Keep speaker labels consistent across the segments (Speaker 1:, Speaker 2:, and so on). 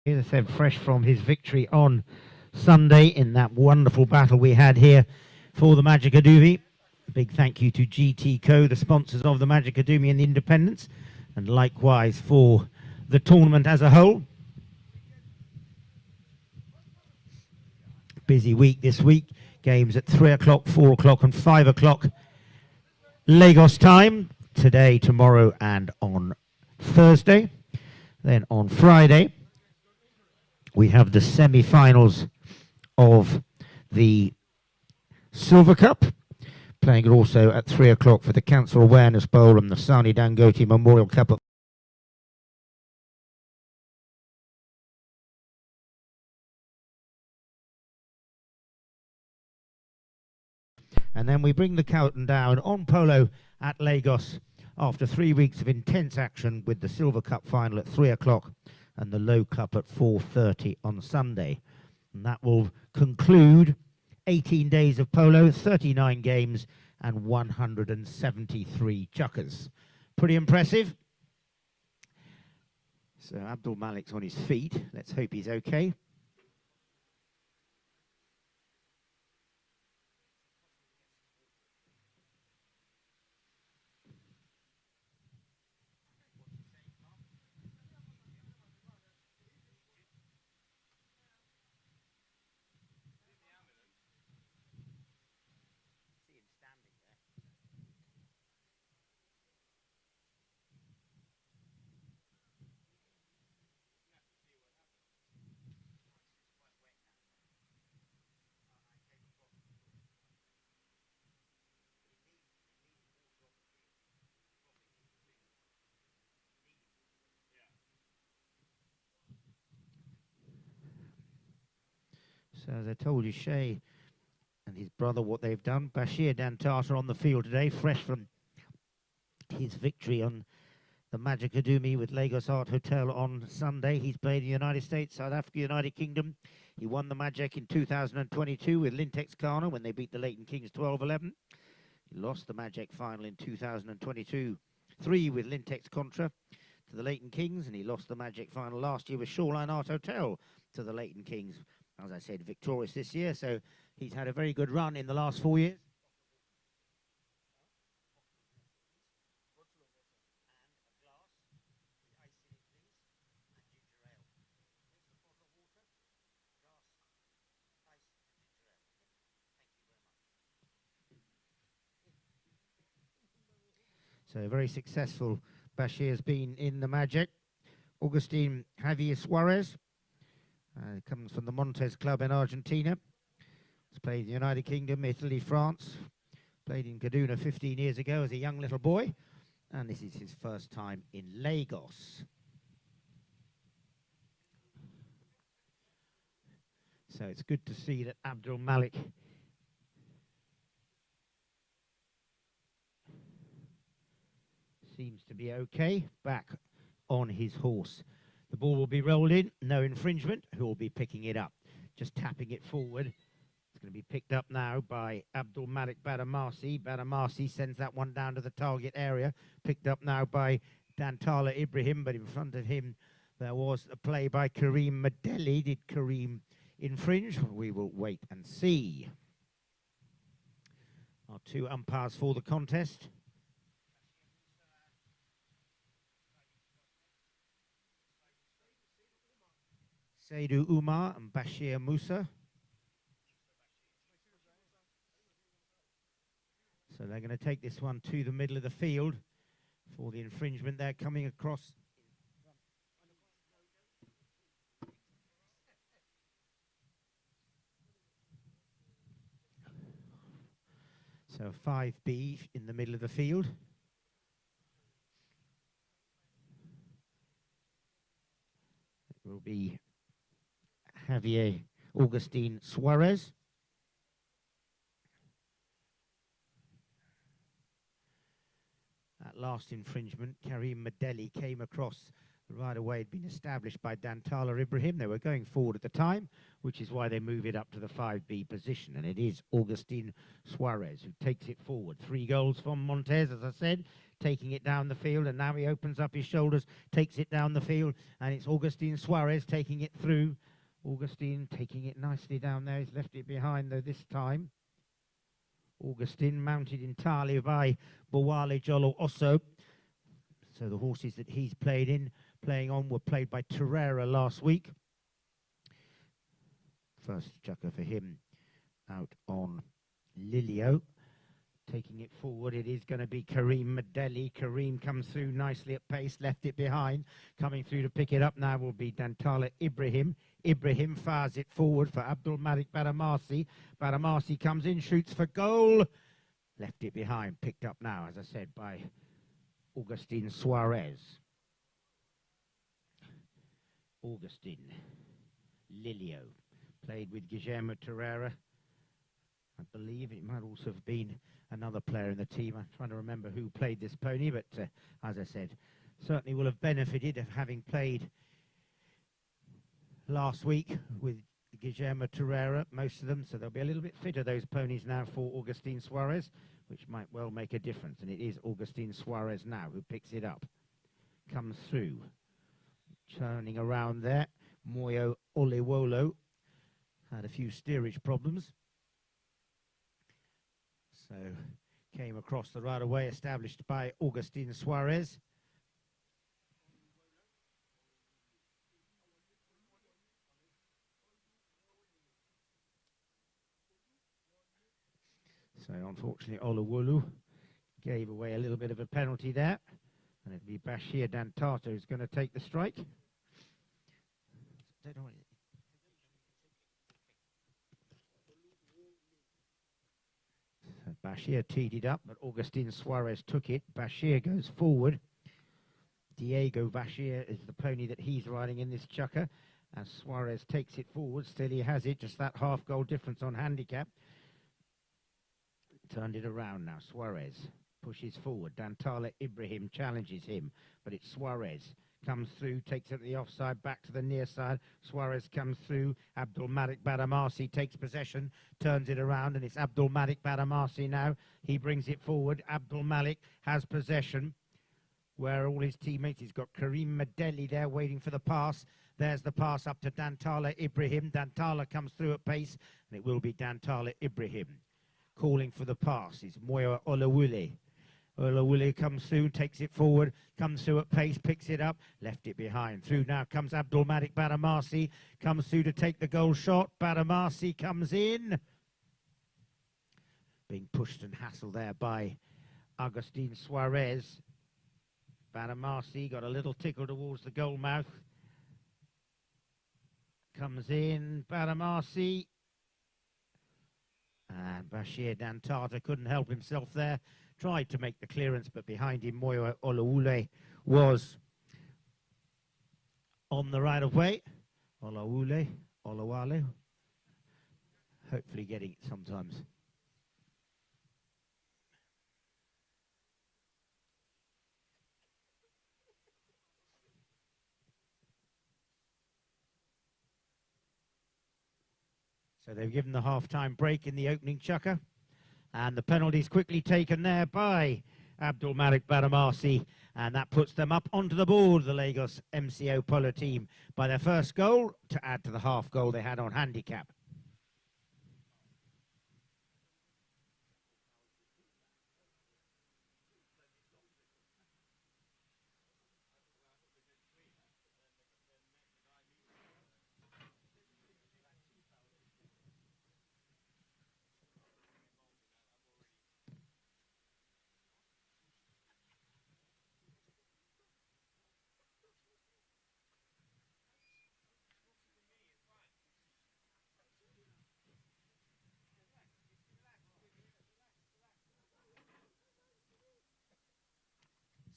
Speaker 1: As I said, fresh from his victory on Sunday in that wonderful battle we had here for the Magic Adumi. Big thank you to GT Co, the sponsors of the Magic Adumi and the Independents, and likewise for the tournament as a whole. Busy week this week. Games at 3 o'clock, 4 o'clock and 5 o'clock Lagos time. Today, tomorrow and on Thursday. Then on Friday, we have the semi-finals of the Silver Cup, playing it also at 3 o'clock for the Cancer Awareness Bowl and the Sani Dangote Memorial Cup. And then we bring the curtain down on Polo at Lagos after 3 weeks of intense action with the Silver Cup final at 3 o'clock and the Low Cup at 4:30 on Sunday. And that will conclude 18 days of polo, 39 games and 173 chukkers. Pretty impressive. So Abdul Malik's on his feet. Let's hope he's okay. So as I told you, Shay and his brother, what they've done. Bashir Dantata on the field today, fresh from his victory on the Magic Adumi with Lagos Art Hotel on Sunday. He's played in the United States, South Africa, United Kingdom. He won the Magic in 2022 with Lintex Kana when they beat the Leighton Kings 12-11. He lost the Magic final in 2022, 3 with Lintex Contra to the Leighton Kings, and he lost the Magic final last year with Shoreline Art Hotel to the Leighton Kings. As I said, victorious this year, so he's had a very good run in the last 4 years. So very successful Bashir has been in the Magic. Augustine Javier Suarez comes from the Montes Club in Argentina. He's played in the United Kingdom, Italy, France. Played in Kaduna 15 years ago as a young little boy. And this is his first time in Lagos. So it's good to see that Abdul Malik seems to be okay, back on his horse. The ball will be rolled in, no infringement. Who will be picking it up? Just tapping it forward. It's going to be picked up now by Abdul Malik Badamasi. Badamasi sends that one down to the target area. Picked up now by Dantala Ibrahim, but in front of him there was a play by Kareem Madeli. Did Kareem infringe? We will wait and see. Our 2 umpires for the contest. Saidu Umar and Bashir Musa. So they're going to take this one to the middle of the field for the infringement. They're coming across. So 5B in the middle of the field. It will be Javier Augustine Suarez. That last infringement, Kareem Madeli came across The right away had been established by Dantala Ibrahim. They were going forward at the time, which is why they move it up to the 5B position. And it is Augustin Suarez who takes it forward. 3 goals from Montez, as I said, taking it down the field. And now he opens up his shoulders, takes it down the field. And it's Augustin Suarez taking it through. Augustin taking it nicely down there. He's left it behind, though, this time. Augustin mounted entirely by Bawale Jolo Osso. So the horses that he's playing on were played by Torreira last week. First chucker for him out on Lilio. Taking it forward, it is going to be Kareem Madeli. Kareem comes through nicely at pace, left it behind. Coming through to pick it up now will be Dantala Ibrahim. Ibrahim fires it forward for Abdul Malik Badamasi. Badamasi comes in, shoots for goal. Left it behind, picked up now, as I said, by Augustin Suarez. Augustin Lilio played with Guillermo Torreira. I believe it might also have been another player in the team. I'm trying to remember who played this pony, but as I said, certainly will have benefited of having played last week with Guillermo Torreira, most of them, so they'll be a little bit fitter, those ponies now, for Augustin Suarez, which might well make a difference. And it is Augustin Suarez now who picks it up. Comes through. Turning around there. Moyo Olewolo had a few steerage problems. So came across the right away, established by Augustin Suarez. So unfortunately Olewolu gave away a little bit of a penalty there. And it'll be Bashir Dantato who's going to take the strike. So Bashir teed it up, but Augustin Suarez took it. Bashir goes forward. Diego Bashir is the pony that he's riding in this chukker. As Suarez takes it forward, still he has it, just that half goal difference on handicap. Turned it around now. Suarez pushes forward. Dantala Ibrahim challenges him, but it's Suarez. Comes through, takes it at the offside, back to the near side. Suarez comes through. Abdul Malik Badamasi takes possession, turns it around, and it's Abdul Malik Badamasi now. He brings it forward. Abdul Malik has possession, where all his teammates, he's got Kareem Madeli there waiting for the pass. There's the pass up to Dantala Ibrahim. Dantala comes through at pace, and it will be Dantala Ibrahim. Calling for the pass is Moyo Olewule. Olewule comes through, takes it forward, comes through at pace, picks it up, left it behind. Through now comes Abdul Malik Badamasi, comes through to take the goal shot. Badamasi comes in. Being pushed and hassled there by Augustin Suarez. Badamasi got a little tickle towards the goal mouth. Comes in, Badamasi. And Bashir Dantata couldn't help himself there. Tried to make the clearance, but behind him, Moyo Olewule was on the right of way. Olewale, hopefully getting it sometimes. So they've given the half-time break in the opening chukker. And the penalty's quickly taken there by Abdul Malik Badamasi. And that puts them up onto the board, the Lagos MCO Polo team, by their first goal to add to the half goal they had on handicap.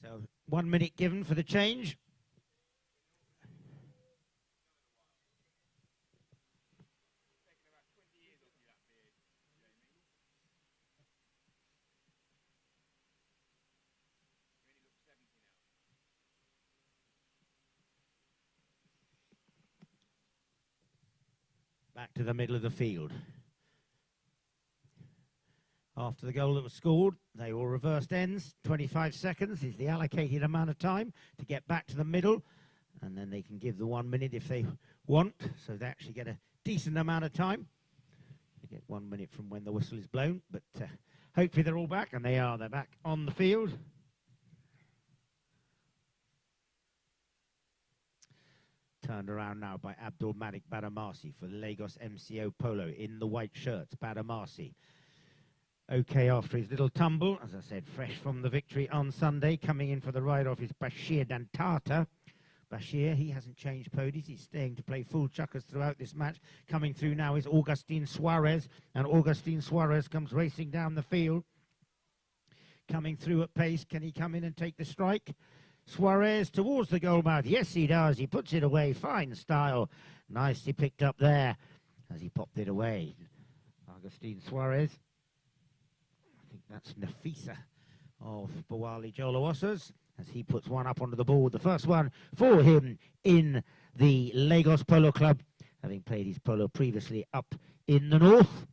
Speaker 1: So 1 minute given for the change. back to the middle of the field. After the goal that was scored, they all reversed ends. 25 seconds is the allocated amount of time to get back to the middle, and then they can give the 1 minute if they want, so they actually get a decent amount of time. They get 1 minute from when the whistle is blown, but hopefully they're all back, and they are. They're back on the field. Turned around now by Abdul Malik Badamasi for Lagos MCO Polo in the white shirts. Badamasi okay after his little tumble, as I said, fresh from the victory on Sunday. Coming in for the ride-off is Bashir Dantata. Bashir, he hasn't changed podies. He's staying to play full chukkers throughout this match. Coming through now is Augustin Suarez, and Augustin Suarez comes racing down the field. Coming through at pace. Can he come in and take the strike? Suarez towards the goal mouth. Yes, he does. He puts it away. Fine style. Nicely picked up there as he popped it away. Augustin Suarez. I think that's Nafisa of Bawali Jolawasas as he puts one up onto the board. The first one for him in the Lagos Polo Club, having played his polo previously up in the north.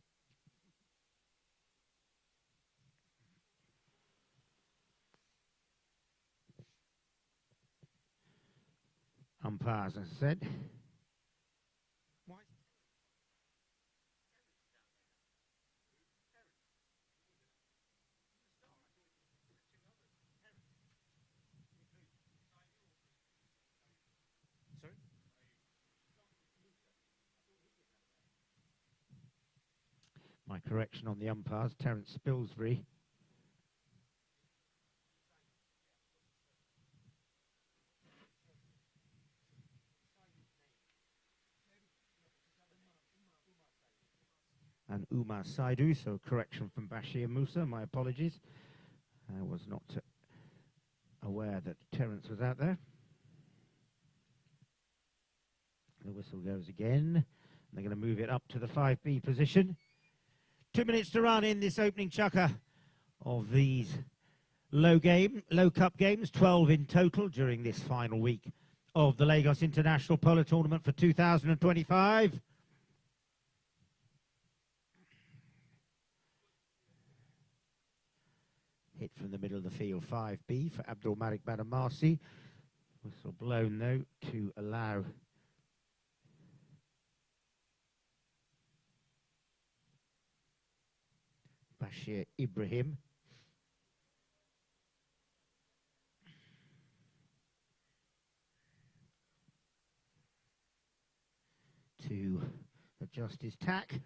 Speaker 1: Umpires, as I said. My correction on the umpires, Terence Spilsbury. And Umar Saidu, so correction from Bashir Musa, my apologies. I was not aware that Terence was out there. The whistle goes again. They're going to move it up to the 5B position. 2 minutes to run in this opening chukker of these low cup games, 12 in total during this final week of the Lagos International Polo Tournament for 2025. Hit from the middle of the field, 5B for Abdul Malik Badamasi. Whistle blown though to allow Bashir Ibrahim to adjust his tack.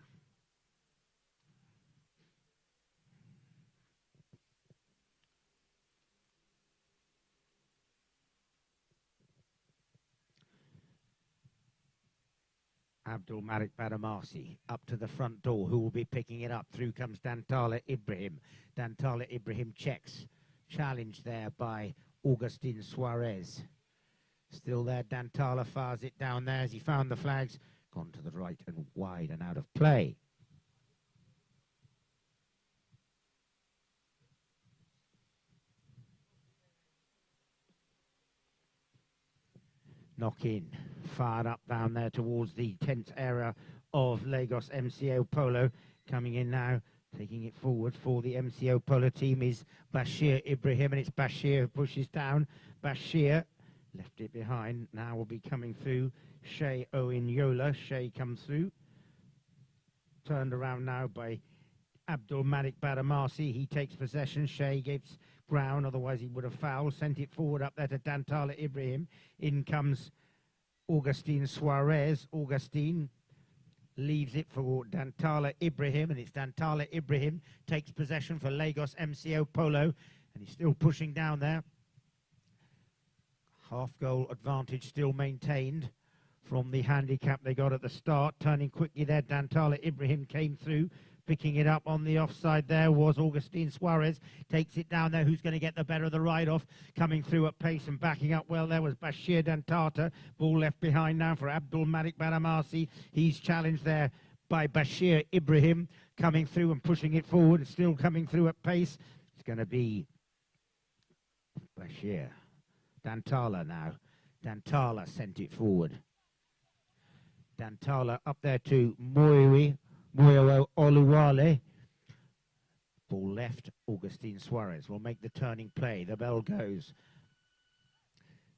Speaker 1: Abdul Malik Badamasi up to the front door. Who will be picking it up? Through comes Dantala Ibrahim. Dantala Ibrahim checks. Challenged there by Augustin Suarez. Still there, Dantala fires it down there as he found the flags. Gone to the right and wide and out of play. Knock in, fired up down there towards the tent area of Lagos MCO Polo. Coming in now, taking it forward for the MCO Polo team is Bashir Ibrahim, and it's Bashir who pushes down. Bashir left it behind, now will be coming through. Shea Owen Yola, Shea comes through. Turned around now by Abdul Malik Badamasi. He takes possession. Shea gives ground, otherwise he would have fouled. Sent it forward up there to Dantala Ibrahim. In comes Augustin Suarez. Augustin leaves it for Dantala Ibrahim, and it's Dantala Ibrahim takes possession for Lagos MCO Polo, and he's still pushing down there. Half goal advantage still maintained from the handicap they got at the start. Turning quickly there, Dantala Ibrahim came through. Picking it up on the offside there was Augustin Suarez. Takes it down there. Who's going to get the better of the ride-off? Coming through at pace and backing up well there was Bashir Dantata. Ball left behind now for Abdul Malik Badamasi. He's challenged there by Bashir Ibrahim. Coming through and pushing it forward. Still coming through at pace. It's going to be Bashir. Dantala now. Dantala sent it forward. Dantala up there to Moyo Oluwale. Ball left, Augustine Suarez will make the turning play. The bell goes.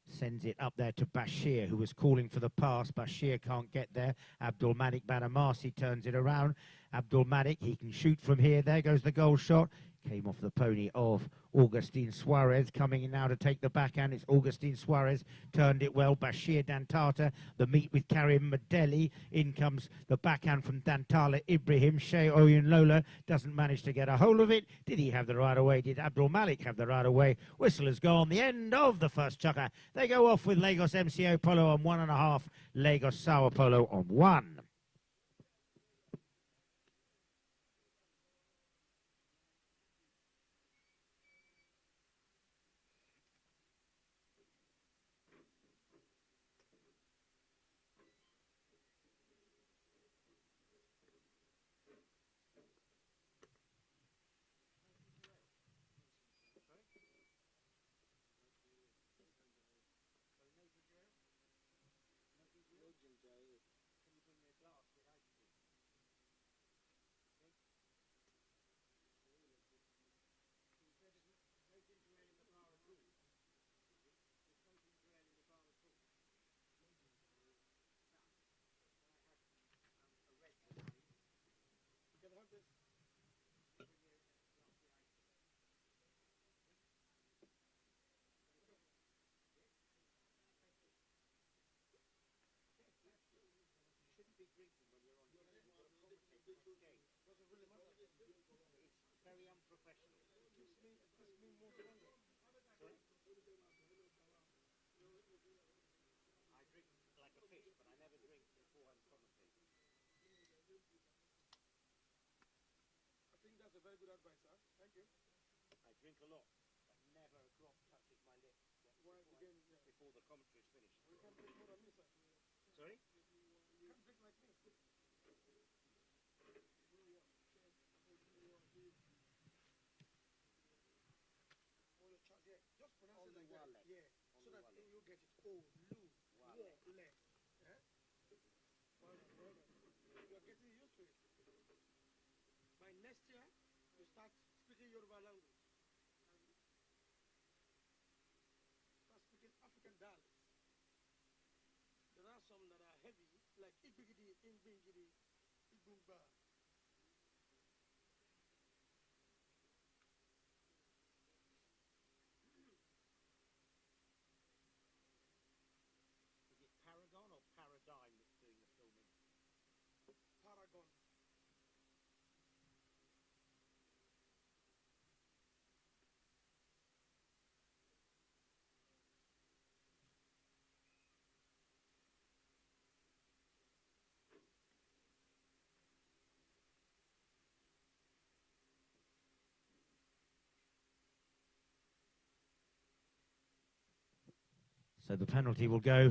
Speaker 1: Sends it up there to Bashir, who was calling for the pass. Bashir can't get there. Abdul Malik Banamasi turns it around. Abdul Malik, he can shoot from here. There goes the goal shot. Came off the pony of Augustine Suarez. Coming in now to take the backhand. It's Augustine Suarez. Turned it well. Bashir Dantata. The meet with Karim Madeli. In comes the backhand from Dantala Ibrahim. Shea Oyunlola doesn't manage to get a hold of it. Did he have the right away? Did Abdul Malik have the right away? Whistle has gone. The end of the first chukker. They go off with Lagos MCO Polo on 1.5. Lagos Sao Polo on 1. Very unprofessional. Sorry? I drink like a fish, but I never drink before I'm commentating.
Speaker 2: I think that's a very good advice, sir. Thank you.
Speaker 1: I drink a lot, but never a drop touches my lips before the commentary is finished.
Speaker 2: You can't drink more than me, sir.
Speaker 1: Sorry?
Speaker 2: You can't drink like me. Yeah, just pronounce it like that. Yeah, so that you get it. Oh, Lu, Wo, Le. Yeah? Well, you are getting used to it. By next year, you start speaking Yoruba language. Start speaking African dialects. There are some that are heavy, like Igbigidi, Ingbingidi, Igbungba.
Speaker 1: Paragon or Paradigm that's doing the filming?
Speaker 2: Paragon.
Speaker 1: So the penalty will go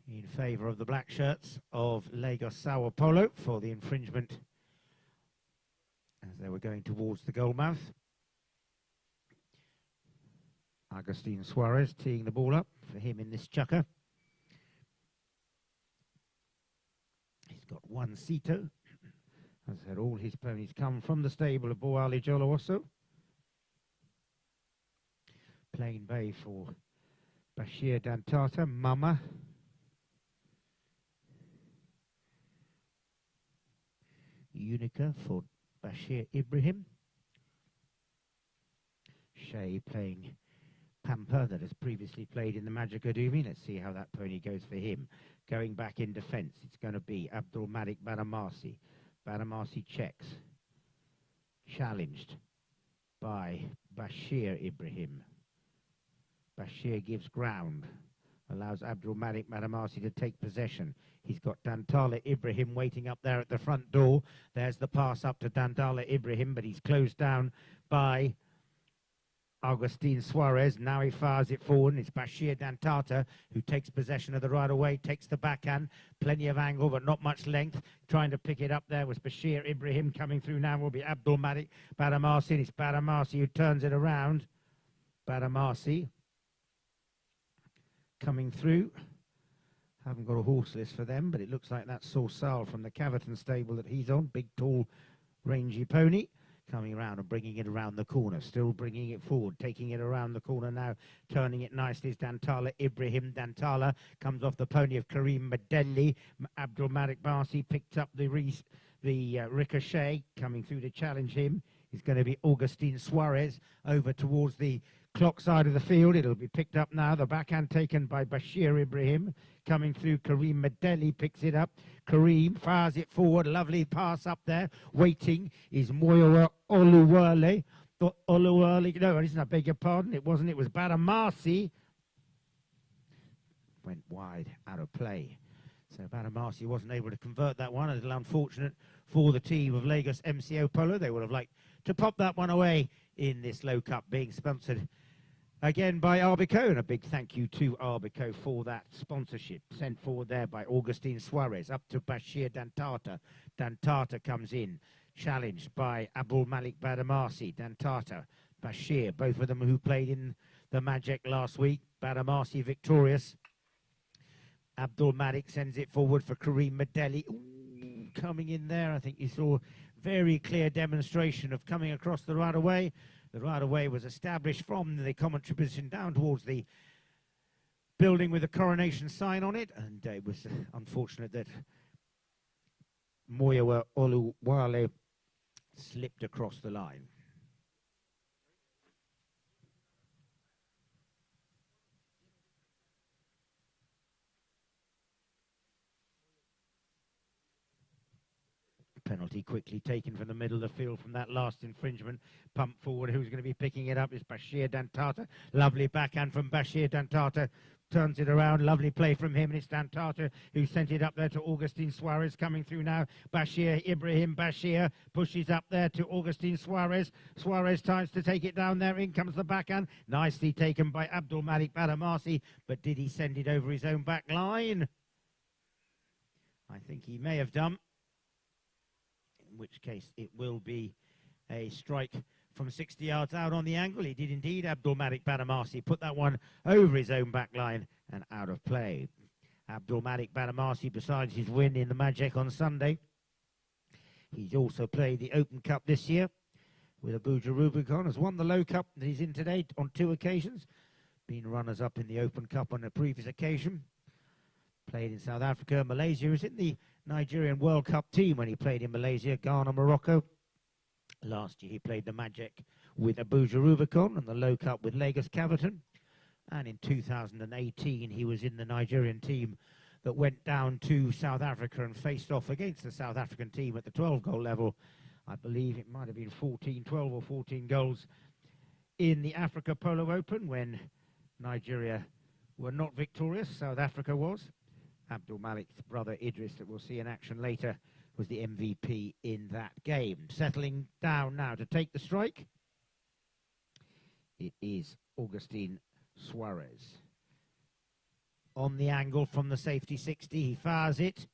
Speaker 1: in favour of the black shirts of Lagos Sao Polo for the infringement as they were going towards the goal mouth. Augustine Suarez teeing the ball up for him in this chukker. He's got one Sito. As I said, all his ponies come from the stable of Boali Jolowoso. Plain Bay for Bashir Dantata, Mama. Unica for Bashir Ibrahim. Shea playing Pampa that has previously played in the Magic Adumi. Let's see how that pony goes for him. Going back in defence, it's going to be Abdul Malik Banamasi. Banamasi checks. Challenged by Bashir Ibrahim. Bashir gives ground. Allows Abdul Malik Banamasi to take possession. He's got Dantala Ibrahim waiting up there at the front door. There's the pass up to Dantala Ibrahim, but he's closed down by Augustine Suarez. Now he fires it forward, and it's Bashir Dantata who takes possession of the right of way, takes the backhand. Plenty of angle, but not much length. Trying to pick it up there was Bashir Ibrahim. Coming through now will be Abdul Malik Banamasi, and it's Banamasi who turns it around. Banamasi coming through. Haven't got a horse list for them, but it looks like that's Sorsal from the Caverton stable that he's on. Big, tall, rangy pony. Coming around and bringing it around the corner. Still bringing it forward. Taking it around the corner now. Turning it nicely is Dantala Ibrahim. Dantala comes off the pony of Karim Madeli. Abdul Malik Barsi picked up the ricochet. Coming through to challenge him is going to be Augustine Suarez over towards the clock side of the field. It'll be picked up now. The backhand taken by Bashir Ibrahim. Coming through, Karim Madeli picks it up. Karim fires it forward. Lovely pass up there. Waiting is Moira Oluwale. Oluwale, no, I beg your pardon. It wasn't. It was Badamasi. Went wide, out of play. So Badamasi wasn't able to convert that one. A little unfortunate for the team of Lagos MCO Polo. They would have liked to pop that one away in this Low Cup, being sponsored again by Arbico, and a big thank you to Arbico for that sponsorship. Sent forward there by Augustine Suarez, up to Bashir Dantata. Dantata comes in, challenged by Abdul Malik Badamasi. Dantata, Bashir, both of them who played in the Magic last week. Badamasi victorious. Abdul Malik sends it forward for Karim Madeli. Ooh, coming in there, I think you saw very clear demonstration of coming across the right of way. The right of way was established from the commentary position down towards the building with the coronation sign on it, and it was unfortunate that Moyowa Oluwale slipped across the line. Penalty quickly taken from the middle of the field from that last infringement. Pump forward. Who's going to be picking it up is Bashir Dantata. Lovely backhand from Bashir Dantata. Turns it around. Lovely play from him. And it's Dantata who sent it up there to Augustine Suarez. Coming through now. Bashir Ibrahim. Bashir pushes up there to Augustine Suarez. Suarez tries to take it down there. In comes the backhand. Nicely taken by Abdul Malik Badamasi. But did he send it over his own back line? I think he may have done. In which case it will be a strike from 60 yards out on the angle. He did indeed. Abdul Malik Badamasi put that one over his own back line and out of play. Abdul Malik Badamasi, besides his win in the Magic on Sunday, he's also played the Open Cup this year with Abuja Rubicon, has won the Low Cup that he's in today on 2 occasions, been runners-up in the Open Cup on a previous occasion. Played in South Africa, Malaysia. He was in the Nigerian World Cup team when he played in Malaysia, Ghana, Morocco. Last year he played the Magic with Abuja Rubicon and the Low Cup with Lagos Caverton. And in 2018 he was in the Nigerian team that went down to South Africa and faced off against the South African team at the 12-goal level. I believe it might have been 12 or 14 goals in the Africa Polo Open when Nigeria were not victorious. South Africa was. Abdul Malik's brother Idris, that we'll see in action later, was the MVP in that game. Settling down now to take the strike, it is Augustine Suarez. On the angle from the safety 60, he fires it.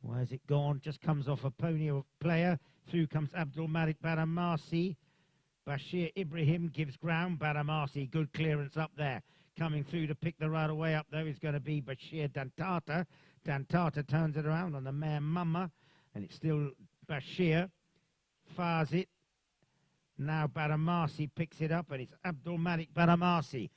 Speaker 1: Where's it gone? Just comes off a pony of player. Through comes Abdul Malik Badamasi. Bashir Ibrahim gives ground. Badamasi, good clearance up there. Coming through to pick the right away up there is going to be Bashir Dantata. Dantata turns it around on the mare Mama, and it's still Bashir. Fires it. Now Badamasi picks it up, and it's Abdul Malik Badamasi.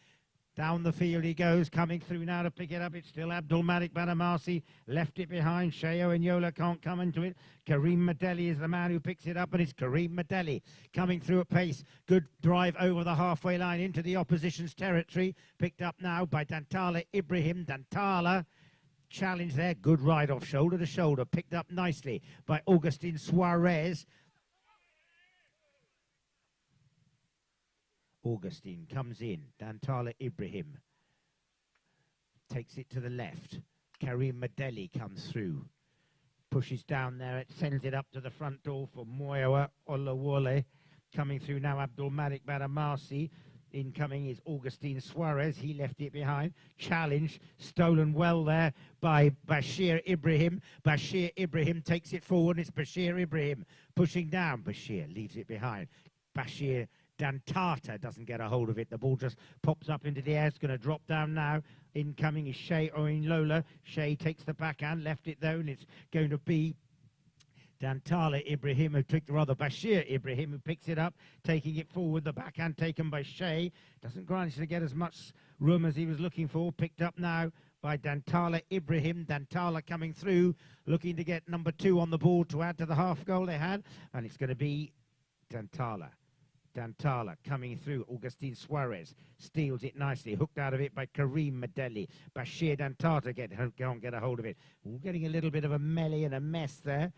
Speaker 1: Down the field he goes, coming through now to pick it up. It's still Abdul Malik Badamasi. Left it behind. Sheo and Yola can't come into it. Karim Madeli is the man who picks it up, and it's Karim Madeli coming through at pace. Good drive over the halfway line into the opposition's territory. Picked up now by Dantala Ibrahim. Dantala challenge there. Good ride off shoulder to shoulder. Picked up nicely by Augustine Suarez. Augustine comes in. Dantala Ibrahim takes it to the left. Karim Madeli comes through. Pushes down there. It sends it up to the front door for Moyowa Olawole. Coming through now, Abdul Malik Badamasi. Incoming is Augustine Suarez. He left it behind. Challenge. Stolen well there by Bashir Ibrahim. Bashir Ibrahim takes it forward. It's Bashir Ibrahim pushing down. Bashir leaves it behind. Bashir Dantata doesn't get a hold of it. The ball just pops up into the air. It's going to drop down now. Incoming is Shea Lola. Shea takes the backhand, left it though, and it's going to be Dantala Ibrahim, who took the rather Bashir Ibrahim, who picks it up, taking it forward. The backhand taken by Shea. Doesn't manage to get as much room as he was looking for. Picked up now by Dantala Ibrahim. Dantala coming through, looking to get number 2 on the board to add to the half goal they had. And it's going to be Dantala. Dantala coming through. Augustine Suarez steals it nicely. Hooked out of it by Kareem Madeli. Bashir Dantata get a hold of it. Ooh, getting a little bit of a melee and a mess there.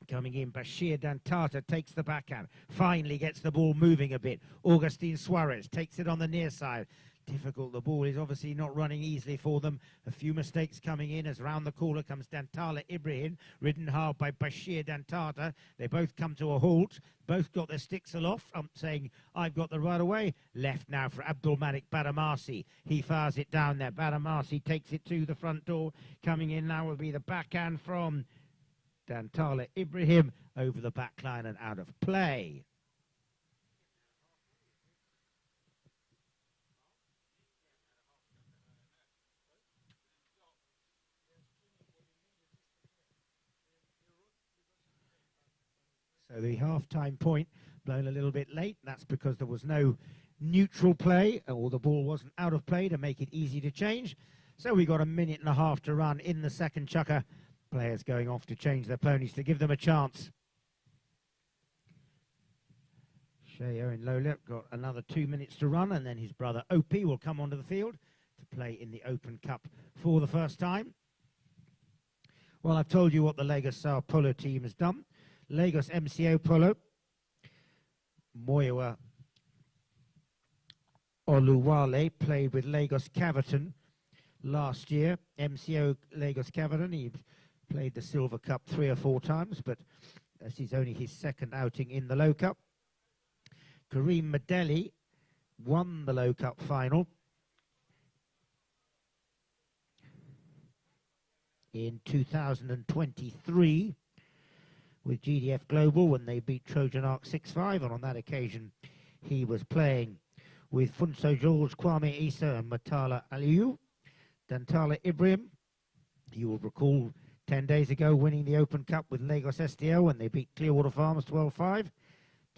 Speaker 1: Coming in, Bashir Dantata takes the backhand. Finally gets the ball moving a bit. Augustine Suarez takes it on the near side. Difficult. The ball is obviously not running easily for them. A few mistakes coming in as round the corner comes Dantala Ibrahim, ridden hard by Bashir Dantata. They both come to a halt. Both got their sticks aloft, saying, I've got the right away. Left now for Abdul Malik Badamasi. He fires it down there. Badamasi takes it to the front door. Coming in now will be the backhand from Dantala Ibrahim over the back line and out of play. So the half-time point blown a little bit late. That's because there was no neutral play, or the ball wasn't out of play to make it easy to change. So we got a minute and a half to run in the second chukker. Players going off to change their ponies to give them a chance. Shea Lola got another 2 minutes to run, and then his brother Opie will come onto the field to play in the Open Cup for the first time. Well, I've told you what the Lagos Polo team has done. Lagos MCO Polo, Moyowa Oluwale played with Lagos Caverton last year. MCO Lagos Caverton, he played the Silver Cup 3 or 4 times, but this is only his second outing in the Low Cup. Kareem Madeli won the Low Cup final in 2023 with GDF Global when they beat Trojan Arc 6-5, and on that occasion he was playing with Funso George, Kwame Issa and Matala Aliyu. Dantala Ibrahim, you will recall 10 days ago winning the Open Cup with Lagos STL when they beat Clearwater Farmers 12-5.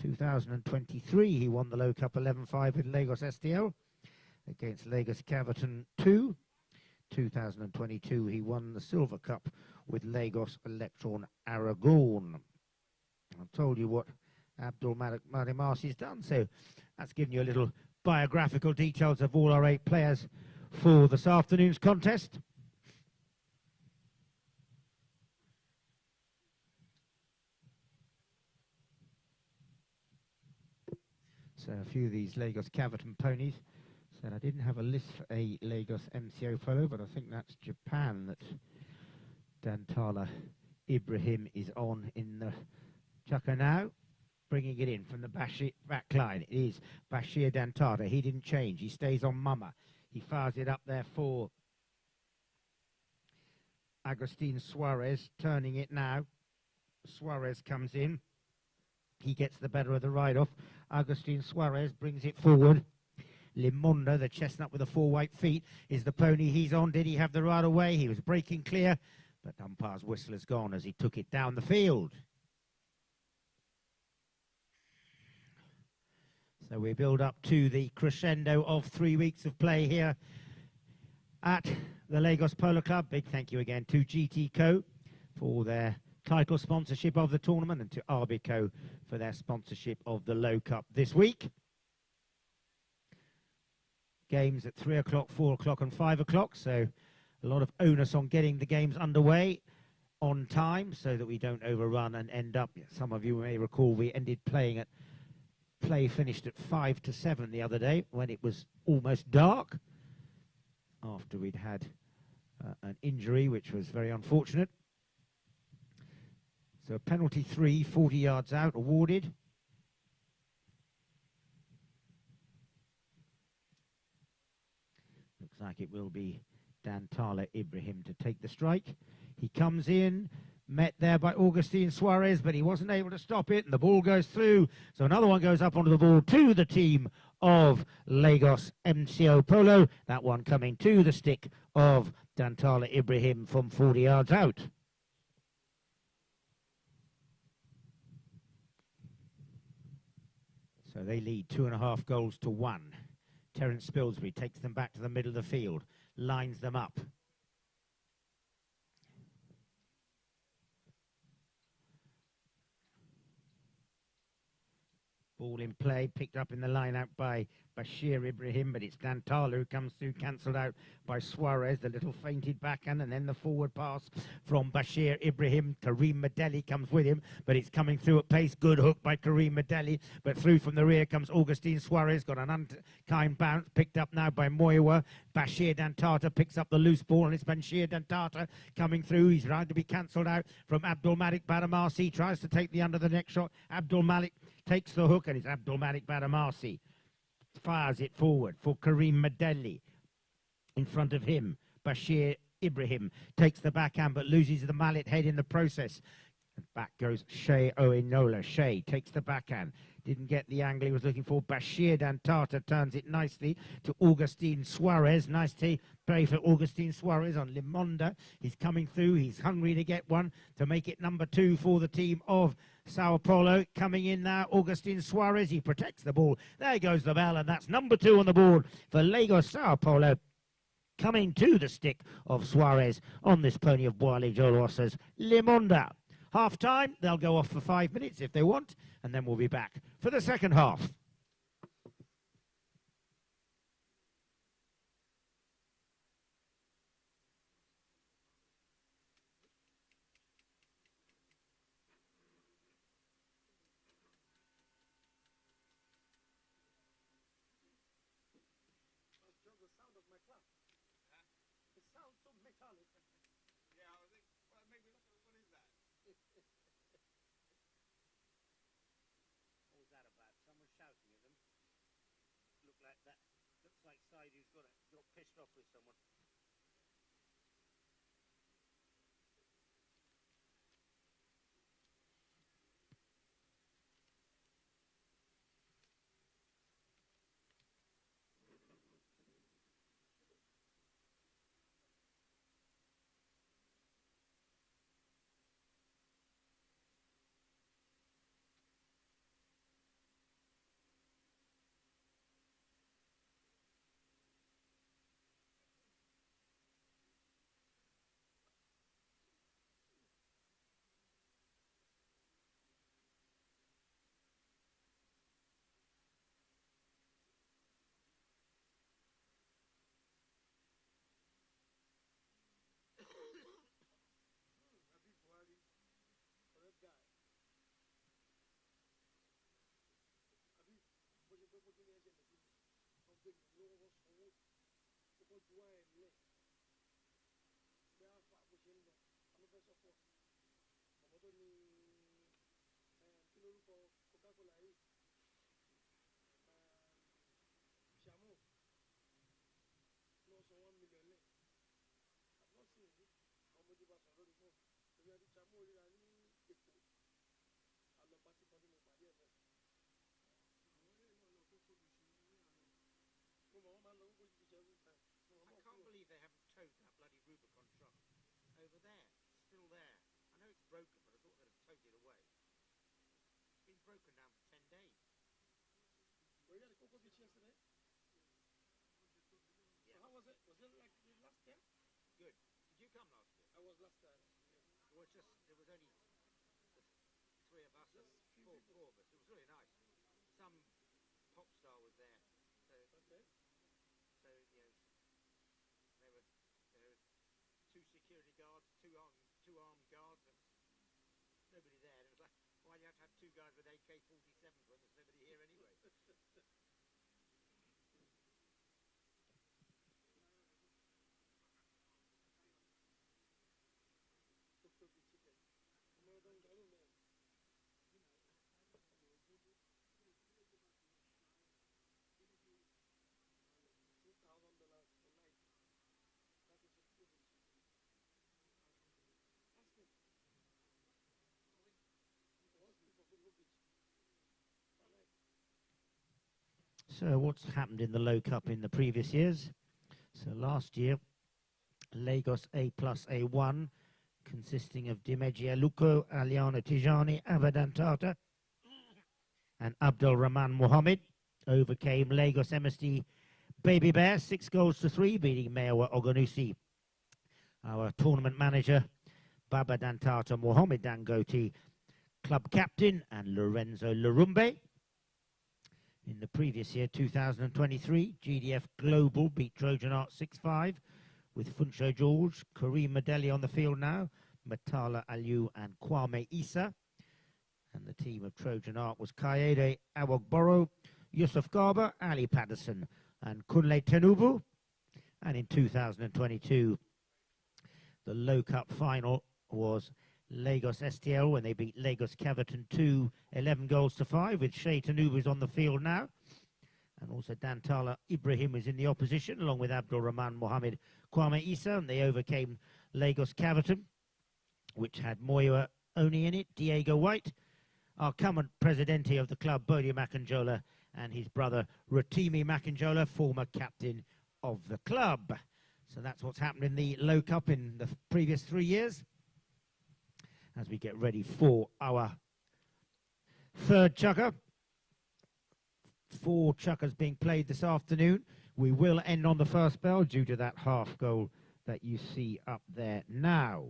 Speaker 1: 2023 he won the Low Cup 11-5 with Lagos STL against Lagos Caverton 2. 2022 he won the Silver Cup with Lagos Electron Aragon. I've told you what Abdul Madimasi's done, so that's given you a little biographical details of all our 8 players for this afternoon's contest. So a few of these Lagos Caverton ponies. Said I didn't have a list for a Lagos MCO Polo, but I think that's Japan that Dantala Ibrahim is on in the chukker now. Bringing it in from the back line. It is Bashir Dantata. He didn't change. He stays on Mama. He fires it up there for Agustin Suarez, turning it now. Suarez comes in. He gets the better of the ride-off. Agustin Suarez brings it forward. Limonda, the chestnut with the 4 white feet, is the pony he's on. Did he have the right away? He was breaking clear, but umpire's whistle has gone as he took it down the field. So we build up to the crescendo of 3 weeks of play here at the Lagos Polo Club. Big thank you again to GT Co for their title sponsorship of the tournament and to Arbico for their sponsorship of the Low Cup this week. Games at 3 o'clock, 4 o'clock and 5 o'clock, so a lot of onus on getting the games underway on time so that we don't overrun and end up, some of you may recall, we ended play finished at 5 to 7 the other day when it was almost dark after we'd had an injury which was very unfortunate. So penalty 3, 40 yards out, awarded. Looks like it will be Dantala Ibrahim to take the strike. He comes in, met there by Augustine Suarez, but he wasn't able to stop it, and the ball goes through. So another one goes up onto the ball to the team of Lagos MCO Polo. That one coming to the stick of Dantala Ibrahim from 40 yards out. So they lead 2.5 goals to 1. Terence Spilsbury takes them back to the middle of the field, lines them up. Ball in play, picked up in the line out by Bashir Ibrahim, but it's Dantala who comes through, cancelled out by Suarez, the little feinted backhand, and then the forward pass from Bashir Ibrahim. Kareem Madeli comes with him, but it's coming through at pace. Good hook by Kareem Madeli, but through from the rear comes Augustine Suarez, got an unkind bounce, picked up now by Moiwa. Bashir Dantata picks up the loose ball, and it's Bashir Dantata coming through. He's trying to be cancelled out from Abdul Malik Badamasi, tries to take the under the neck shot. Abdul Malik takes the hook, and it's Abdul Malik Badamasi. Fires it forward for Kareem Madeli. In front of him, Bashir Ibrahim takes the backhand but loses the mallet head in the process. And back goes Shea Oenola. Shea takes the backhand. Didn't get the angle he was looking for. Bashir Dantata turns it nicely to Augustine Suarez. Nice play for Augustine Suarez on Limonda. He's coming through. He's hungry to get one to make it number 2 for the team of Sao Paulo. Coming in now, Augustine Suarez. He protects the ball. There goes the bell, and that's number 2 on the board for Lagos Sao Paulo. Coming to the stick of Suarez on this pony of Boale Jolosa's Limonda. Half time, they'll go off for 5 minutes if they want, and then we'll be back for the second half.
Speaker 2: The sound of my clap. It sounds so metallic.
Speaker 3: Yeah, I think, well, maybe, what is that?
Speaker 1: What was that about? Someone shouting at them? Look like that. Looks like Saidu's got pissed off with someone.
Speaker 2: Habib Buhari, correct guy. Habib, bó ṣe pé kó kí ni ẹ ṣẹlẹ̀ sí mi, wọ́n gbé mi lówó sanwó, ó kọ́ ju wáyà nílẹ̀. Bí a fa bó ṣe ń lọ, ta ló fẹ́ support? Bàbá tó ní kí lórúkọ Coca-Cola yìí, Ṣàmù, lọ san 1 million lẹ̀. I've not seen it. Àwọn ọmọdé bá sọ̀rọ̀ lórí fóònù. Èmi àti Ṣàmù ríra ní Èkó. A lọ pàtí kan tí mo pàdé ẹ̀ bẹ́ẹ̀. Àwọn ilé náà lọ kókó lù sí ní àná. Mo mọ̀ wọ́n máa ń lọ kókó lù sí every time.
Speaker 1: I can't believe they haven't towed that bloody Rubicon truck over there. It's still there. I know it's broken, but I thought they'd have towed it away. It's been broken down for 10 days.
Speaker 2: Were you at the Cocoa Beach yesterday? So how was it? Was it like the last year?
Speaker 1: Good. Did you come last year?
Speaker 2: I was last time.
Speaker 1: It was just, there was only the 3 of us,
Speaker 2: Just
Speaker 1: and
Speaker 2: few
Speaker 1: four
Speaker 2: people.
Speaker 1: of us. It was really nice. Some pop star was there. So,
Speaker 2: Okay.
Speaker 1: so you know, there were 2 security guards, two armed guards, and nobody there. And it was like, why do you have to have 2 guys with AK-47s when there's nobody here anyway?
Speaker 2: Cocoa Beach chicken. I'm not done galoo, man. $2,000 for night. That is a privilege. Ask him.
Speaker 1: So what's happened in the Low Cup in the previous years? So last year, Lagos A plus A1, consisting of Dimeji Aluko, Aliana Tijani, Abadan Tata, and Abdul Rahman Mohammed, overcame Lagos MSD Baby Bear 6 goals to 3, beating Mewa Oganusi. Our tournament manager, Baba Dantata Mohammed Dangote, club captain, and Lorenzo Larumbe. In the previous year, 2023, GDF Global beat Trojan Art 6-5 with Funcho George, Kareem Madeli on the field now, Matala Aliu and Kwame Issa. And the team of Trojan Art was Kaede Awogboro, Yusuf Garba, Ali Patterson, and Kunle Tenubu. And in 2022, the Low Cup final was Lagos STL when they beat Lagos Caverton 2, 11 goals to 5, with Shea Tenubu on the field now. And also Dantala Ibrahim is in the opposition, along with Abdul Rahman Mohammed Kwame Issa, and they overcame Lagos Caverton, which had Moya Oni in it, Diego White, our current presidente of the club, Bodie Makanjola, and his brother, Rotimi Makanjola, former captain of the club. So that's what's happened in the Low Cup in the previous 3 years. As we get ready for our third chukker. 4 chukkers being played this afternoon. We will end on the first bell due to that half goal that you see up there now.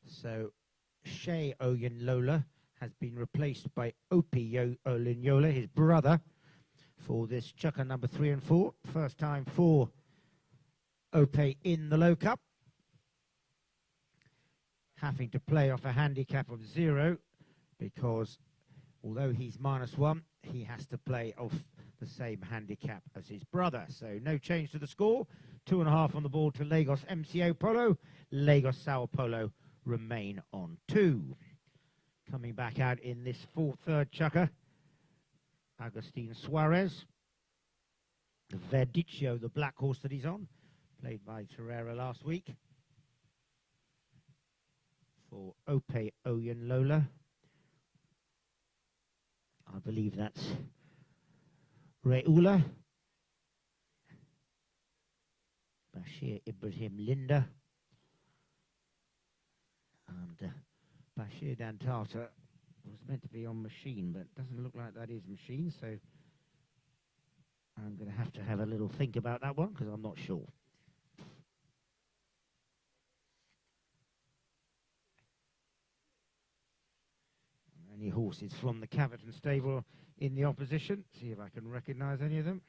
Speaker 1: So Shea Oyenlola has been replaced by Opie Olenyola, his brother, for this chukker number 3 and 4. First time for Ope in the Low Cup. Having to play off a handicap of 0 because although he's -1, he has to play off the same handicap as his brother. So no change to the score. 2.5 on the board to Lagos MCO Polo. Lagos Sao Polo remain on 2. Coming back out in this third chukker, Agustin Suarez. The Verdicchio, the black horse that he's on, played by Torreira last week. For Ope Oyenlola. I believe that's Reula. Bashir Ibrahim Linda. And Bashir Dantata was meant to be on machine, but doesn't look like that is machine, so I'm going to have a little think about that one because I'm not sure. Any horses from the Caverton stable in the opposition? See if I can recognise any of them.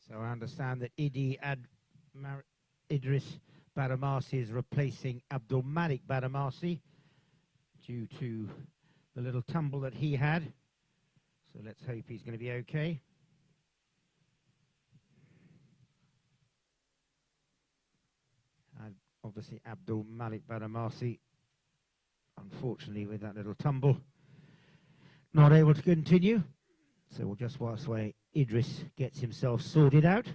Speaker 1: So I understand that Idris Badamasi is replacing Abdul Malik Badamasi due to the little tumble that he had. So let's hope he's going to be okay. And obviously Abdul Malik Badamasi, unfortunately with that little tumble, not able to continue. So we'll just whilst Idris gets himself sorted out.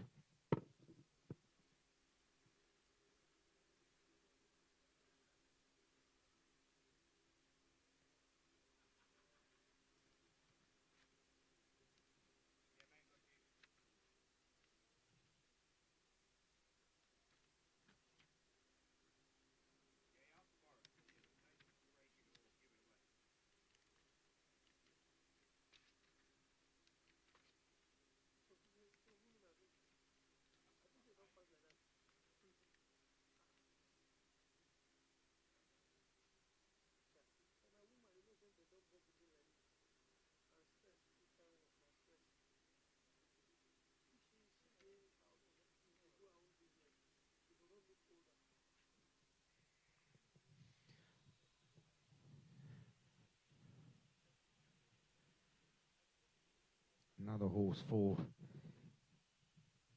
Speaker 1: another horse for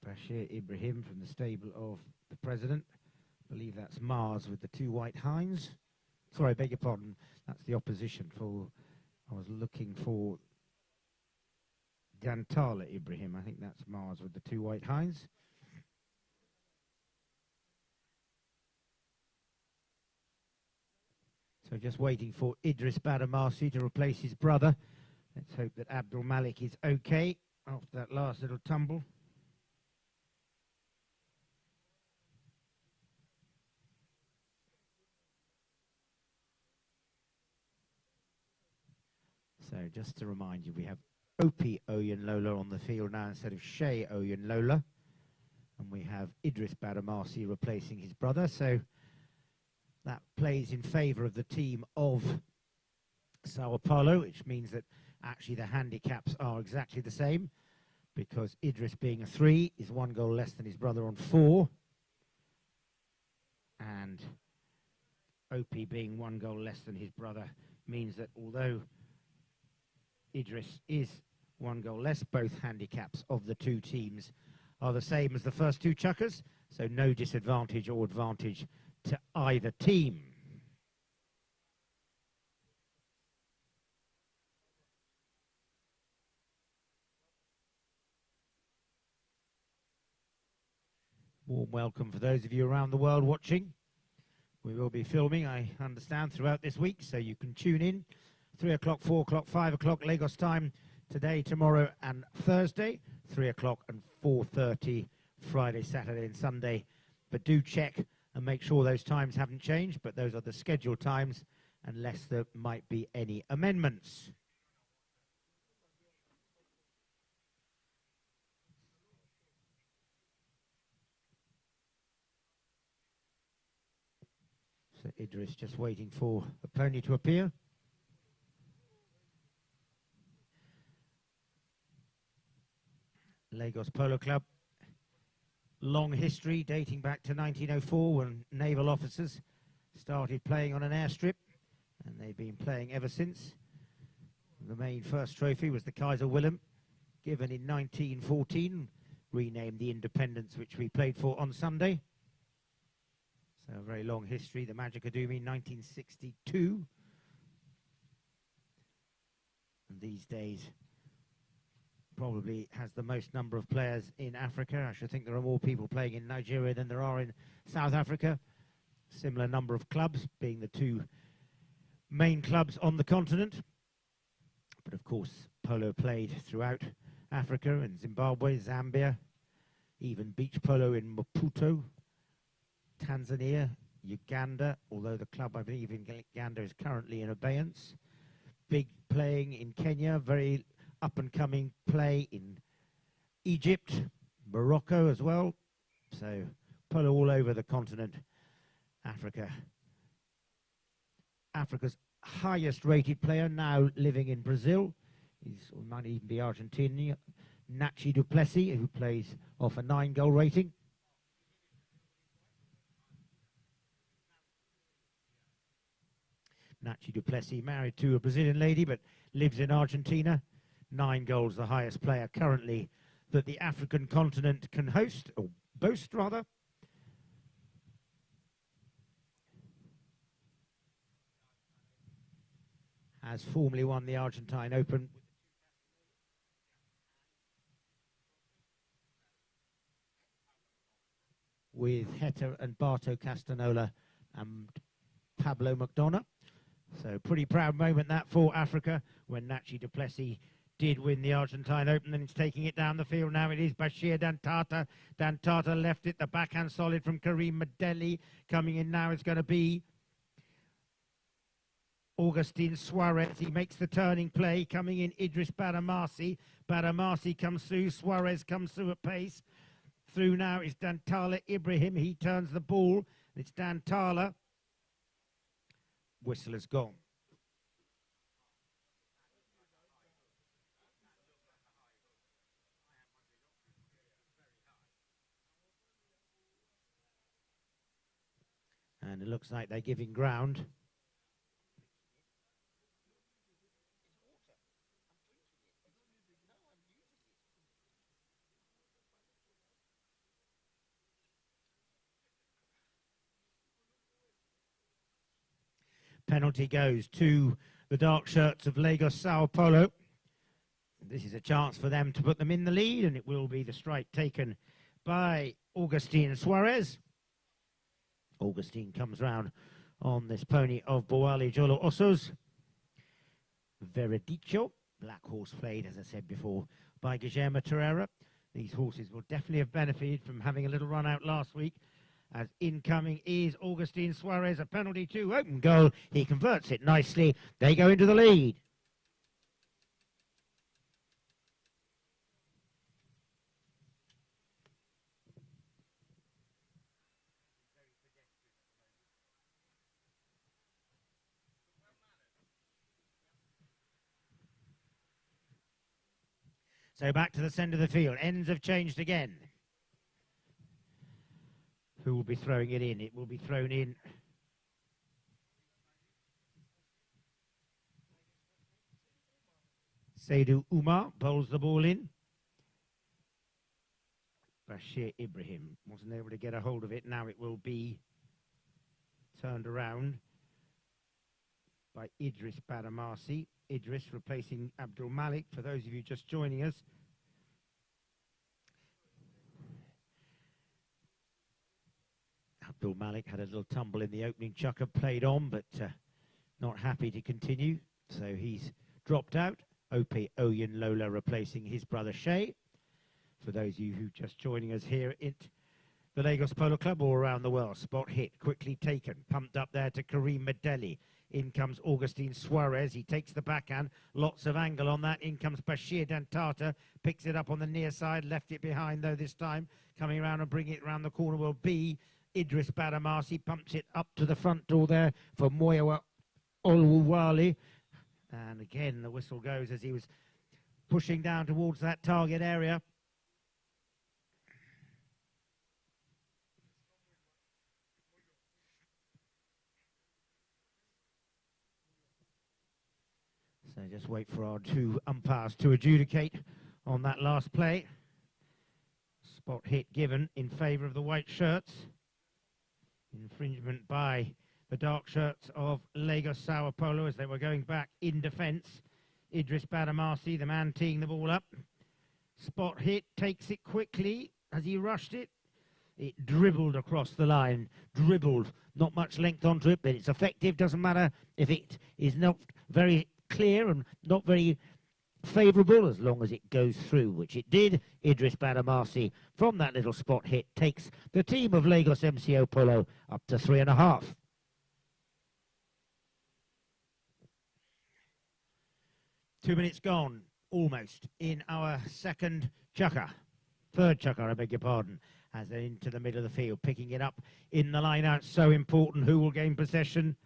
Speaker 1: Bashir Ibrahim from the stable of the president. I believe that's Mars with the two white hinds. Sorry, I beg your pardon. That's the opposition for. I was looking for Dantala Ibrahim. I think that's Mars with the two white hinds. So just waiting for Idris Badamasi to replace his brother. Let's hope that Abdul Malik is okay after that last little tumble. So just to remind you, we have Opie Oyenlola on the field now instead of Shay Oyenlola. And we have Idris Badamasi replacing his brother. So that plays in favour of the team of Sao Paulo, which means that actually the handicaps are exactly the same, because Idris being a 3 is 1 goal less than his brother on 4. And Opie being 1 goal less than his brother means that although Idris is 1 goal less, both handicaps of the two teams are the same as the first two chukkers, so no disadvantage or advantage to either team. Warm welcome for those of you around the world watching. We will be filming, I understand, throughout this week, so you can tune in 3 o'clock, 4 o'clock, 5 o'clock Lagos time today, tomorrow and Thursday, 3 o'clock and 4:30 Friday, Saturday and Sunday. But do check and make sure those times haven't changed, but those are the scheduled times unless there might be any amendments. So Idris just waiting for the pony to appear. Lagos Polo Club, long history dating back to 1904 when naval officers started playing on an airstrip, and they've been playing ever since. The main first trophy was the Kaiser Wilhelm, given in 1914, renamed the Independence, which we played for on Sunday. So a very long history. The Magic Academy, 1962. And these days probably has the most number of players in Africa. I should think there are more people playing in Nigeria than there are in South Africa. Similar number of clubs, being the two main clubs on the continent. But of course, polo played throughout Africa, in Zimbabwe, Zambia, even beach polo in Maputo, Tanzania, Uganda, although the club, I believe, in Uganda is currently in abeyance. Big playing in Kenya, very up-and-coming play in Egypt, Morocco as well. So polo all over the continent, Africa. Africa's highest rated player now living in Brazil. Or might even be Argentina. Nachi Duplessis, who plays off a 9-goal rating. Nachi Duplessis married to a Brazilian lady but lives in Argentina. 9 goals, the highest player currently that the African continent can host, or boast rather. Has formerly won the Argentine Open. With Heta and Barto Castanola and Pablo McDonough. So pretty proud moment that for Africa when Nachi Duplessis did win the Argentine Open, and it's taking it down the field now. It is Bashir Dantata. Dantata left it, the backhand solid from Karim Medeli. Coming in now is going to be Augustin Suarez. He makes the turning play. Coming in, Idris Badamasi. Badamasi comes through. Suarez comes through at pace. Through now is Dantala Ibrahim. He turns the ball. It's Dantala. Whistle has gone. And it looks like they're giving ground. Penalty goes to the dark shirts of Lagos Sao Polo. This is a chance for them to put them in the lead, and it will be the strike taken by Augustine Suarez. Augustine comes round on this pony of Boali Jolo Ossos. Veredicho, black horse played, as I said before, by Guillermo Torreira. These horses will definitely have benefited from having a little run out last week. As incoming is Augustine Suarez, a penalty to open goal. He converts it nicely. They go into the lead. So back to the centre of the field. Ends have changed again. Who will be throwing it in? It will be thrown in. Seydou Umar bowls the ball in. Bashir Ibrahim wasn't able to get a hold of it. Now it will be turned around by Idris Badamasi. Idris replacing Abdul Malik, for those of you just joining us. Abdul Malik had a little tumble in the opening chukker, played on, but not happy to continue, so he's dropped out. Ope Oyen Lola replacing his brother Shay. For those of you who just joining us here at the Lagos Polo Club or around the world. Spot hit, quickly taken, pumped up there to Karim Medeli. In comes Augustine Suarez. He takes the backhand. Lots of angle on that. In comes Bashir Dantata. Picks it up on the near side. Left it behind, though, this time. Coming around and bringing it around the corner will be Idris Badamasi. Pumps it up to the front door there for Moyawa Olwali. And again, the whistle goes as he was pushing down towards that target area. So just wait for our two umpires to adjudicate on that last play. Spot hit given in favour of the white shirts. Infringement by the dark shirts of Lagos Sao Polo as they were going back in defence. Idris Badamasi, the man teeing the ball up. Spot hit, takes it quickly as he rushed it. It dribbled across the line, dribbled, not much length onto it, but it's effective. Doesn't matter if it is not very clear and not very favourable as long as it goes through, which it did. Idris Badamasi from that little spot hit takes the team of Lagos MCO Polo up to 3.5. Two minutes gone, almost, in our third chukker, I beg your pardon, as they're into the middle of the field, picking it up in the line out. So important. Who will gain possession?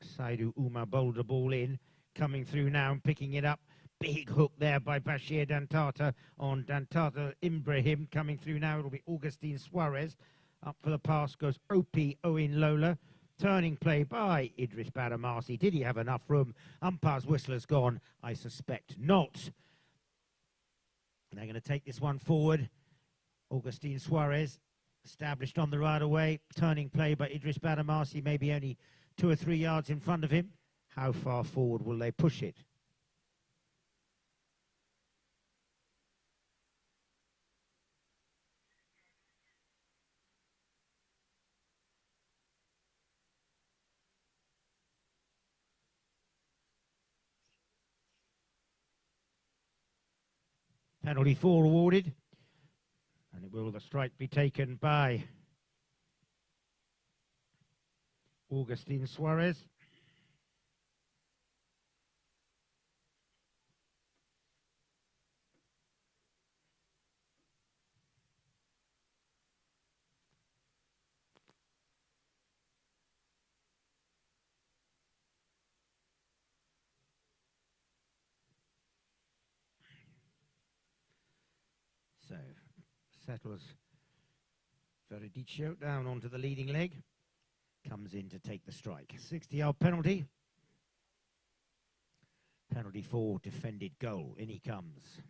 Speaker 1: Seydou Umar bowled the ball in, coming through now and picking it up. Big hook there by Bashir Dantata on Dantata Ibrahim. Coming through now, it'll be Augustine Suarez. Up for the pass goes Ope Owen Lola. Turning play by Idris Badamasi. Did he have enough room? Umpire's whistle has gone. I suspect not. They're going to take this one forward. Augustine Suarez established on the right away. Turning play by Idris Badamasi, maybe only 2 or 3 yards in front of him. How far forward will they push it? Penalty 4 awarded. And it will the strike be taken by Augustine Suarez. So, settles Veredicho down onto the leading leg. Comes in to take the strike. 60-yard penalty. Penalty 4, defended goal. In he comes.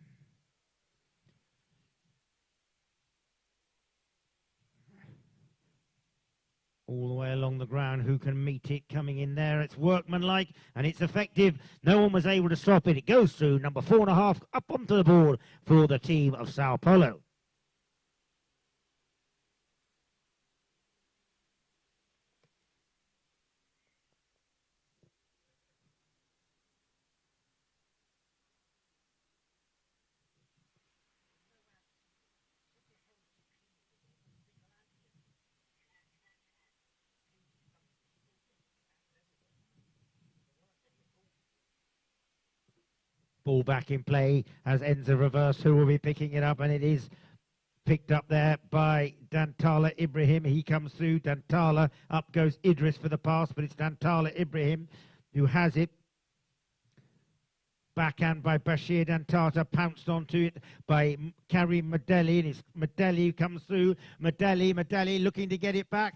Speaker 1: all the way along the ground. Who can meet it? Coming in there, it's workmanlike and it's effective. No one was able to stop it. It goes through. Number 4.5 up onto the board for the team of Sao Paulo. Ball back in play as Enza reverse. Who will be picking it up? And it is picked up there by Dantala Ibrahim. He comes through. Dantala, up goes Idris for the pass, but it's Dantala Ibrahim who has it. Backhand by Bashir Dantata, pounced onto it by Karim Madeli, and it's Madeli who comes through. Madeli looking to get it back.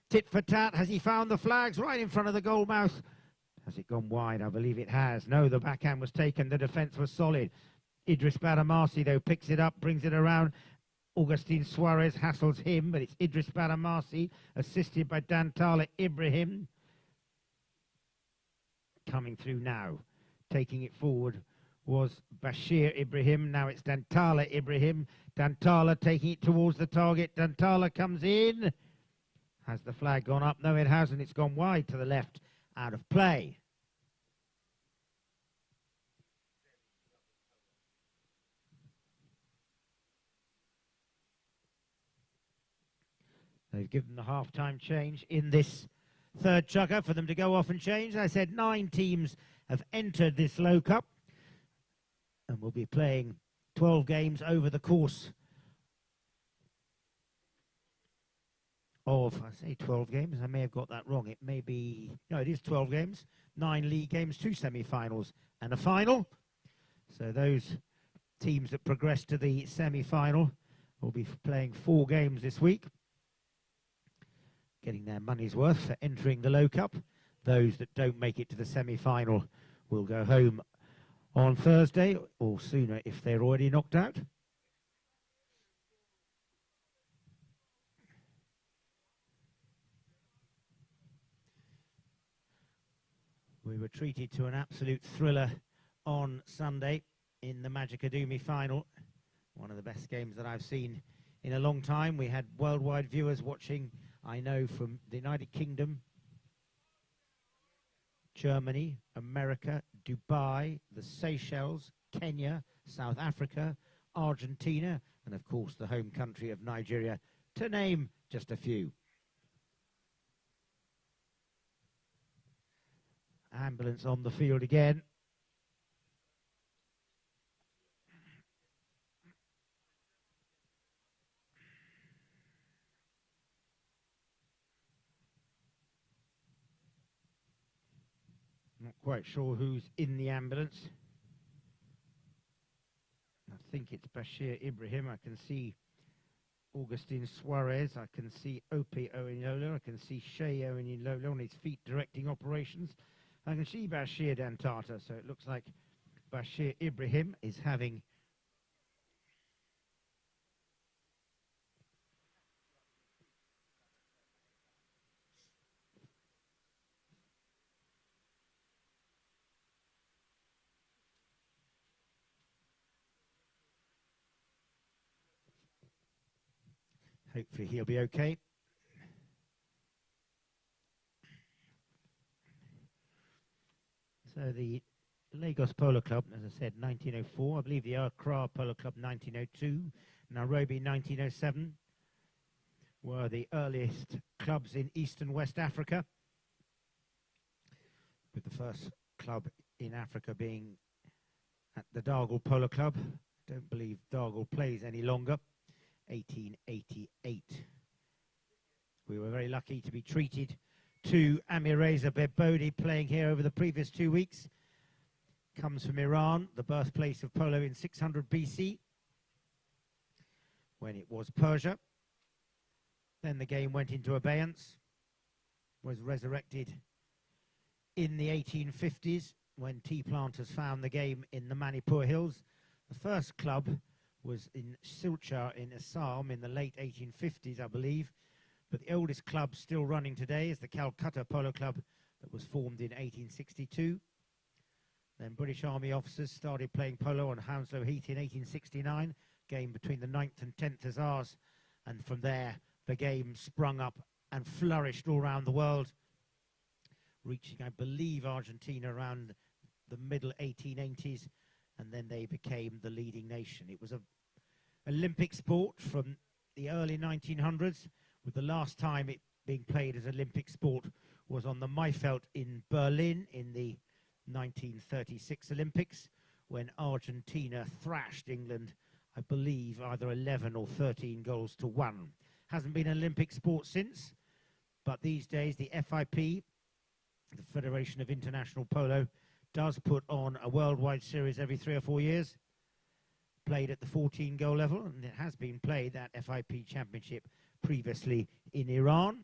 Speaker 1: Tit for tat. Has he found the flags right in front of the goal mouth? Has it gone wide? I believe it has. No, the backhand was taken. The defence was solid. Idris Badamasi, though, picks it up, brings it around. Augustine Suarez hassles him, but it's Idris Badamasi, assisted by Dantala Ibrahim. Coming through now. Taking it forward was Bashir Ibrahim. Now it's Dantala Ibrahim. Dantala taking it towards the target. Dantala comes in. Has the flag gone up? No, it hasn't. It's gone wide to the left. Out of play. They've given the half-time change in this third chukker for them to go off and change. I said 9 teams have entered this Low Cup and will be playing 12 games over the course of, I say 12 games, I may have got that wrong. It may be, no, it is 12 games, 9 league games, 2 semi-finals and a final. So those teams that progress to the semi-final will be playing 4 games this week, getting their money's worth for entering the Low Cup. Those that don't make it to the semi-final will go home on Thursday, or sooner if they're already knocked out. We were treated to an absolute thriller on Sunday in the Magicadumi final. One of the best games that I've seen in a long time. We had worldwide viewers watching, I know, from the United Kingdom, Germany, America, Dubai, the Seychelles, Kenya, South Africa, Argentina, and of course the home country of Nigeria, to name just a few. Ambulance on the field again. Not quite sure who's in the ambulance. I think it's Bashir Ibrahim. I can see Augustine Suarez. I can see Opie Owenyola. I can see Shea Owenyola on his feet directing operations. I can see Bashir Dantata. So it looks like Bashir Ibrahim is having hopefully he'll be okay. So the Lagos Polo Club, as I said, 1904. I believe the Accra Polo Club, 1902. Nairobi, 1907, were the earliest clubs in East and West Africa, with the first club in Africa being at the Dargle Polo Club. I don't believe Dargle plays any longer. 1888. We were very lucky to be treated to Amireza Bebodi, playing here over the previous 2 weeks. Comes from Iran, the birthplace of polo in 600 BC, when it was Persia. Then the game went into abeyance, was resurrected in the 1850s when tea planters found the game in the Manipur Hills. The first club was in Silchar in Assam in the late 1850s, I believe. But the oldest club still running today is the Calcutta Polo Club that was formed in 1862. Then British Army officers started playing polo on Hounslow Heath in 1869, game between the 9th and 10th Hussars, and from there the game sprung up and flourished all around the world, reaching, I believe, Argentina around the middle 1880s, and then they became the leading nation. It was an Olympic sport from the early 1900s, with the last time it being played as Olympic sport was on the Maifeld in Berlin in the 1936 Olympics, when Argentina thrashed England, I believe, either 11 or 13 goals to 1. Hasn't been an Olympic sport since, but these days the FIP, the Federation of International Polo, does put on a worldwide series every 3 or 4 years, played at the 14-goal level, and it has been played, that FIP championship, previously in Iran.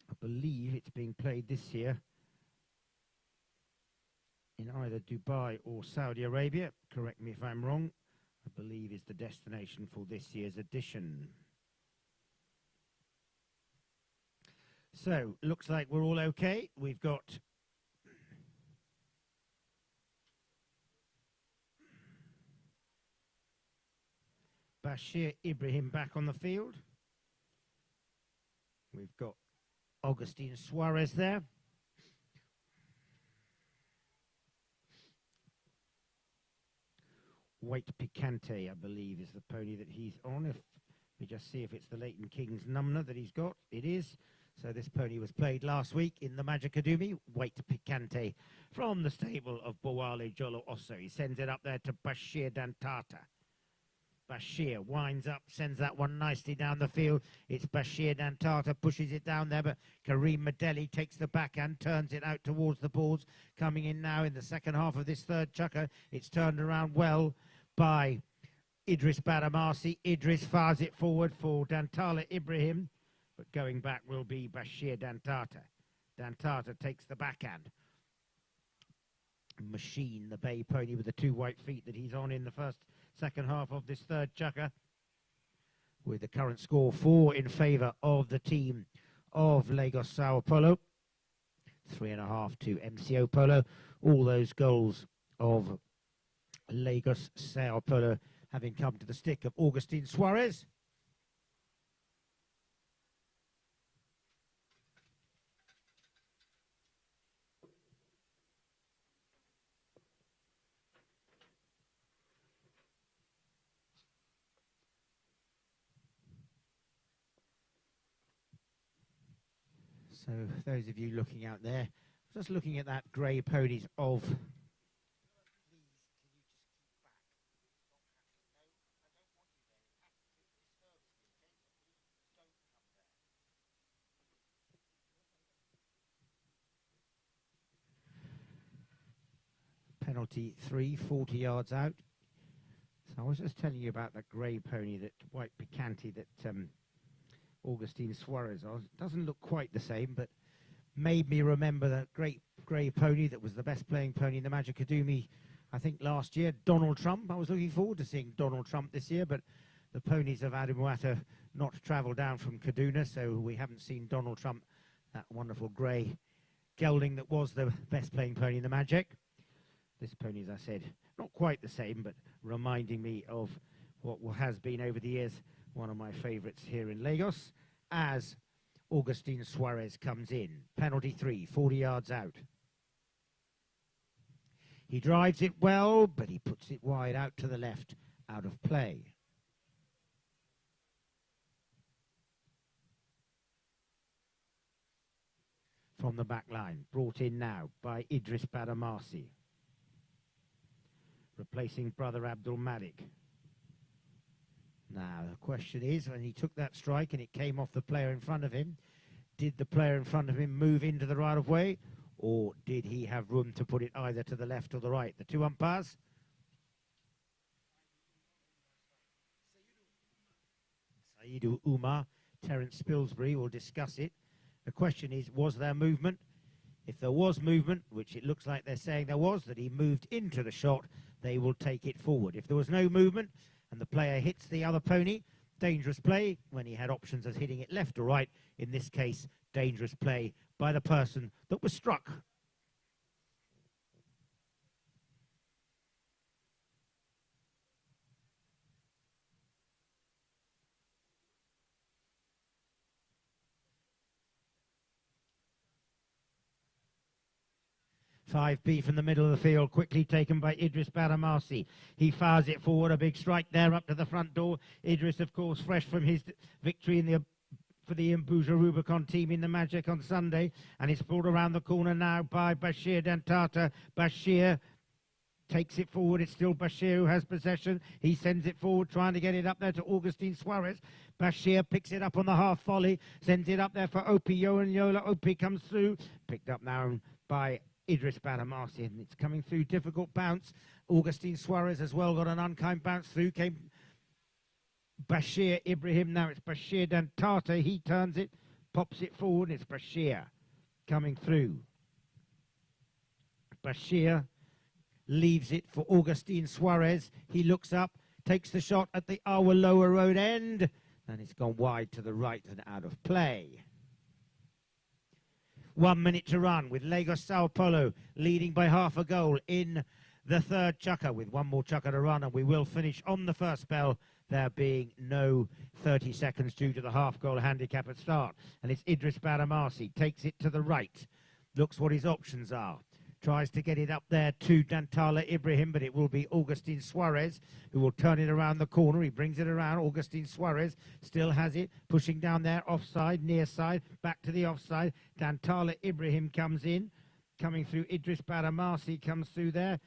Speaker 1: I believe it's being played this year in either Dubai or Saudi Arabia. Correct me if I'm wrong. I believe is the destination for this year's edition. So, looks like we're all okay. We've got Bashir Ibrahim back on the field. We've got Augustin Suarez there. White Picante, I believe, is the pony that he's on. If we just see if it's the Leighton King's number that he's got. It is. So this pony was played last week in the Magicadumi. White Picante from the stable of Boale Jolo Osso. He sends it up there to Bashir Dantata. Bashir winds up, sends that one nicely down the field. It's Bashir Dantata, pushes it down there, but Kareem Madeli takes the backhand, turns it out towards the boards. Coming in now in the second half of this third chukker. It's turned around well by Idris Badamasi. Idris fires it forward for Dantala Ibrahim, but going back will be Bashir Dantata. Dantata takes the backhand. Machine, the bay pony with the 2 white feet that he's on in the second half of this third chukker, with the current score 4 in favour of the team of Lagos Sao Polo, 3.5 to MCO Polo. All those goals of Lagos Sao Polo having come to the stick of Augustin Suarez. So those of you looking out there, just looking at that grey ponies of... Penalty 3, 40 yards out. So I was just telling you about that grey pony, that White Picante that Augustin Suarez on. Doesn't look quite the same, but made me remember that great grey pony that was the best playing pony in the Magicadumi, I think last year, Donald Trump. I was looking forward to seeing Donald Trump this year, but the ponies of Adumuata not travelled down from Kaduna, so we haven't seen Donald Trump, that wonderful grey gelding that was the best playing pony in the Magic. This pony, as I said, not quite the same, but reminding me of what has been over the years one of my favourites here in Lagos, as Augustin Suarez comes in. Penalty 3, 40 yards out. He drives it well, but he puts it wide out to the left, out of play. From the back line, brought in now by Idris Badamasi, replacing brother Abdul Malik. Now, the question is, when he took that strike and it came off the player in front of him, did the player in front of him move into the right of way, or did he have room to put it either to the left or the right? The 2 umpires. Saidu Umar, Terence Spilsbury will discuss it. The question is, was there movement? If there was movement, which it looks like they're saying there was, that he moved into the shot, they will take it forward. If there was no movement, and the player hits the other pony, dangerous play when he had options as hitting it left or right. In this case, dangerous play by the person that was struck. Five B from the middle of the field, quickly taken by Idris Badamasi. He fires it forward, a big strike there up to the front door. Idris, of course, fresh from his victory in the for the Imbuja Rubicon team in the Magic on Sunday, and it's brought around the corner now by Bashir Dantata. Bashir takes it forward. It's still Bashir who has possession. He sends it forward, trying to get it up there to Augustine Suarez. Bashir picks it up on the half volley, sends it up there for Opie Yola. Opie comes through, picked up now by Idris Badamasi, and it's coming through. Difficult bounce. Augustine Suarez as well got an unkind bounce through. Came Bashir Ibrahim. Now it's Bashir Dantata. He turns it, pops it forward, and it's Bashir coming through. Bashir leaves it for Augustine Suarez. He looks up, takes the shot at the Awa Lower Road end, and it's gone wide to the right and out of play. 1 minute to run with Lagos Sao Polo leading by half a goal in the third chukker, with one more chukker to run, and we will finish on the first spell, there being no 30 seconds due to the half goal handicap at start. And it's Idris Badamasi, takes it to the right, looks what his options are. Tries to get it up there to Dantala Ibrahim, but it will be Augustine Suarez who will turn it around the corner. He brings it around. Augustine Suarez still has it, pushing down there, offside, near side, back to the offside. Dantala Ibrahim comes in, coming through. Idris Badamasi comes through there.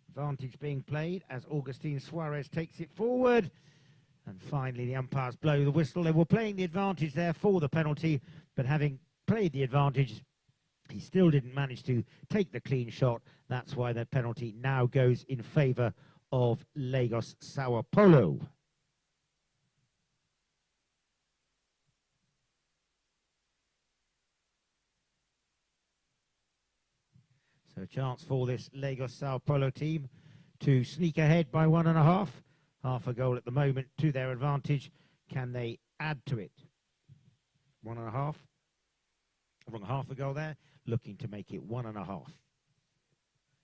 Speaker 1: Advantage being played as Augustine Suarez takes it forward. And finally, the umpires blow the whistle. They were playing the advantage there for the penalty, but having played the advantage, he still didn't manage to take the clean shot. That's why the penalty now goes in favour of Lagos Sao Polo. So a chance for this Lagos Sao Polo team to sneak ahead by 1.5. Half a goal at the moment to their advantage. Can they add to it? 1.5. Wrong, half a goal there. Looking to make it 1.5.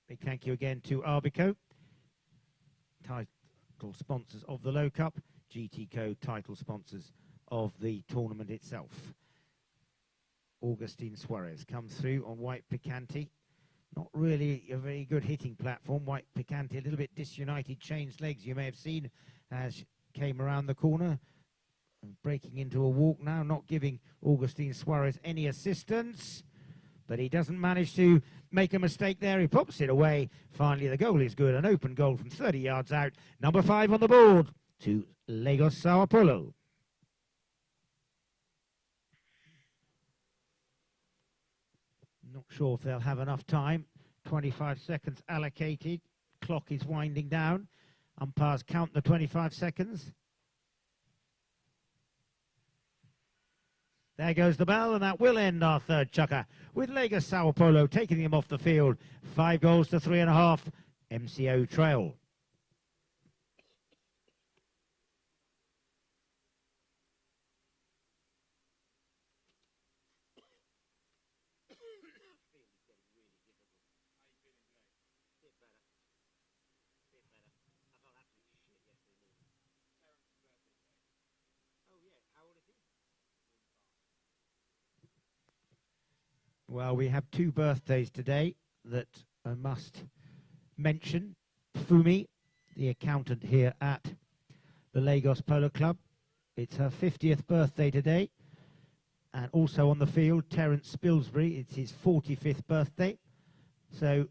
Speaker 1: Big thank you again to Arbico, title sponsors of the Low Cup, GT Co title sponsors of the tournament itself. Augustine Suarez comes through on White Picante. Not really a very good hitting platform. White Picante a little bit disunited, changed legs, you may have seen, as came around the corner. And breaking into a walk now, not giving Augustine Suarez any assistance. But he doesn't manage to make a mistake there. He pops it away. Finally, the goal is good. An open goal from 30 yards out. Number 5 on the board to Lagos Sao Polo. Not sure if they'll have enough time. 25 seconds allocated. Clock is winding down. Umpires count the 25 seconds. There goes the bell, and that will end our third chukker, with Lagos Sao Polo taking him off the field. 5 goals to 3.5, MCO trail. Well, we have 2 birthdays today that I must mention. Fumi, the accountant here at the Lagos Polo Club. It's her 50th birthday today. And also on the field, Terence Spilsbury. It's his 45th birthday. So,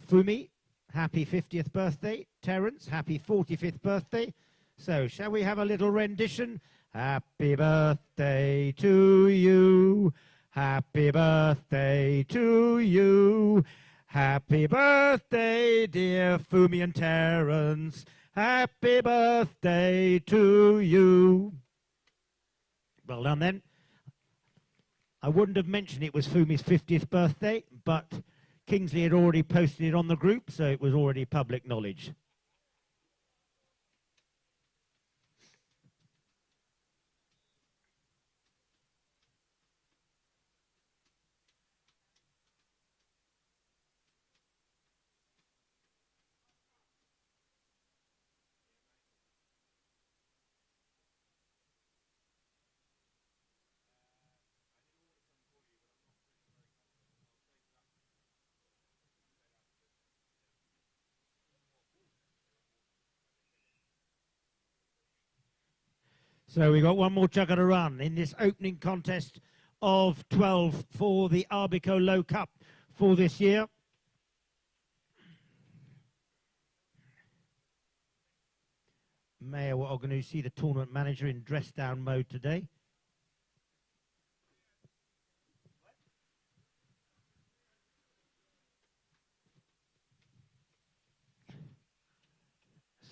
Speaker 1: Fumi, happy 50th birthday. Terence, happy 45th birthday. So, shall we have a little rendition? Happy birthday to you. Happy birthday to you. Happy birthday, dear Fumi and Terence. Happy birthday to you. Well done then. I wouldn't have mentioned it was Fumi's 50th birthday, but Kingsley had already posted it on the group, so it was already public knowledge. So we got one more chugger to run in this opening contest of 12 for the Arbico Low Cup for this year. Mayor Oganusi, the tournament manager, in dress down mode today.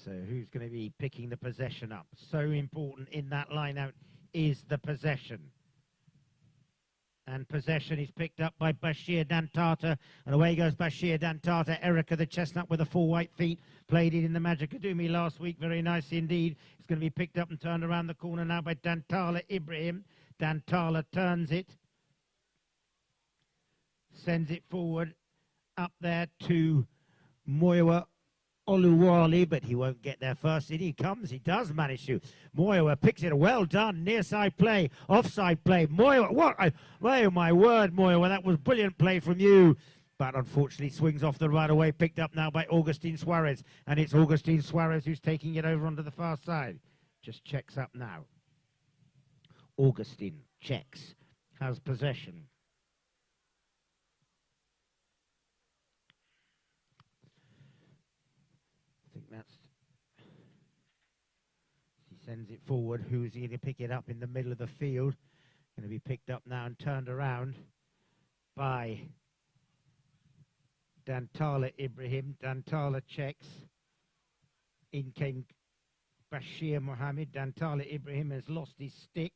Speaker 1: So who's going to be picking the possession up? So important in that line-out is the possession. And possession is picked up by Bashir Dantata. And away goes Bashir Dantata. Erica the chestnut with the 4 white feet. Played it in the Magic Academy last week. Very nice indeed. It's going to be picked up and turned around the corner now by Dantala Ibrahim. Dantala turns it. Sends it forward. Up there to Moiwa Oluwale, but he won't get there first. In he comes. He does manage to. Moiwa picks it. Well done. Near side play. Offside play. Moiwa. What? Oh, my word, Moiwa. That was brilliant play from you. But unfortunately swings off the right away. Picked up now by Augustine Suarez. And it's Augustine Suarez who's taking it over onto the far side. Just checks up now. Augustine checks. Has possession. I think that's, he sends it forward. Who's he going to pick it up in the middle of the field? Going to be picked up now and turned around by Dantala Ibrahim. Dantala checks. In came Bashir Mohammed. Dantala Ibrahim has lost his stick.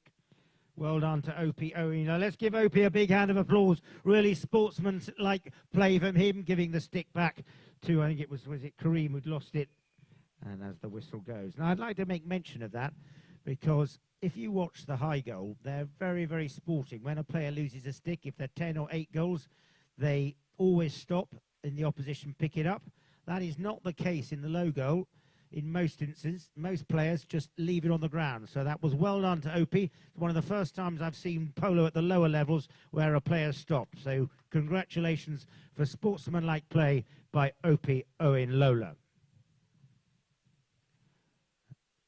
Speaker 1: Well done to Opie Owen. Now let's give Opie a big hand of applause. Really sportsman-like play from him, giving the stick back to, I think it was it Kareem who'd lost it. And as the whistle goes. Now I'd like to make mention of that because if you watch the high goal, they're very, very sporting. When a player loses a stick, if they're 10 or 8 goals, they always stop in the opposition, pick it up. That is not the case in the low goal. In most instances, most players just leave it on the ground. So that was well done to Opie. It's one of the first times I've seen polo at the lower levels where a player stopped. So congratulations for sportsmanlike play by Opie Owen Lola.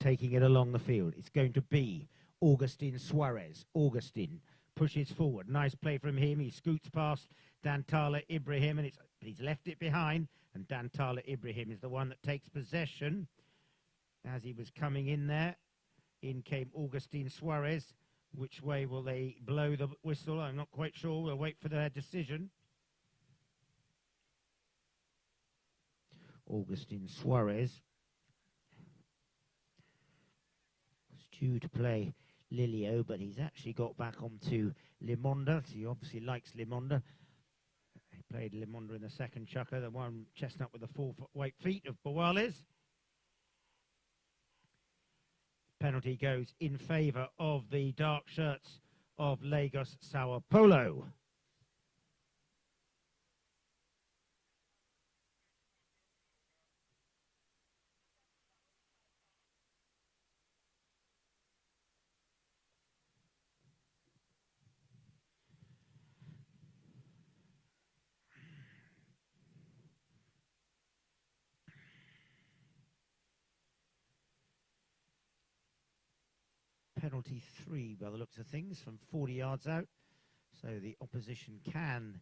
Speaker 1: Taking it along the field. It's going to be Augustine Suarez. Augustine pushes forward. Nice play from him. He scoots past Dantala Ibrahim, and he's left it behind. And Dantala Ibrahim is the one that takes possession. As he was coming in there, in came Augustine Suarez. Which way will they blow the whistle? I'm not quite sure. We'll wait for their decision. Augustine Suarez was due to play Lilio, but he's actually got back onto Limonda. So he obviously likes Limonda. He played Limonda in the second chucker, the one chestnut with the 4 white feet of Bawales. Penalty goes in favour of the dark shirts of Lagos Sao Polo. Penalty 3 by the looks of things from 40 yards out. So the opposition can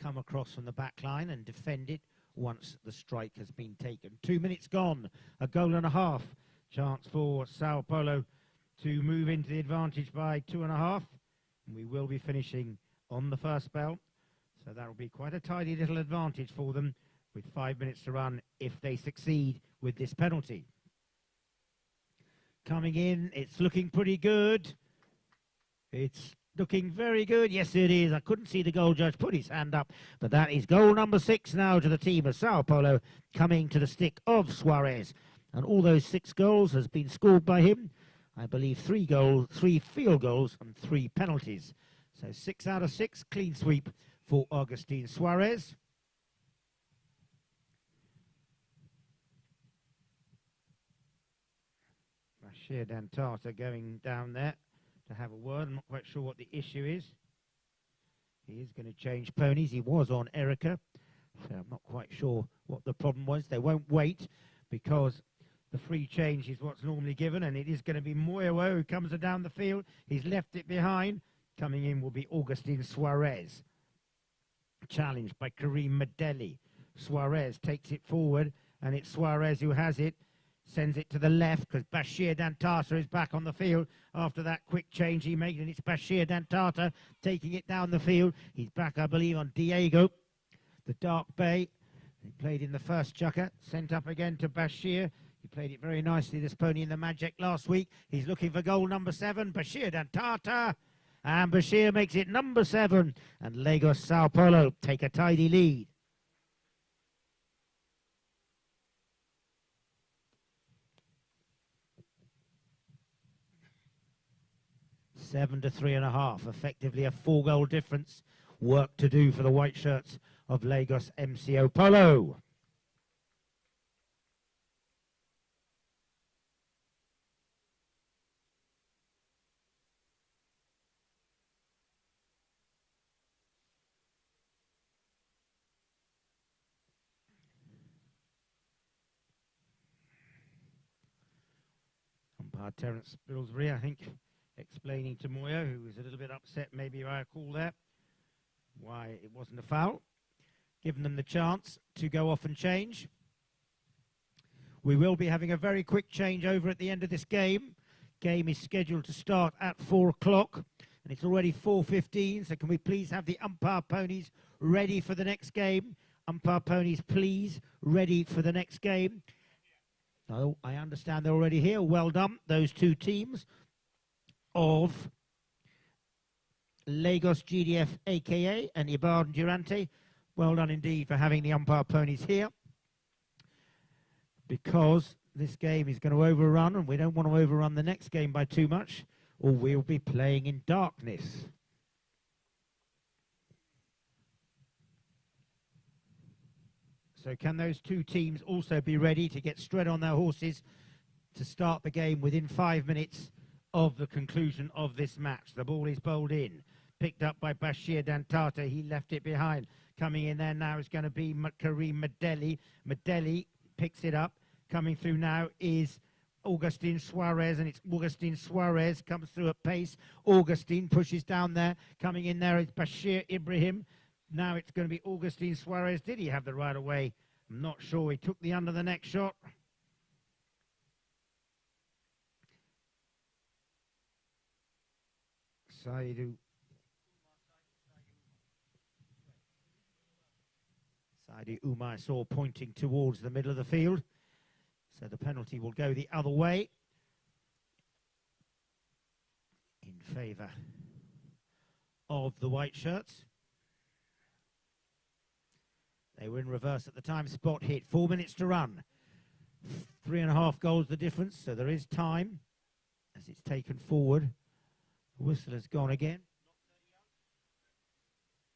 Speaker 1: come across from the back line and defend it once the strike has been taken. 2 minutes gone, a goal and a half. Chance for Sao Paulo to move into the advantage by 2.5. And we will be finishing on the first bell. So that will be quite a tidy little advantage for them with 5 minutes to run if they succeed with this penalty. Coming in, it's looking pretty good. It's looking very good. Yes, it is. I couldn't see the goal judge put his hand up, but that is goal number 6 now to the team of Sao Paulo, coming to the stick of Suarez. And all those 6 goals has been scored by him. I believe 3 goals, 3 field goals, and 3 penalties. So 6 out of 6, clean sweep for Augustine Suarez. Bashir Dantata going down there to have a word. I'm not quite sure what the issue is. He is going to change ponies. He was on Erica, so I'm not quite sure what the problem was. They won't wait because The free change is what's normally given, and it is going to be Moyo who comes down the field. He's left it behind. Coming in will be Augustin Suarez. Challenged by Karim Medeli. Suarez takes it forward, and it's Suarez who has it. Sends it to the left because Bashir Dantata is back on the field after that quick change he made, and it's Bashir Dantata taking it down the field. He's back, I believe, on Diego, the Dark Bay. He played in the first chukker, sent up again to Bashir. He played it very nicely, this pony in the Magic last week. He's looking for goal number 7, Bashir Dantata. And Bashir makes it number 7. And Lagos Sao Paulo take a tidy lead. 7 to 3.5, effectively a 4-goal difference. Work to do for the white shirts of Lagos MCO Polo. Umpire Terence Billsbury, I think, explaining to Moyo, who was a little bit upset maybe by a call there, why it wasn't a foul. Giving them the chance to go off and change. We will be having a very quick change over at the end of this game. Game is scheduled to start at 4 o'clock, and it's already 4:15, so can we please have the umpire ponies ready for the next game? Umpire ponies, please, ready for the next game. Oh, I understand they're already here. Well done, those two teams of Lagos GDF AKA and Ibarra Durante. Well done indeed for having the umpire ponies here, because this game is going to overrun, and we don't want to overrun the next game by too much, or we'll be playing in darkness. So can those two teams also be ready to get straight on their horses to start the game within 5 minutes of the conclusion of this match? The ball is bowled in, picked up by Bashir Dantata. He left it behind. Coming in there now is going to be Karim Medeli. Medeli picks it up. Coming through now is Augustin Suarez, and it's Augustin Suarez comes through at pace. Augustin pushes down there. Coming in there is Bashir Ibrahim. Now it's going to be Augustin Suarez. Did he have the right of way? I'm not sure. He took the under the neck shot. Saidu Umar I saw pointing towards the middle of the field. So the penalty will go the other way in favour of the white shirts. They were in reverse at the time. Spot hit. 4 minutes to run. 3.5 goals the difference, so there is time as it's taken forward. The whistle has gone again.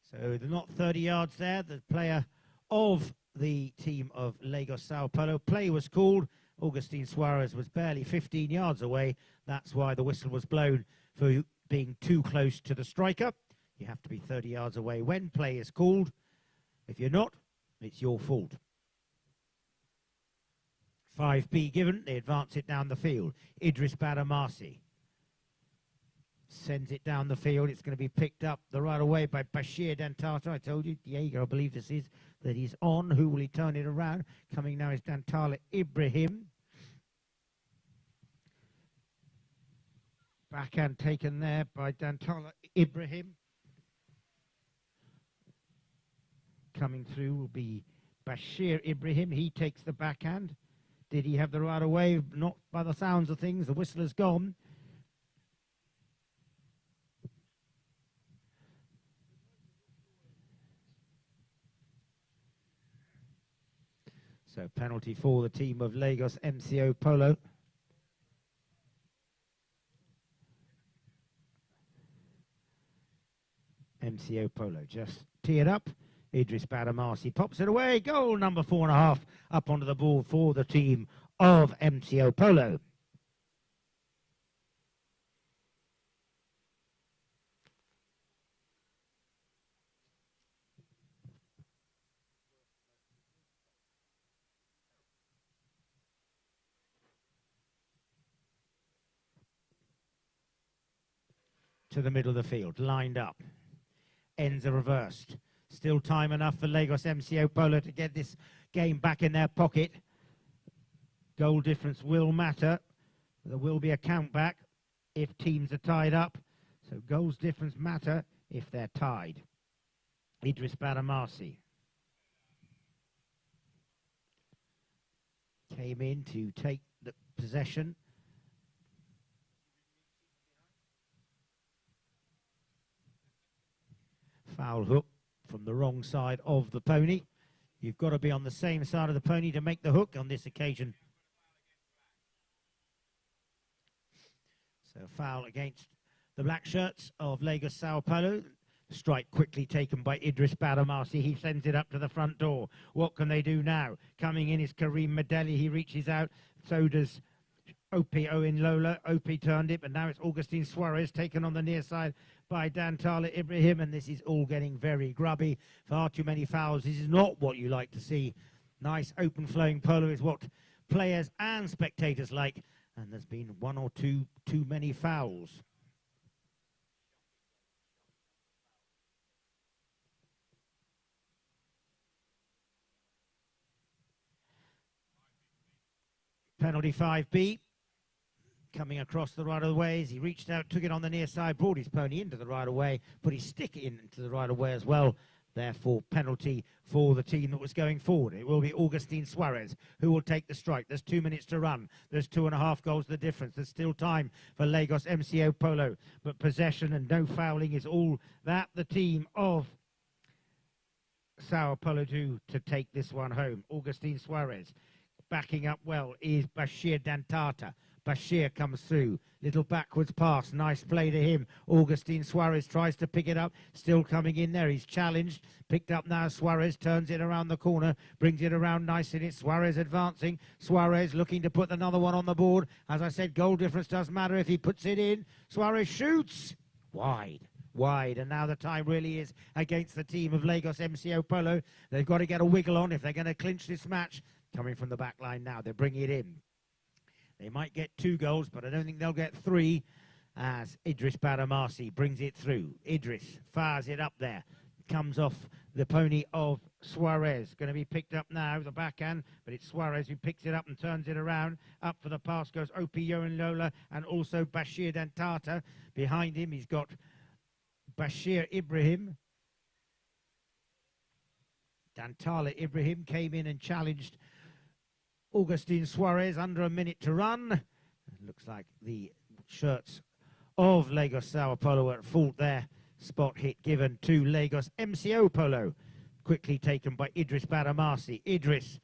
Speaker 1: So they're not 30 yards there. The player of the team of Lagos Sao Paulo. Play was called. Augustin Suarez was barely 15 yards away. That's why the whistle was blown for being too close to the striker. You have to be 30 yards away when play is called. If you're not, it's your fault. 5B given. They advance it down the field. Idris Badamasi sends it down the field. It's going to be picked up the right away by Bashir Dantata. I told you, Diego, I believe this is, that he's on. Who will he turn it around? Coming now is Dantala Ibrahim. Backhand taken there by Dantala Ibrahim. Coming through will be Bashir Ibrahim. He takes the backhand. Did he have the right of way? Not by the sounds of things. The whistle has gone. So penalty for the team of Lagos MCO Polo. MCO Polo just teed up. Idris Badamasi pops it away. Goal number 4.5 up onto the ball for the team of MCO Polo. to the middle of the field, lined up. Ends are reversed. Still time enough for Lagos MCO Polo to get this game back in their pocket. Goal difference will matter. There will be a count back if teams are tied up. So goals difference matter if they're tied. Idris Badamasi came in to take the possession. Foul hook from the wrong side of the pony. You've got to be on the same side of the pony to make the hook on this occasion. So foul against the black shirts of Lagos Sao Paulo. Strike quickly taken by Idris Badamasi. He sends it up to the front door. What can they do now? Coming in is Karim Medeli. He reaches out. So does Opie Owen Lola. Opie turned it, but now it's Augustine Suarez taken on the near side by Dantala Ibrahim, and this is all getting very grubby. Far too many fouls. This is not what you like to see. Nice open flowing polo is what players and spectators like, and there's been one or two too many fouls. Penalty 5B. Coming across the right of the way as he reached out, took it on the near side, brought his pony into the right of way, put his stick into the right of way as well. Therefore, penalty for the team that was going forward. It will be Augustine Suarez who will take the strike. There's 2 minutes to run. There's 2.5 goals the difference. There's still time for Lagos MCO Polo, but possession and no fouling is all that the team of Sao Paulo do to take this one home. Augustine Suarez backing up well is Bashir Dantata. Bashir comes through, little backwards pass, nice play to him. Augustine Suarez tries to pick it up, still coming in there. He's challenged, picked up now. Suarez turns it around the corner, brings it around nicely. It's Suarez advancing. Suarez looking to put another one on the board. As I said, goal difference does matter if he puts it in. Suarez shoots wide. And now the time really is against the team of Lagos MCO Polo. They've got to get a wiggle on if they're going to clinch this match. Coming from the back line now, they're bringing it in. They might get 2 goals, but I don't think they'll get 3 as Idris Badamasi brings it through. Idris fires it up there. Comes off the pony of Suarez. Going to be picked up now, the backhand, but it's Suarez who picks it up and turns it around. Up for the pass goes Opio and Lola and also Bashir Dantata. Behind him, he's got Bashir Ibrahim. Dantala Ibrahim came in and challenged Augustine Suarez. Under a minute to run. It looks like the shirts of Lagos Sao Paulo were at fault there. Spot hit given to Lagos MCO Polo. Quickly taken by Idris Badamasi. Idris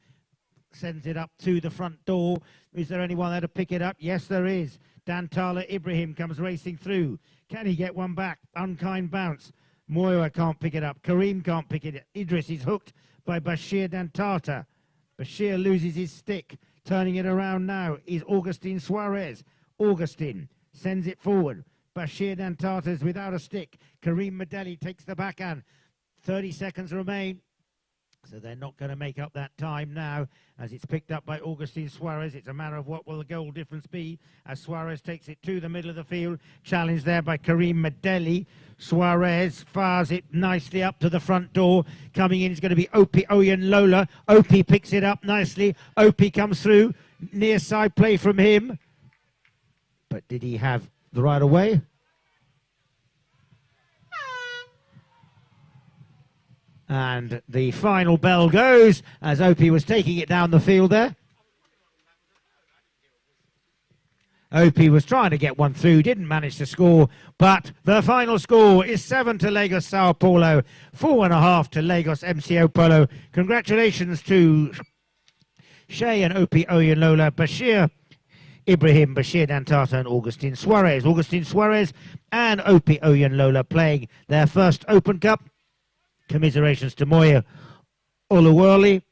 Speaker 1: sends it up to the front door. Is there anyone there to pick it up? Yes, there is. Dantala Ibrahim comes racing through. Can he get one back? Unkind bounce. Moyo can't pick it up. Karim can't pick it up. Idris is hooked by Bashir Dantata. Bashir loses his stick. Turning it around now is Augustine Suarez. Augustine sends it forward. Bashir Dantata is without a stick. Karim Medeli takes the backhand. 30 seconds remain. So they're not going to make up that time now as it's picked up by Augustine Suarez. It's a matter of what will the goal difference be as Suarez takes it to the middle of the field. Challenged there by Karim Medeli. Suarez fires it nicely up to the front door. Coming in is going to be Opie Oyen Lola. Opie picks it up nicely. Opie comes through. Near side play from him. But did he have the right of way? And the final bell goes as Opie was taking it down the field there. Opie was trying to get one through, didn't manage to score, but the final score is 7 to Lagos Sao Paulo, 4.5 to Lagos MCO Polo. Congratulations to Shay and Opie Oyen Lola, Bashir Ibrahim, Bashir Dantata and Augustine Suarez. Augustine Suarez and Opie Oyen Lola playing their first Open Cup. Commiserations to Moya Oluwole,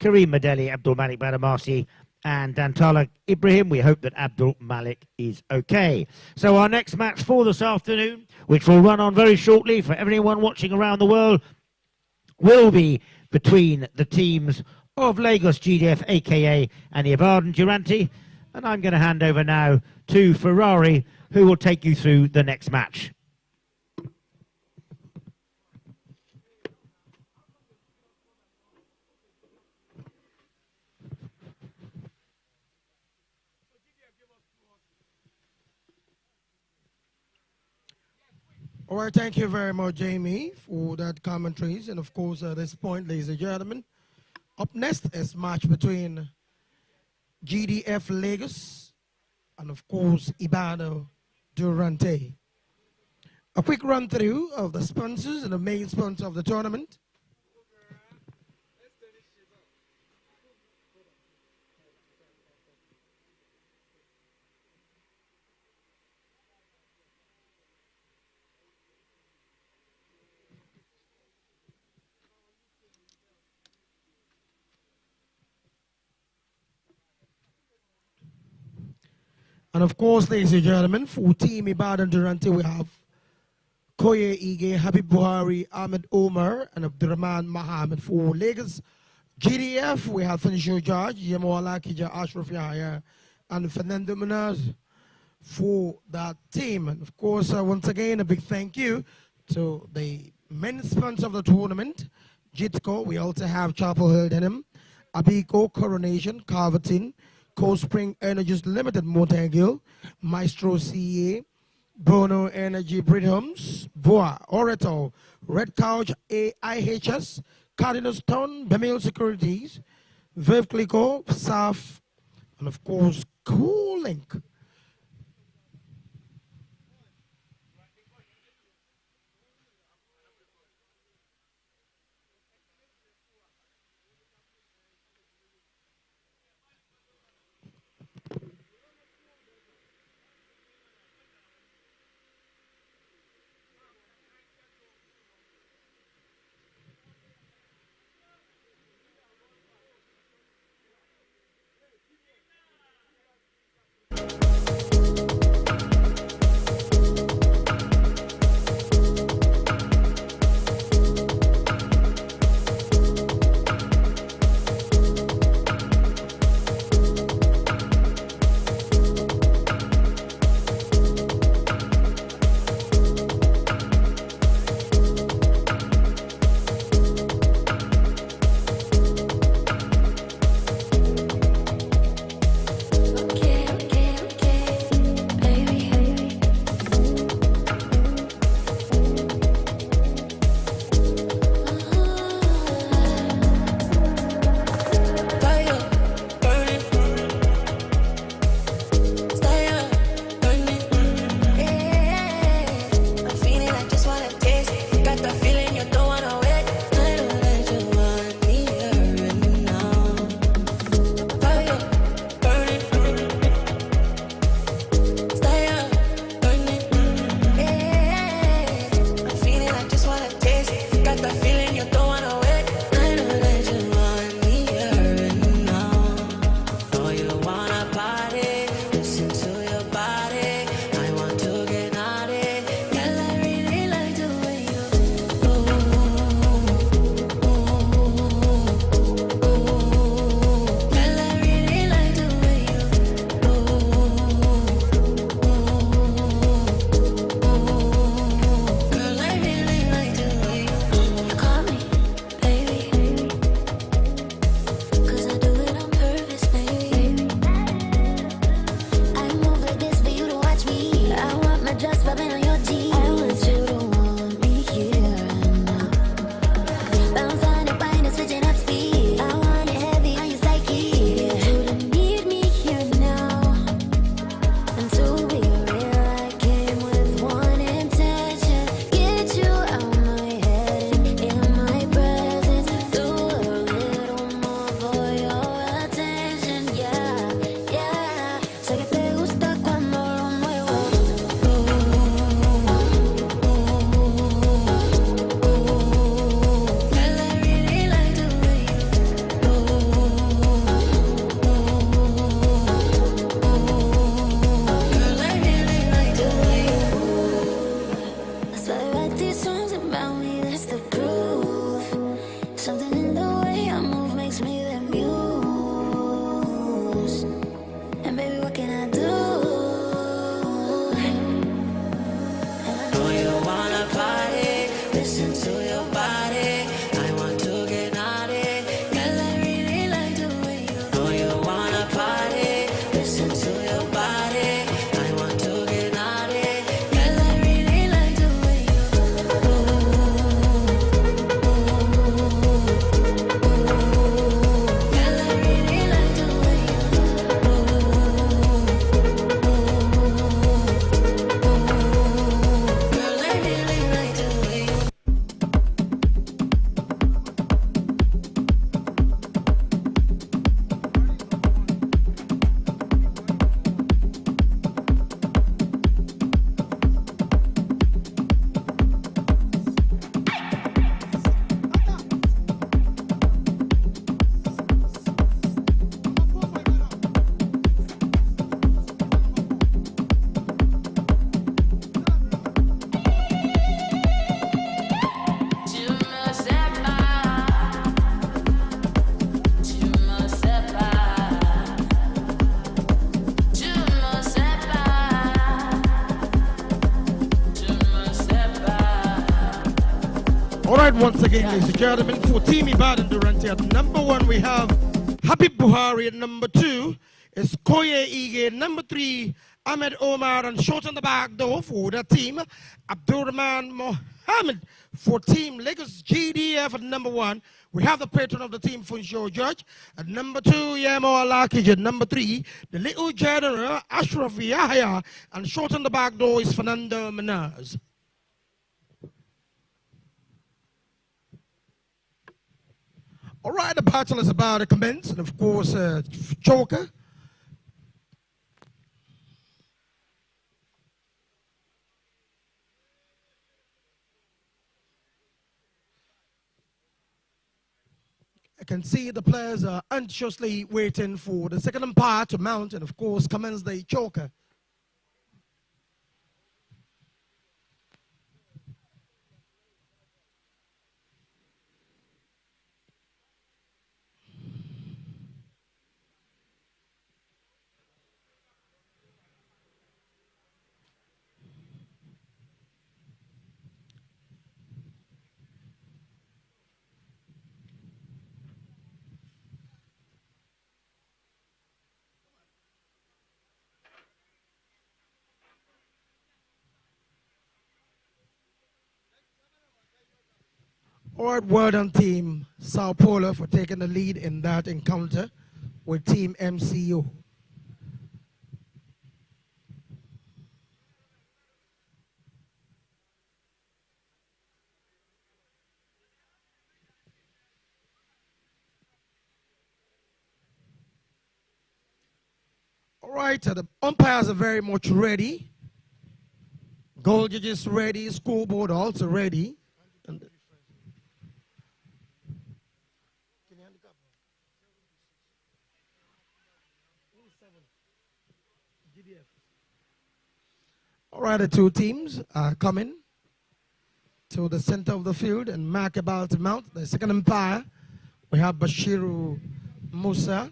Speaker 1: Karim Medeli, Abdul Malik Badamasi and Dantala Ibrahim. We hope that Abdul Malik is okay. So our next match for this afternoon, which will run on very shortly for everyone watching around the world, will be between the teams of Lagos GDF, aka and Ibadan Duranti. And I'm going to hand over now to Ferrari, who will take you through the next match.
Speaker 2: All right, thank you very much, Jamie, for that commentaries. And of course, at this point, ladies and gentlemen, up next is match between GDF Lagos and of course Ibadan Durante. A quick run through of the sponsors and the main sponsor of the tournament. And of course, ladies and gentlemen, for Team Ibadan Durante, we have Koye Ige, Habib Buhari, Ahmed Omar, and Abdurrahman Mohammed. For Lagos GDF, we have Finisher George, Yemoala Kija, Ashraf Yahya, and Fernando Munaz for that team. And of course, once again, a big thank you to the main sponsor of the tournament, Jitco. We also have Chapel Hill Denim, Abico Coronation, Carverton, Cold Spring Energies Limited, Montague, Maestro CA, Bono Energy, Bridhomes, Boa, Orato, Red Couch, AIHS, Cardinal Stone, Bemil Securities, Viv Clico, SAF, and of course, Cool Link. right, once again, ladies and gentlemen, for Team Ibadan Durante at number 1, we have Habib Buhari at number 2, is Koye Ige, number 3, Ahmed Omar, and short on the back door for the team, Abdurrahman Mohammed for Team Lagos GDF at number 1. We have the patron of the team, Funsho Judge. At number 2, Yamo Alakij. At number 3, the little general, Ashraf Yahya. And short on the back door is Fernando Menaz. All right, the battle is about to commence. And of course, Joker. I can see the players are anxiously waiting for the second umpire to mount and, of course, commence the choker. All right, well done, Team Sao Paulo, for taking the lead in that encounter with Team MCU. All right, the umpires are very much ready. Goal judges ready, scoreboard also ready. And all right, the two teams are coming to the center of the field and mark about to mount. The second umpire, we have Bashiru Musa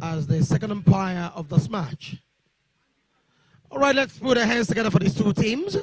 Speaker 2: as the second umpire of this match. All right, let's put our hands together for these two teams.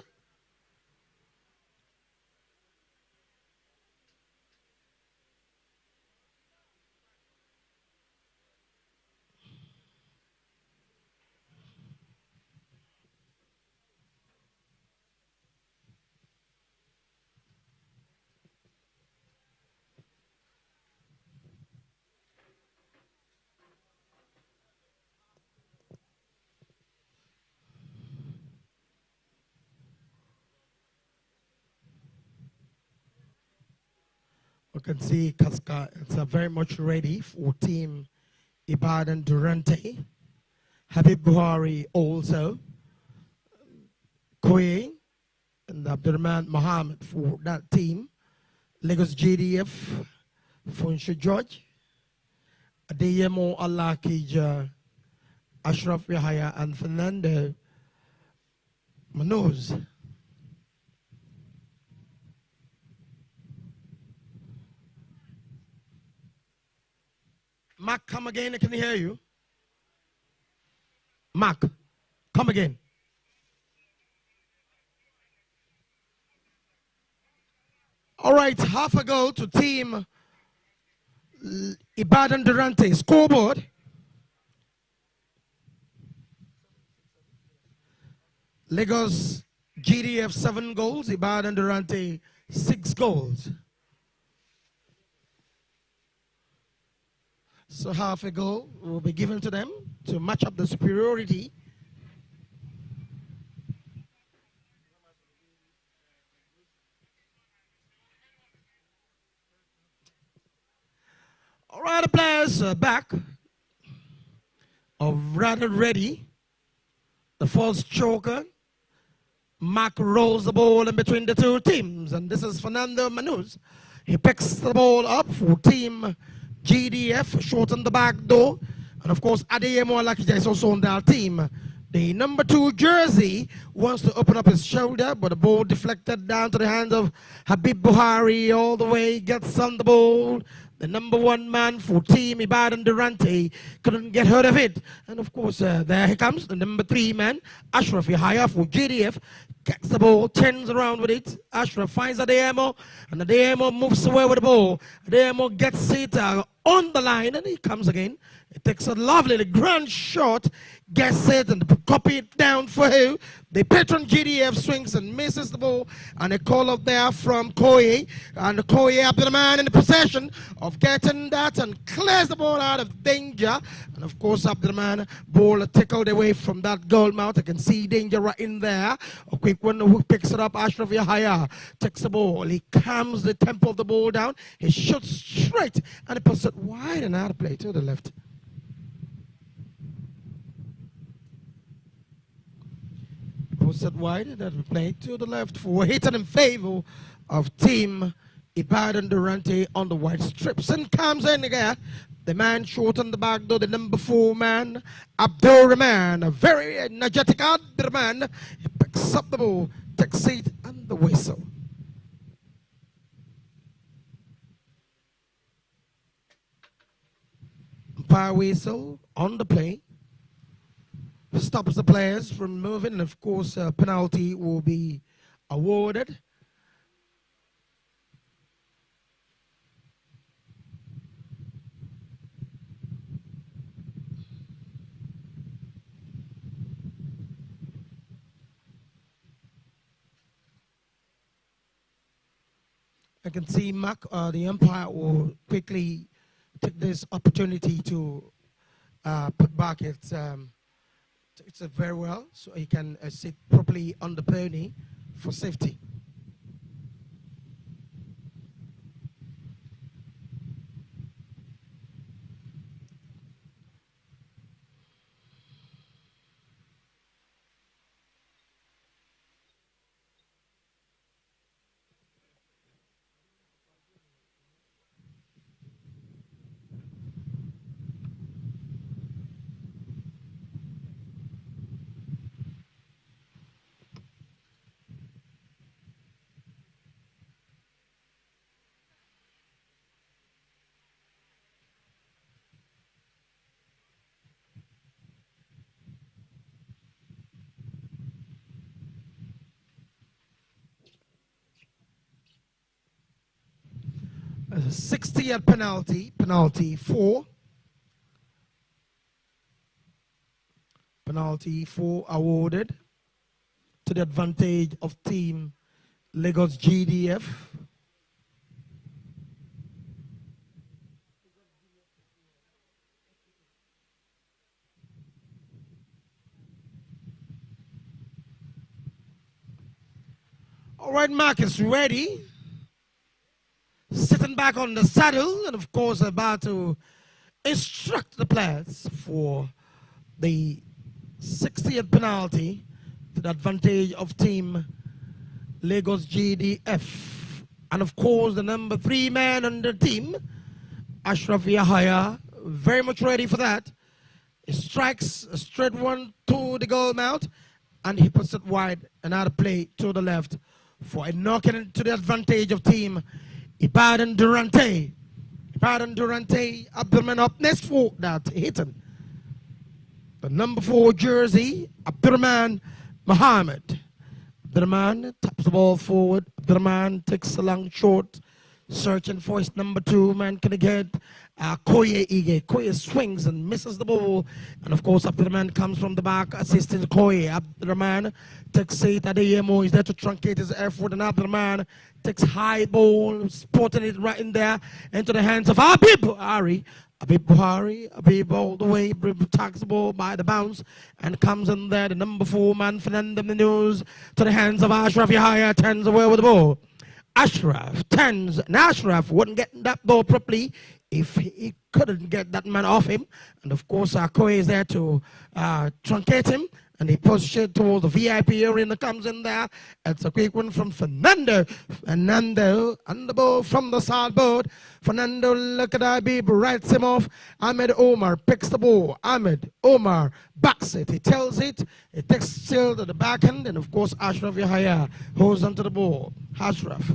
Speaker 2: You can see Casca, it's very much ready for Team Ibadan Durante. Habib Buhari also. Koye and Abdurrahman Mohammed for that team. Lagos GDF, Funsho George. Adeyemo Alakija, Ashraf Yahya, and Fernando Manoz. Mark, come again. I can hear you. Mark, come again. All right, half a goal to Team Ibadan Durante. Scoreboard. Lagos GDF 7 goals, Ibadan Durante 6 goals. So half a goal will be given to them to match up the superiority. All right, the players are back, or rather ready. The first choker, Mark rolls the ball in between the two teams, and this is Fernando Manuz. He picks the ball up for Team GDF, short on the back door. And of course, Adeyemo Alakija is also on that team. The number 2 jersey wants to open up his shoulder, but the ball deflected down to the hands of Habib Buhari all the way, gets on the ball. the number one man for Team Ibadan Durante, couldn't get hold of it. And of course, there he comes, the number 3 man, Ashraf Yahaya for GDF, gets the ball, turns around with it. Ashraf finds Adeyemo, and Adeyemo moves away with the ball. Adeyemo gets it on the line, and he comes again. It takes a lovely grand shot, gets it, and copy it down for who? The patron GDF swings and misses the ball, and a call up there from Koye, and Koye up to the man in the possession of getting that and clears the ball out of danger. And of course, up to the man, ball tickled away from that goal mouth. I can see danger right in there. A quick one who picks it up, Ashraf Yahaya takes the ball. He calms the tempo of the ball down. He shoots straight, and he puts it wide and out of play to the left. Puts it wide and that play to the left for hitting in favor of Team Ibadan Durante on the white strips. And comes in again. The man short on the back door, the number 4 man, Abdul Rahman, a very energetic Abdul Rahman. He picks up the ball, takes it, and the whistle. Umpire whistle on the play. Stops the players from moving, and of course a penalty will be awarded. I can see Mark, the umpire will quickly take this opportunity to put back its very well, so he can sit properly on the pony for safety. A 60-yard penalty 4. Penalty 4 awarded to the advantage of Team Lagos GDF. All right, Mark is ready. Sitting back on the saddle, and of course about to instruct the players for the 60th penalty to the advantage of Team Lagos GDF. And of course the number 3 man on the team, Ashraf Yahaya, very much ready for that. He strikes a straight one to the goal mouth, and he puts it wide and out of play to the left for a knocking to the advantage of Team Ibadan Durante. Ibadan Durante, Abdurrahman up next for that hitting. The number 4 jersey, Abdurrahman Muhammad. Abdurrahman taps the ball forward. Abdurrahman takes a long short, searching for his number 2 man. Can he get Koye Ige? Koye swings and misses the ball. And of course, Abdurrahman comes from the back, assisting Koye. Abdurrahman takes it. Adeyemo is there to truncate his effort, and Abdurrahman takes high ball, spotting it right in there into the hands of Habib Buhari. Habib Buhari, Habib all the way, attacks the ball by the bounce, and comes in there, the number 4 man, Fernando Munoz, to the hands of Ashraf Yahaya, turns away with the ball. Ashraf turns, and Ashraf wouldn't get that ball properly if he couldn't get that man off him. And of course, Koye is there to truncate him, and he pushes it towards the VIP area, and it comes in there. It's a quick one from Fernando. Fernando, and the ball from the sideboard. Fernando, look at Habib, writes him off. Ahmed Omar picks the ball. Ahmed Omar backs it. He tells it. It takes still to the back end, and of course, Ashraf Yahaya holds onto the ball. Ashraf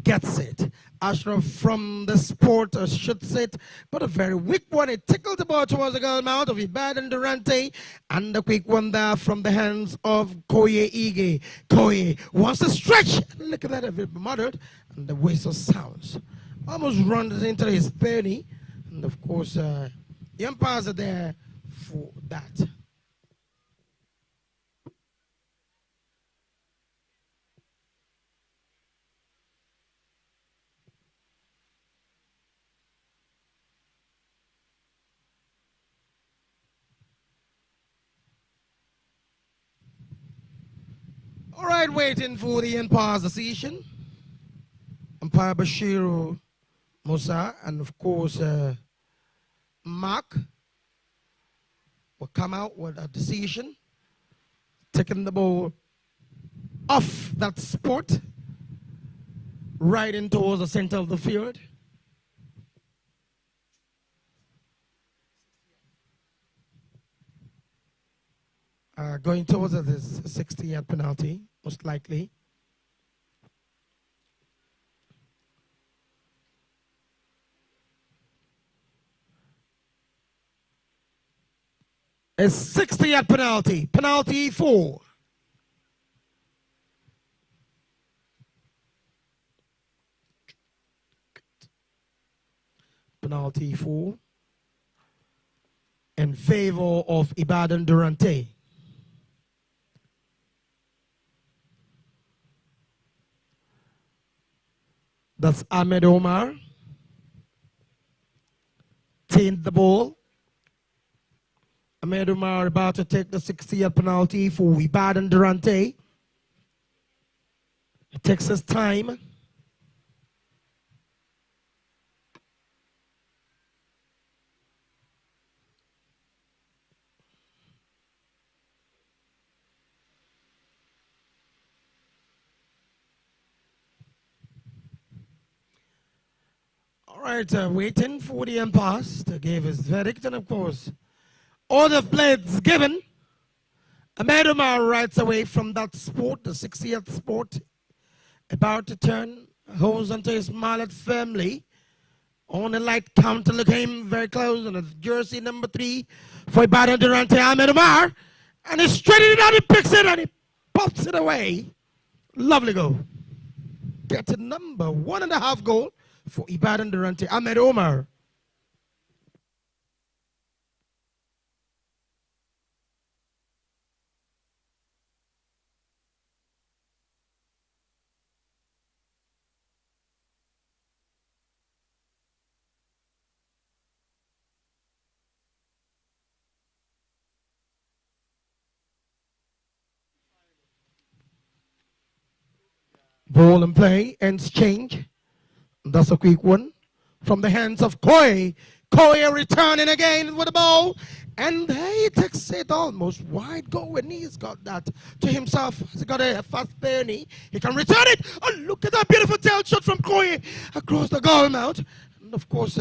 Speaker 2: gets it. Ashraf from the sport should sit, but a very weak one. It tickled the ball towards the goal mouth of Ibadan Durante, and the quick one there from the hands of Koye Ige. Koye wants to stretch. Look at that, a bit muddled, and the whistle sounds. Almost runs into his penny, and of course, the umpires are there for that. All right, waiting for the umpire's decision. Umpire Bashiru Musa and of course Mark will come out with a decision, taking the ball off that spot, right in towards the center of the field. Going towards the 60-yard penalty, most likely. A 60-yard penalty. Penalty 4. Penalty 4 in favor of Ibadan Durante. That's Ahmed Omar. Taint the ball. Ahmed Omar about to take the 60-yard penalty for Ibadan Durante. It takes his time. All right, waiting for the umpire to give his verdict, and of course, all the plays given. Ahmed Omar rides away from that sport, the 60th sport, about to turn, holds onto his mallet firmly. On the light counter, look him very close, and it's jersey number 3 for Ibadan Durante, Ahmed Omar. And he straightened it out, he picks it, and he pops it away. Lovely goal. Get a number 1.5 goal for Ibadan Durante, Ahmed Omar. Ball and play, ends change. That's a quick one from the hands of Koye. Koye returning again with the ball. And he takes it almost wide goal, and he's got that to himself. He's got a fast penny. He can return it. Oh, look at that beautiful tail shot from Koye across the goal mouth. And of course,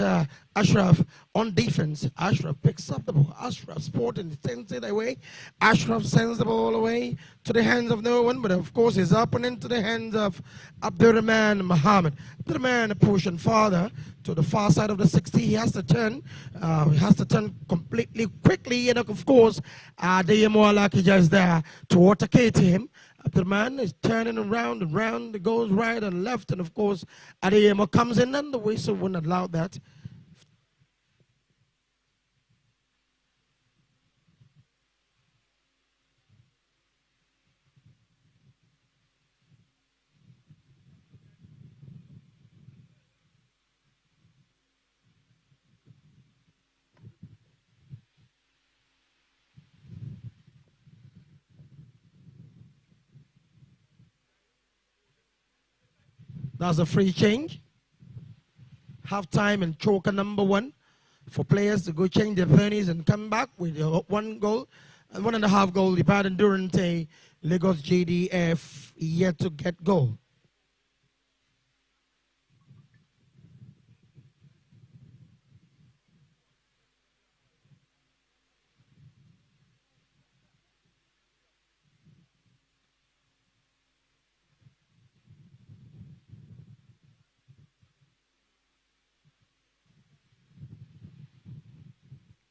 Speaker 2: Ashraf on defense. Ashraf picks up the ball. Ashraf sporting, sends it away. Ashraf sends the ball away to the hands of no one, but of course his opponent to the hands of Abdurrahman Muhammad. Abdurrahman pushing farther to the far side of the 60. He has to turn. He has to turn completely quickly, and of course, Adeyemo Alakija is there to autocate him. Abdurrahman is turning around and round. It goes right and left, and of course, Adeyemo comes in, and the whistle wouldn't allow that. That's a free change. Half time and choker number 1 for players to go change their pennies and come back with 1 goal and 1.5 goal. Ibadan Durante, Lagos JDF yet to get goal.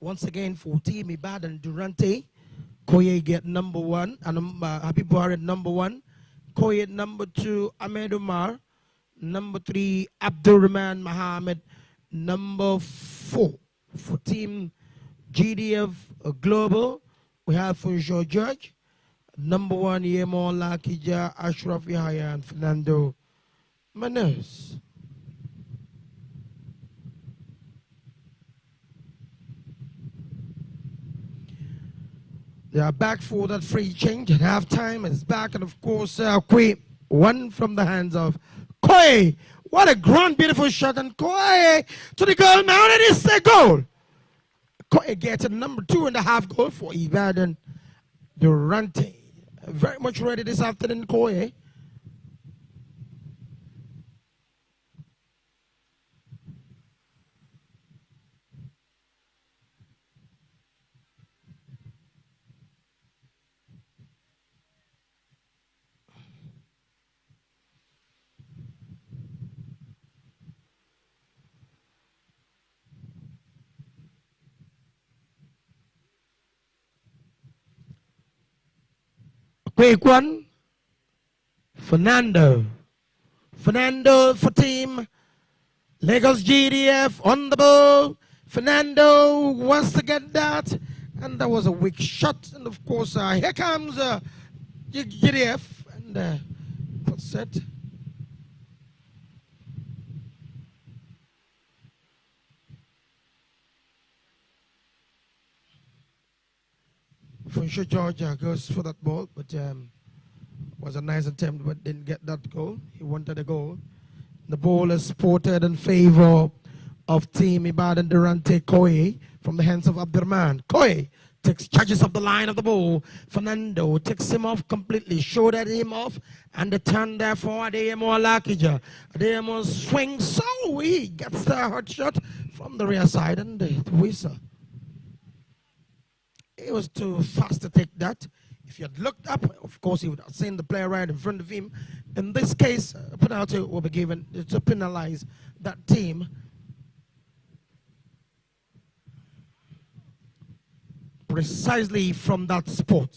Speaker 2: Once again for Team Ibadan Durante. Koye get number 1, and Habib Buhari number 1. Koye number 2, Ahmed Umar. Number 3, Abdurrahman Mohammed. Number 4 for Team GDF Global, we have Funcho Judge. Number 1, Yemo Lakija, Ashraf Yahya, and Fernando Manes. They are back for that free change at halftime. It's back, and of course, Kwe, one from the hands of Koye. What a grand, beautiful shot, and Koye to the goal now, and it is a goal. Koye gets a number 2.5 goal for Ibadan Durante. Very much ready this afternoon, Koye. Quick one. Fernando for Team Lagos GDF on the ball. Fernando wants to get that, and that was a weak shot. And of course, here comes GDF, and what's that? Funcho Georgia goes for that ball, but was a nice attempt, but didn't get that goal. He wanted a goal. The ball is spotted in favor of Team Ibadan Durante. Koye from the hands of Abdurrahman. Koye takes charges of the line of the ball. Fernando takes him off completely, shouldered him off, and the turn there for Adeyemo Alakija. Adeyemo swings, so he gets the hot shot from the rear side, and the whistle. It was too fast to take that. If you had looked up, of course, he would have seen the player right in front of him. In this case, a penalty will be given to penalize that team. Precisely from that spot.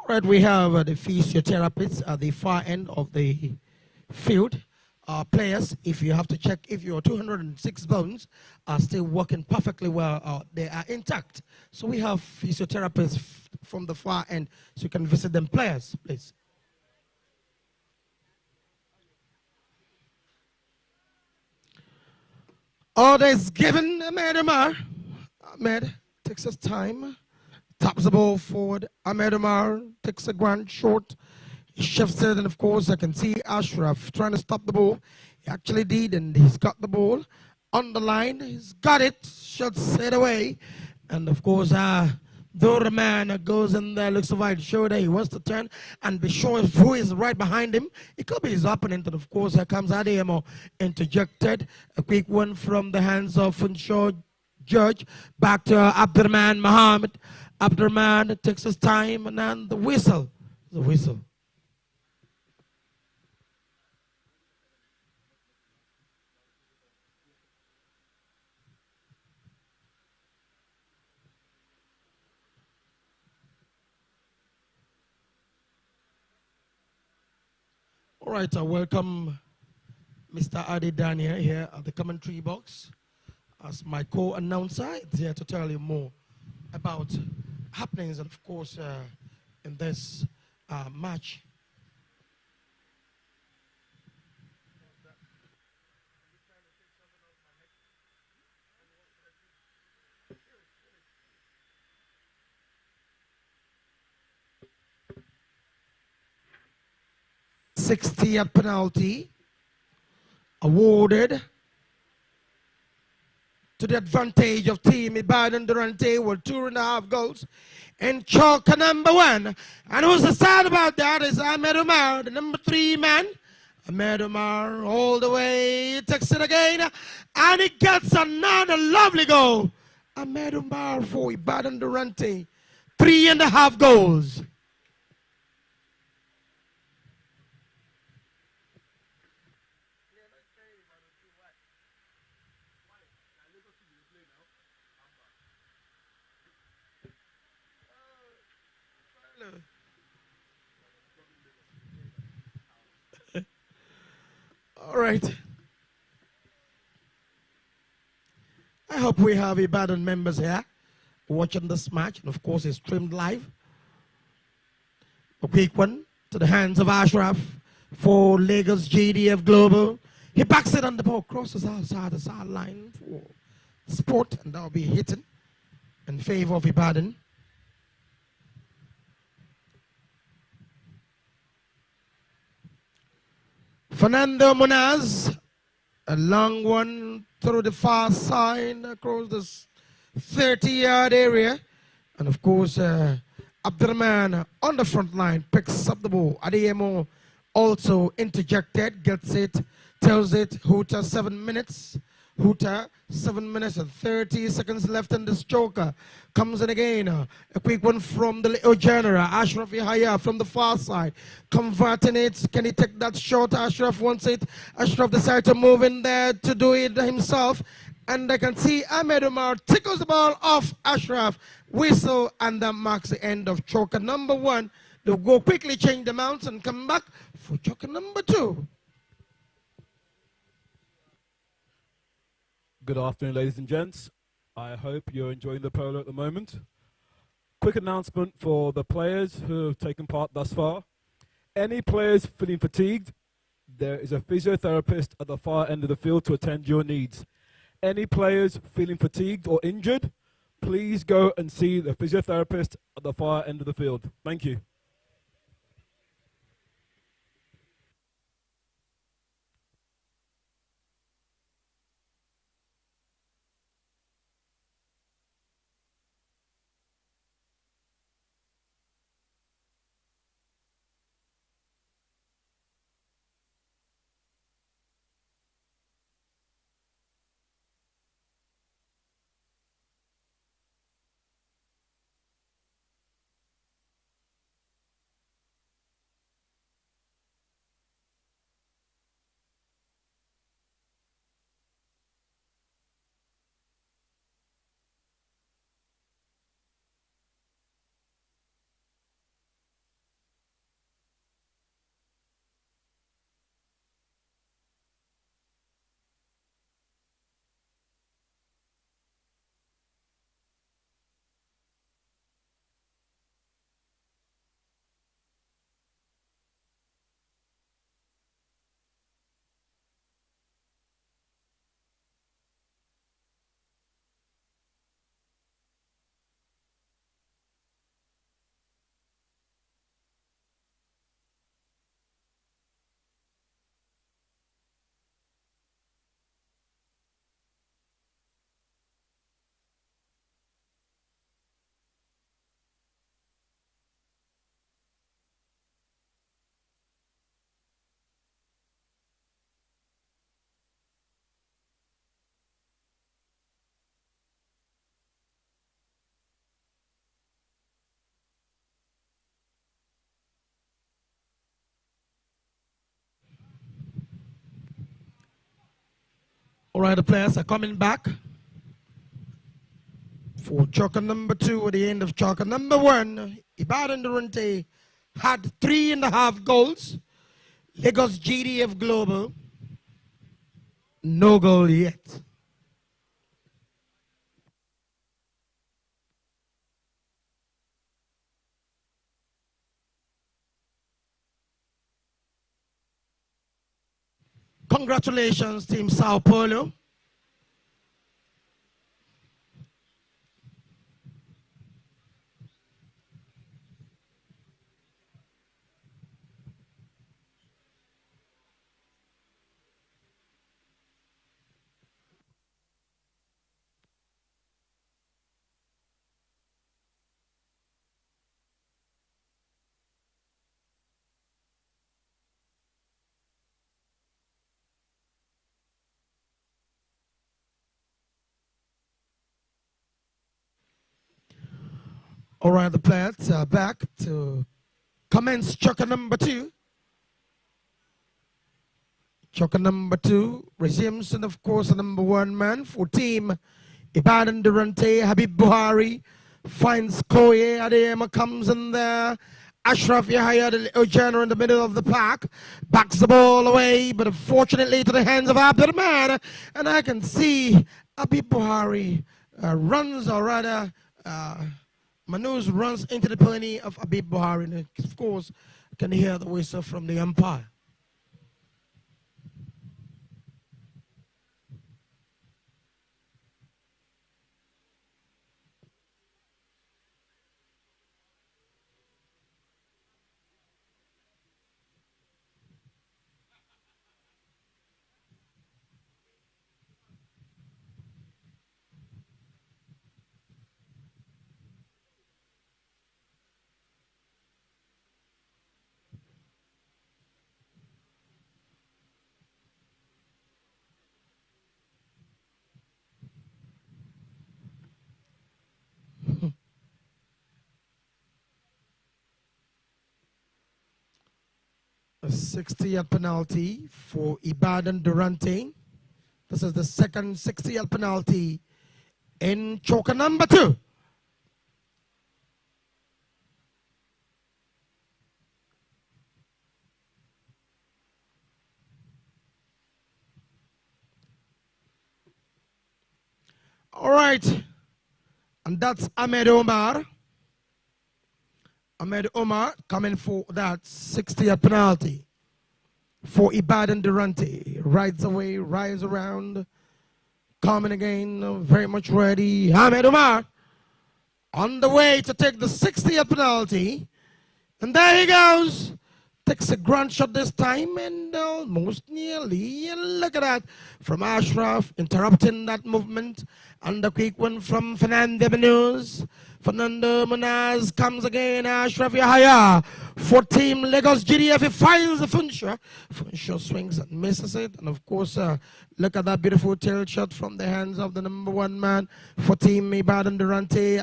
Speaker 2: Right, we have the physiotherapists at the far end of the field. Players, if you have to check if your 206 bones are still working perfectly well, they are intact. So we have physiotherapists from the far end, so you can visit them. Players, please. Order is given, Ahmed Umar. Ahmed takes his time. Taps the ball forward. Ahmed Umar takes a grand short. He shifts it, and of course, I can see Ashraf trying to stop the ball. He actually did, and he's got the ball on the line. He's got it. Shots it away. And of course, the man goes in there, looks over his shoulder. He wants to turn and be sure who is right behind him. It could be his opponent, and of course, here comes Adeyemo interjected. A quick one from the hands of Funcho Judge. Back to Abdurrahman Mohammed. Abdurrahman takes his time, and then the whistle. The whistle. All right, I welcome Mr. Adi Daniel here at the commentary box as my co-announcer. It's here to tell you more about happenings, and of course, in this match. '60th penalty awarded to the advantage of Team Ibadan Durante with 2.5 goals. And chalk number 1. And who's the sad about that is Ahmed Umar, the number 3 man. Ahmed Umar all the way, takes it again, and he gets another lovely goal. Ahmed Umar for Ibadan Durante. 3.5 goals. All right. I hope we have Ibadan members here watching this match. And of course, it's streamed live. A quick one to the hands of Ashraf for Lagos GDF Global. He backs it on the ball, crosses outside the sideline for Sport, and that'll be hitting in favor of Ibadan. Fernando Monaz, a long one through the far side across this 30-yard area. And of course, Abdurrahman on the front line picks up the ball. Adeyemo also interjected, gets it, tells it, Huta 7 minutes. Huta, 7 minutes and 30 seconds left in this joker. Comes in again. A quick one from the little general. Ashraf Yahya from the far side. Converting it. Can he take that shot? Ashraf wants it. Ashraf decides to move in there to do it himself. And I can see Ahmed Umar tickles the ball off Ashraf. Whistle, and that marks the end of choker number 1. They'll go quickly change the mounts and come back for choker number 2.
Speaker 4: Good afternoon, ladies and gents. I hope you're enjoying the polo at the moment. Quick announcement for the players who have taken part thus far. Any players feeling fatigued, there is a physiotherapist at the far end of the field to attend your needs. Any players feeling fatigued or injured, please go and see the physiotherapist at the far end of the field. Thank you.
Speaker 2: All right, the players are coming back for choker number 2 at the end of choker number 1. Ibadan Durante had 3.5 goals. Lagos GDF Global, no goal yet. Congratulations, Team Sao Paulo. All right, the players are back to commence choker number 2. Choker number 2 resumes, and of course, the number 1 man for team Ibadan Durante. Habib Buhari finds Koye Adeyemo, comes in there. Ashraf Yahya, the little general in the middle of the pack, backs the ball away, but unfortunately to the hands of Abdurrahman. And I can see Habib Buhari runs, or rather, Manus runs into the penalty of Habib Buhari. And of course, you can hear the whistle from the umpire. A 60-yard penalty for Ibadan Durante. This is the second 60-yard penalty in choker number 2. All right, and that's Ahmed Omar. Ahmed Omar coming for that 60th penalty for Ibadan Durante. Rides away, rides around, coming again, very much ready. Ahmed Omar on the way to take the 60th penalty. And there he goes. Takes a grand shot this time and almost nearly. And look at that from Ashraf, interrupting that movement. And the quick one from Fernando Munoz. Fernando Munoz comes again. Ashraf Yahya for Team Lagos GDF. He finds the Funsha. Funsha swings and misses it. And of course, look at that beautiful tail shot from the hands of the number 1 man for Team Ibadan Durante.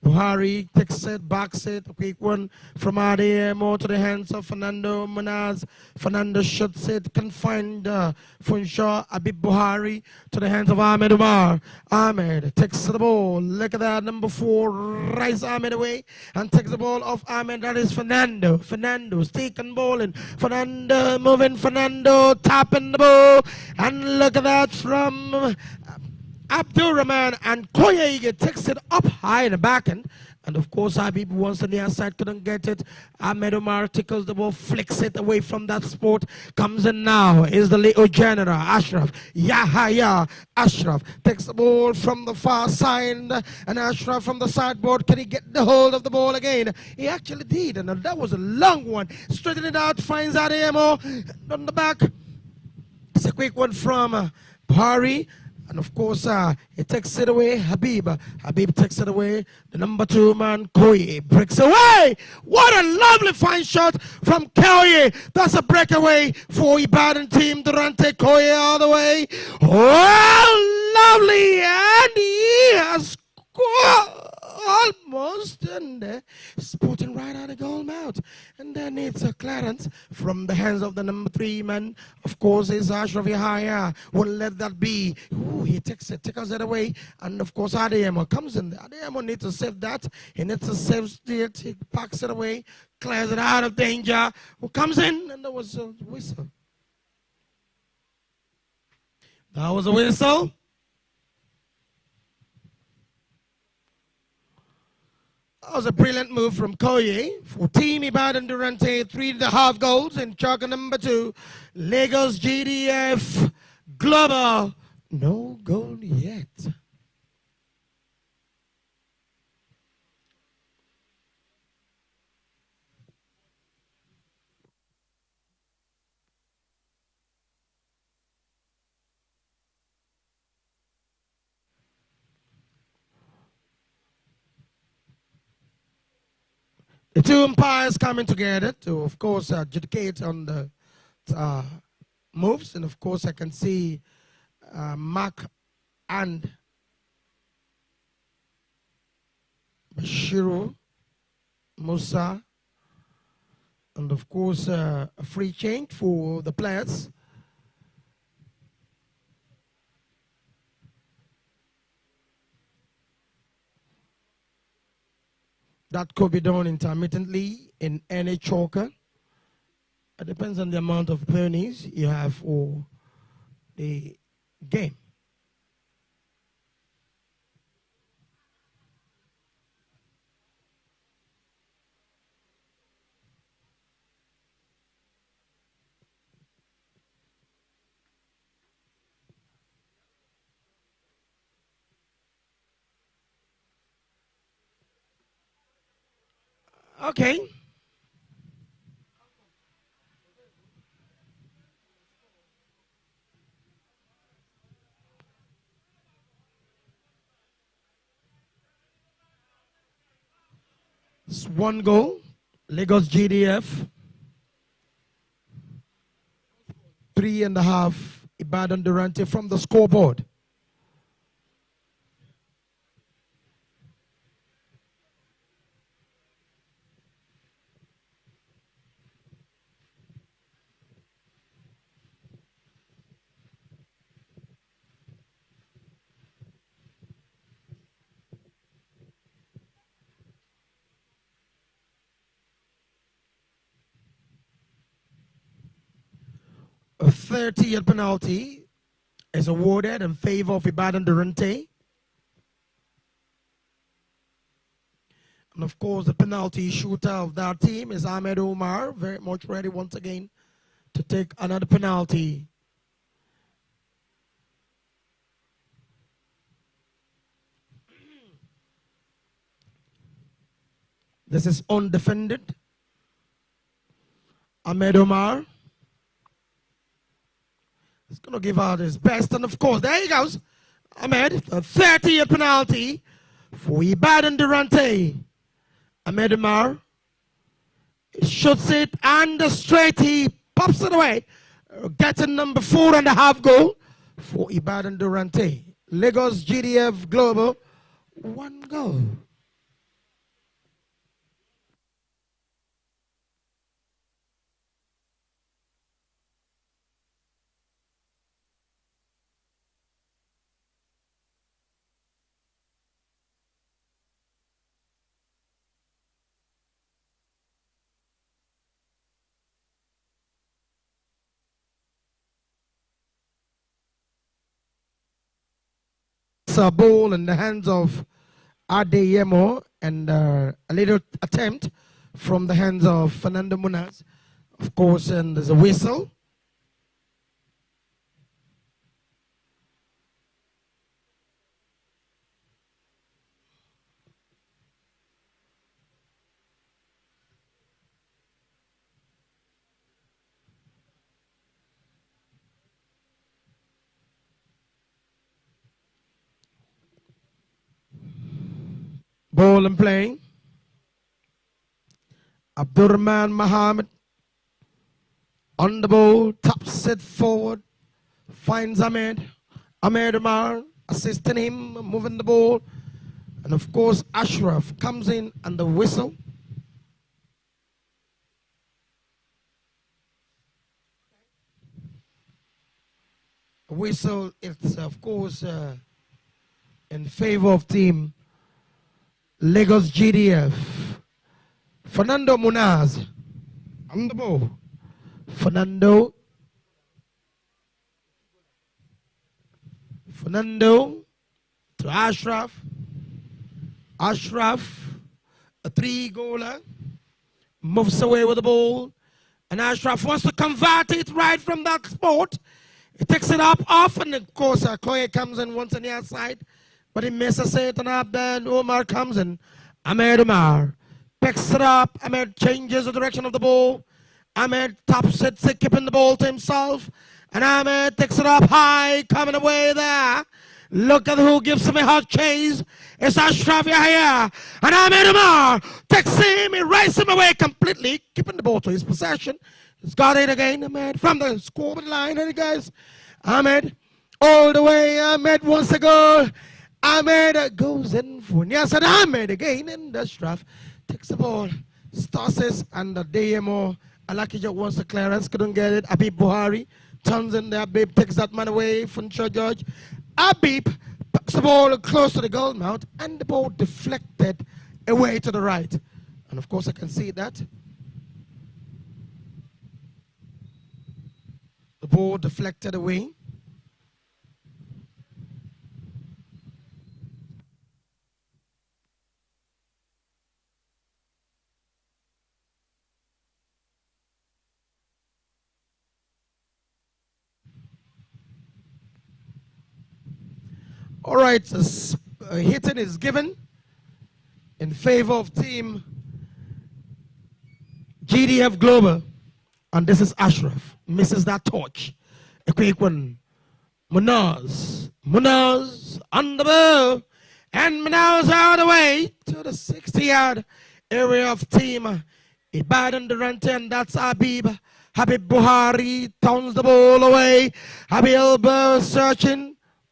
Speaker 2: Buhari takes it, backs it, a quick one from Adeyemo to the hands of Fernando Munoz. Fernando shoots it, can find Funshaw. Habib Buhari to the hands of Ahmed Omar. Ahmed takes the ball. Look at that, number 4, rides Ahmed away and takes the ball off Ahmed. That is Fernando. Fernando's taking ball in. Fernando moving, Fernando tapping the ball. And look at that from Abdurrahman, and Koye takes it up high in the back end. And of course, Habib once on the outside couldn't get it. Ahmed Omar tickles the ball, flicks it away from that spot. Comes in now is the little general, Ashraf. Yahya. Ashraf takes the ball from the far side. And Ashraf from the sideboard. Can he get the hold of the ball again? He actually did. And that was a long one. Straighten it out, finds Adeyemo on the back. It's a quick one from Buhari. And of course, he takes it away, Habib. Habib takes it away. The number 2 man, Koye, breaks away. What a lovely fine shot from Koye. That's a breakaway for Ibadan Team Durante. Koye all the way. Oh, lovely. And he has scored almost. And sporting right out of goal mouth. And then it's a clearance from the hands of the number 3 man. Of course, is Ashraf Yahya. Won't let that be. Ooh, he takes it away. And of course, Adeyemo comes in there. Adeyemo needs to save that. He needs to save it. He packs it away, clears it out of danger. Who comes in? And there was a whistle. That was a whistle. That was a brilliant move from Koye for Team Ibadan Durante. 3.5 goals in choker number 2. Lagos GDF Global. No goal yet. The 2 umpires coming together to, of course, adjudicate on the moves. And, of course, I can see Mark and Shiro, Musa, and of course a free change for the players. That could be done intermittently in any choker. It depends on the amount of pennies you have for the game. Okay. It's 1 goal. Lagos GDF. 3.5. Ibadan Durante from the scoreboard. A 30th penalty is awarded in favor of Ibadan Durante. And of course, the penalty shooter of that team is Ahmed Omar, very much ready once again to take another penalty. This is undefended. Ahmed Omar is going to give out his best. And of course, there he goes. Ahmed, a 30th penalty for Ibadan Durante. Ahmed Omar shoots it and straight he pops it away. Getting number 4.5 goal for Ibadan Durante. Lagos GDF Global, 1 goal. A ball in the hands of Adeyemo and a little attempt from the hands of Fernando Munoz. Of course, and there's a whistle. Ball and play. Abdurrahman Mohammed on the ball, taps it forward, finds Ahmed. Ahmed Omar assisting him, moving the ball. And of course, Ashraf comes in and the whistle. Whistle, it's of course in favor of team Lagos GDF. Fernando Munoz on the ball. Fernando to Ashraf. Ashraf, a 3-goaler, moves away with the ball. And Ashraf wants to convert it right from that spot. He takes it up off, and of course Koye comes in once on the outside. But he misses it, and up then Omar comes in. Ahmed Omar picks it up. Ahmed changes the direction of the ball. Ahmed taps it, keeping the ball to himself. And Ahmed takes it up high, coming away there. Look at who gives him a hot chase. It's Ashraf Yahya. And Ahmed Omar takes him, he rides him away completely, keeping the ball to his possession. He's got it again, Ahmed, from the scoreboard line. And guys, Ahmed, all the way, Ahmed wants to go. Ahmed goes in for Niasan Ahmed again in the draft. Takes the ball. Starses and the DMO. Alakija wants the clearance, couldn't get it. Abib Buhari turns in there. Abib takes that man away from George. Abib puts the ball close to the goal mouth and the ball deflected away to the right. And of course, I can see that. The ball deflected away. All right, hitting is given in favor of team GDF Global. And this is Ashraf. Misses that torch. A quick one. Munaz on the ball. And Munaz all the way to the 60-yard area of team Ibadan Durante. And that's Habib. Habib Buhari turns the ball away. Habib searching.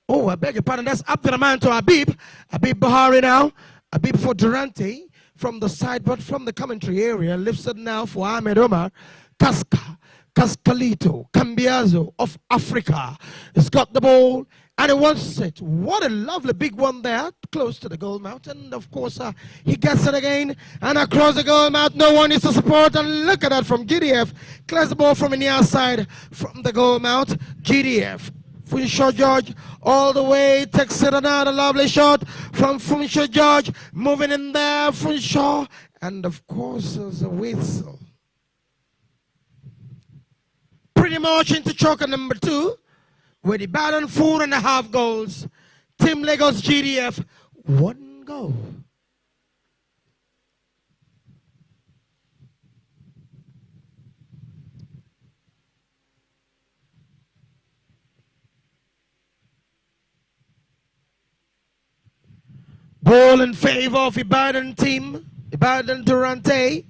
Speaker 2: Oh, I beg your pardon. That's Abdurrahman to Habib. Habib Buhari now. Habib for Durante from the side, but from the commentary area. Lifts it now for Ahmed Omar. Cascalito, Cambiazo of Africa has got the ball and he wants it. What a lovely big one there, close to the goal mouth. And of course, he gets it again and across the goal mouth. No one is to support. And look at that from GDF. Clears the ball from the near side from the goal mouth. GDF. Funshaw George all the way takes it another lovely shot from Funshaw George. Moving in there, Funshaw. And of course, there's a whistle. Pretty much into choker number 2 with the Ibadan 4.5 goals. Team Lagos GDF 1 goal. Ball in favor of Ibadan team. Ibadan Durante.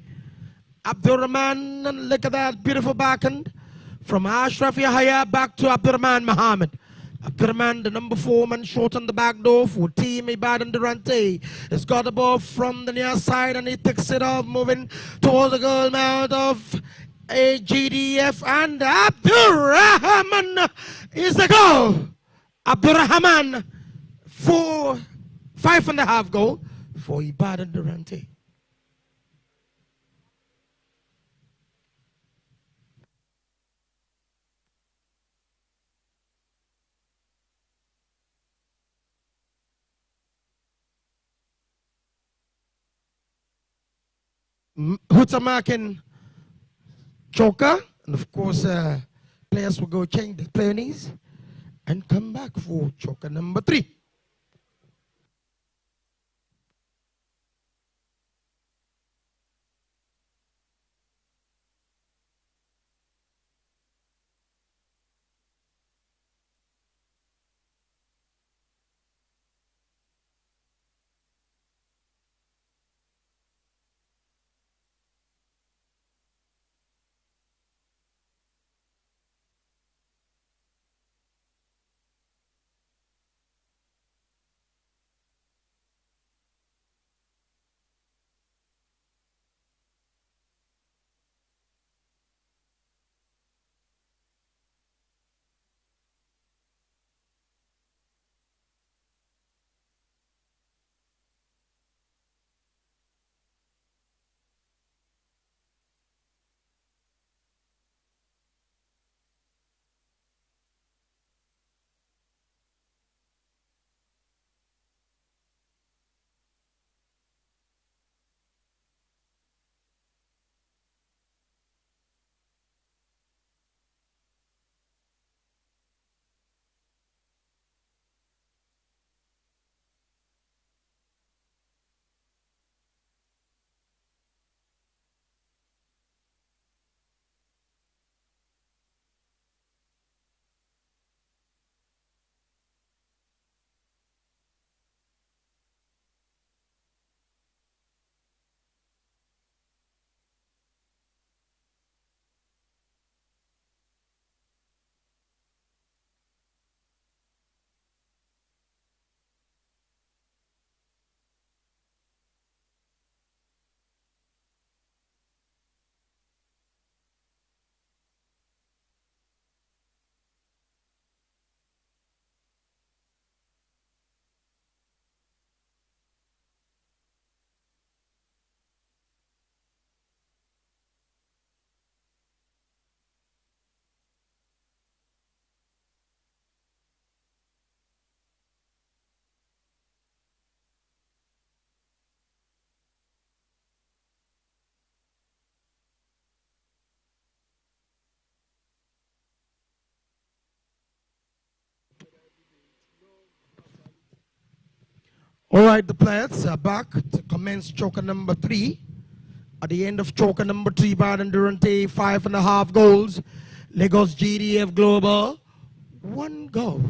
Speaker 2: Abdurrahman, and look at that beautiful backhand. From Ashraf Yahya back to Abdurrahman Mohammed. Abdurrahman, the number 4 man, short on the back door for team Ibadan Durante. Has got the ball from the near side and he takes it off, moving towards the goal mouth of a GDF. And Abdurrahman is the goal. Abdurrahman for 5.5 goal for Ibadan Durante. Hutamakin choker, and of course players will go change the player knees and come back for choker number 3. All right, the players are back to commence choker number 3. At the end of choker number 3, Baden Durante, 5.5 goals. Lagos GDF Global, 1 goal.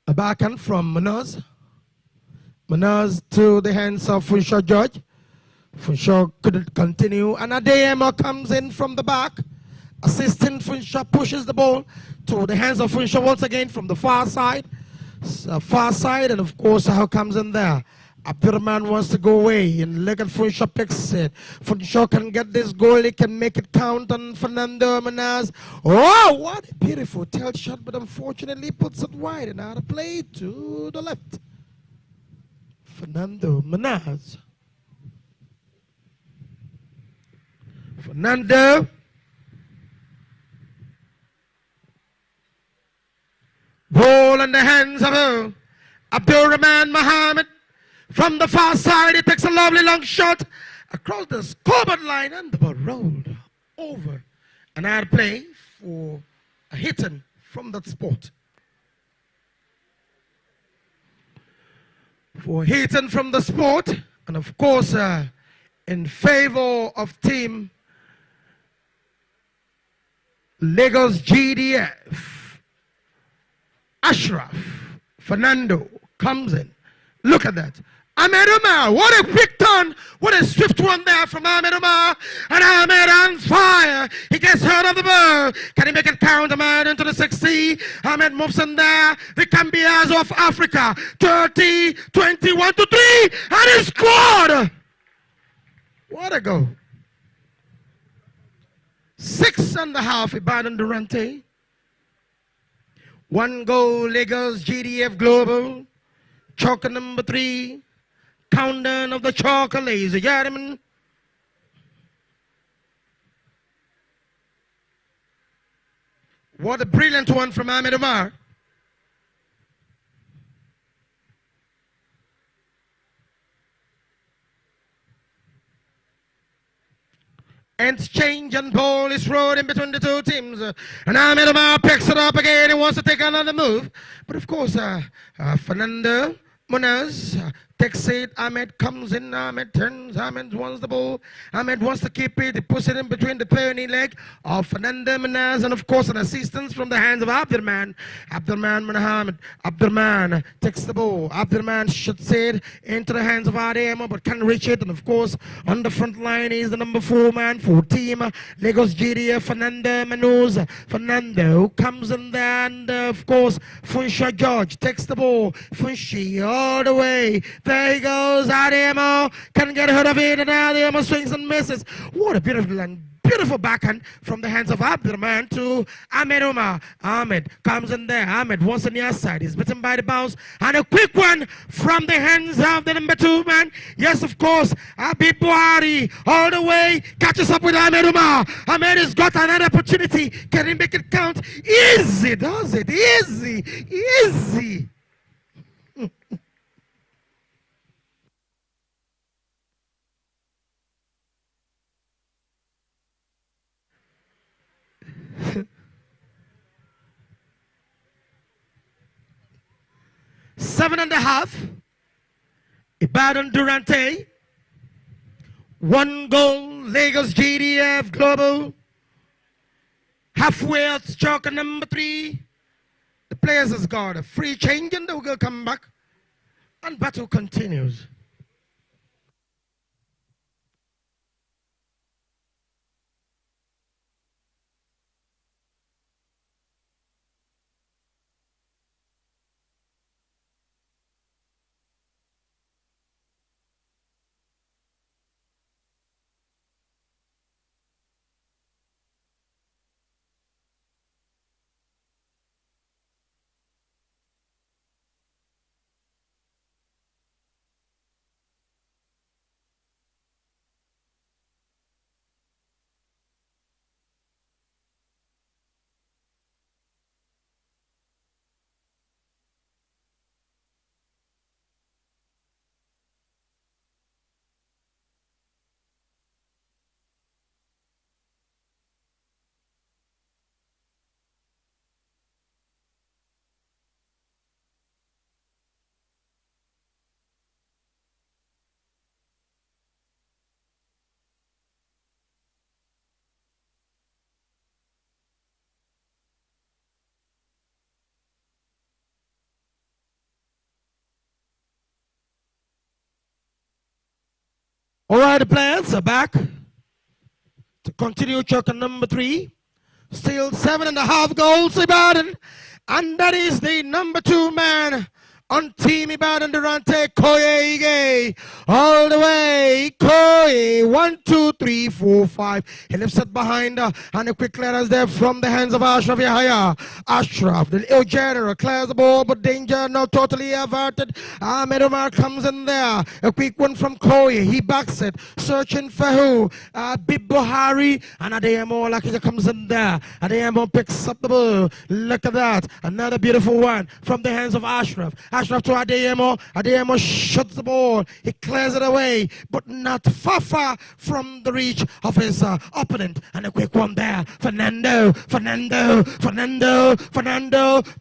Speaker 2: A backhand from Manaz. Manaz to the hands of Funshaw George. Funshaw couldn't continue, and Adeyemo comes in from the back. Assistant Funshaw pushes the ball to the hands of Funshaw once again from the far side. And of course, how comes in there? Abdurrahman wants to go away, and look at Funshaw picks it. Funshaw can get this goal, he can make it count on Fernando Manaz. Oh, what a beautiful tail shot, but unfortunately puts it wide and out of play to the left. Fernando Manaz. Fernando. Ball in the hands of Abdurrahman Mohammed. From the far side, he takes a lovely long shot across the scoreboard line, and the ball rolled over and out of play for a hitting from that spot. For hitting from the spot, and of course, in favor of team Lagos GDF, Ashraf Fernando comes in. Look at that. Ahmed Umar, what a quick turn, what a swift one there from Ahmed Umar, and Ahmed on fire. He gets hurt of the ball. Can he make it count? Ahmed into the 60. Ahmed moves in there. The Cambias of Africa, 30, 21 to 3, and he scored. What a goal. 6.5 Ibadan Durante. 1 goal Lagos GDF Global. Choker number 3. Countdown of the choker, ladies and gentlemen. What a brilliant one from Ahmed Umar. And change and ball is rolled in between the two teams. And Ahmed Umar picks it up again and wants to take another move. But of course, Fernando Munaz takes it. Ahmed comes in. Ahmed turns. Ahmed wants the ball. Ahmed wants to keep it. He puts it in between the player knee leg of Fernando Munaz. And of course, an assistance from the hands of Abdurrahman. Abdurrahman Mohammed. Abdurrahman takes the ball. Abdurrahman shoots it into the hands of Adeyemo, but can't reach it. And of course, on the front line is the number 4 man for team Lagos GDF, Fernando Manuz. Fernando comes in there, and of course, Funshaw George takes the ball. Funshi all the way. There he goes. Adeyemo can get hold of it, and Adeyemo swings and misses. What a beautiful backhand from the hands of Abdurrahman to Ahmed Umar. Ahmed comes in there. Ahmed wants on the outside. He's bitten by the bounce. And a quick one from the hands of the number 2 man. Yes, of course. Abib Buhari all the way catches up with Ahmed Umar. Ahmed has got another opportunity. Can he make it count? Easy, does it? Easy, easy. Seven and a half. Ibadan Durante. 1 goal. Lagos GDF Global. Halfway out choker number 3. The players has got a free change and they will come back. And battle continues. All right, the players are back to continue choker number 3. Still 7.5 goals, Ibadan. And that is the number 2 man on Team Ibadan Durante, Koye Ige. All the way, Koye. 1, 2, 3, 4, 5. He lifts it behind and a quick clearance there from the hands of Ashraf Yahya. Ashraf, the ill general, clears the ball, but danger not totally averted. Ahmed Omar comes in there. A quick one from Koye. He backs it, searching for who? Bib Buhari. And Adeyemo Lakija comes in there. Adeyemo picks up the ball. Look at that. Another beautiful one from the hands of Ashraf. Ashraf to Adeyemo. Adeyemo shuts the ball. He clears it away, but not far from the reach of his opponent. And a quick one there. Fernando to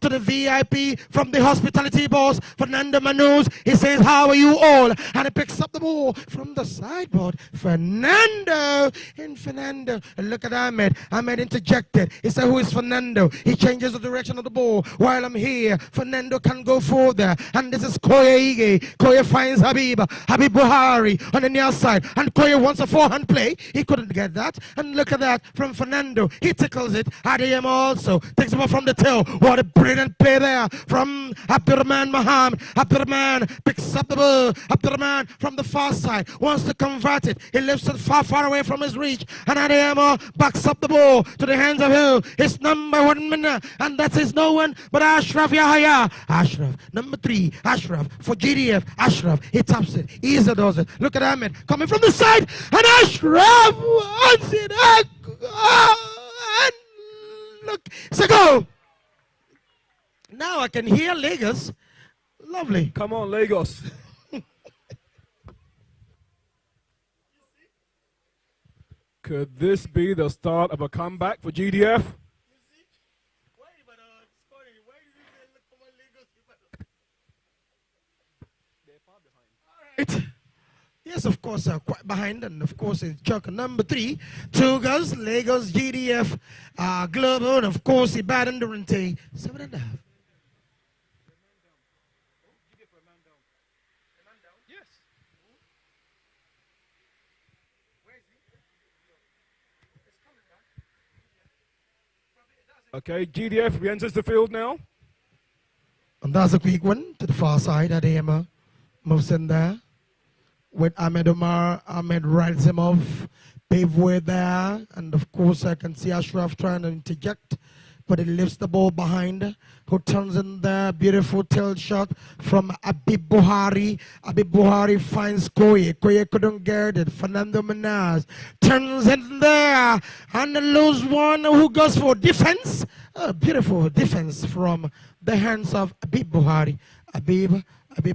Speaker 2: the VIP from the hospitality boss. Fernando Manuz. He says, how are you all? And he picks up the ball from the sideboard. Fernando. And look at Ahmed. Ahmed interjected. He said, who is Fernando? He changes the direction of the ball. While I'm here, Fernando can go further. And this is Koye Ige. Koye finds Habib Buhari on the near side. And Koye wants a forehand play. He couldn't get that. And look at that from Fernando. He tickles it. Adeyemo also takes him off from the tail. What a brilliant play there from Abdurrahman Maham. Abdurrahman picks up the ball. Abdurrahman from the far side wants to convert it. He lifts it far away from his reach. And Adeyemo backs up the ball to the hands of who? His number 1 man. And that is no one but Ashraf Yahya. Ashraf, number 3. Ashraf for GDF. Ashraf, he taps it. Easy does it. Look at Ahmed coming from the side. And Ashraf wants it. And look, it's a goal. Now I can hear Lagos. Lovely.
Speaker 4: Come on, Lagos. Could this be the start of a comeback for GDF?
Speaker 2: Yes, of course, quite behind, and of course, it's choker number 3. 2 girls, Lagos, GDF, Global, and of course, Ibadan Durante, 7.5.
Speaker 4: Yes. Okay, GDF re-enters the field now.
Speaker 2: And that's a quick one to the far side. Adeyemo moves in there with Ahmed Omar. Ahmed rides him off, pave way there. And of course, I can see Ashraf trying to interject, but he lifts the ball behind. Who turns in there? Beautiful tail shot from Habib Buhari. Habib Buhari finds Koye. Koye couldn't get it. Fernando Manaz turns in there and lose one. Who goes for defense? Beautiful defense from the hands of Habib Buhari. Habib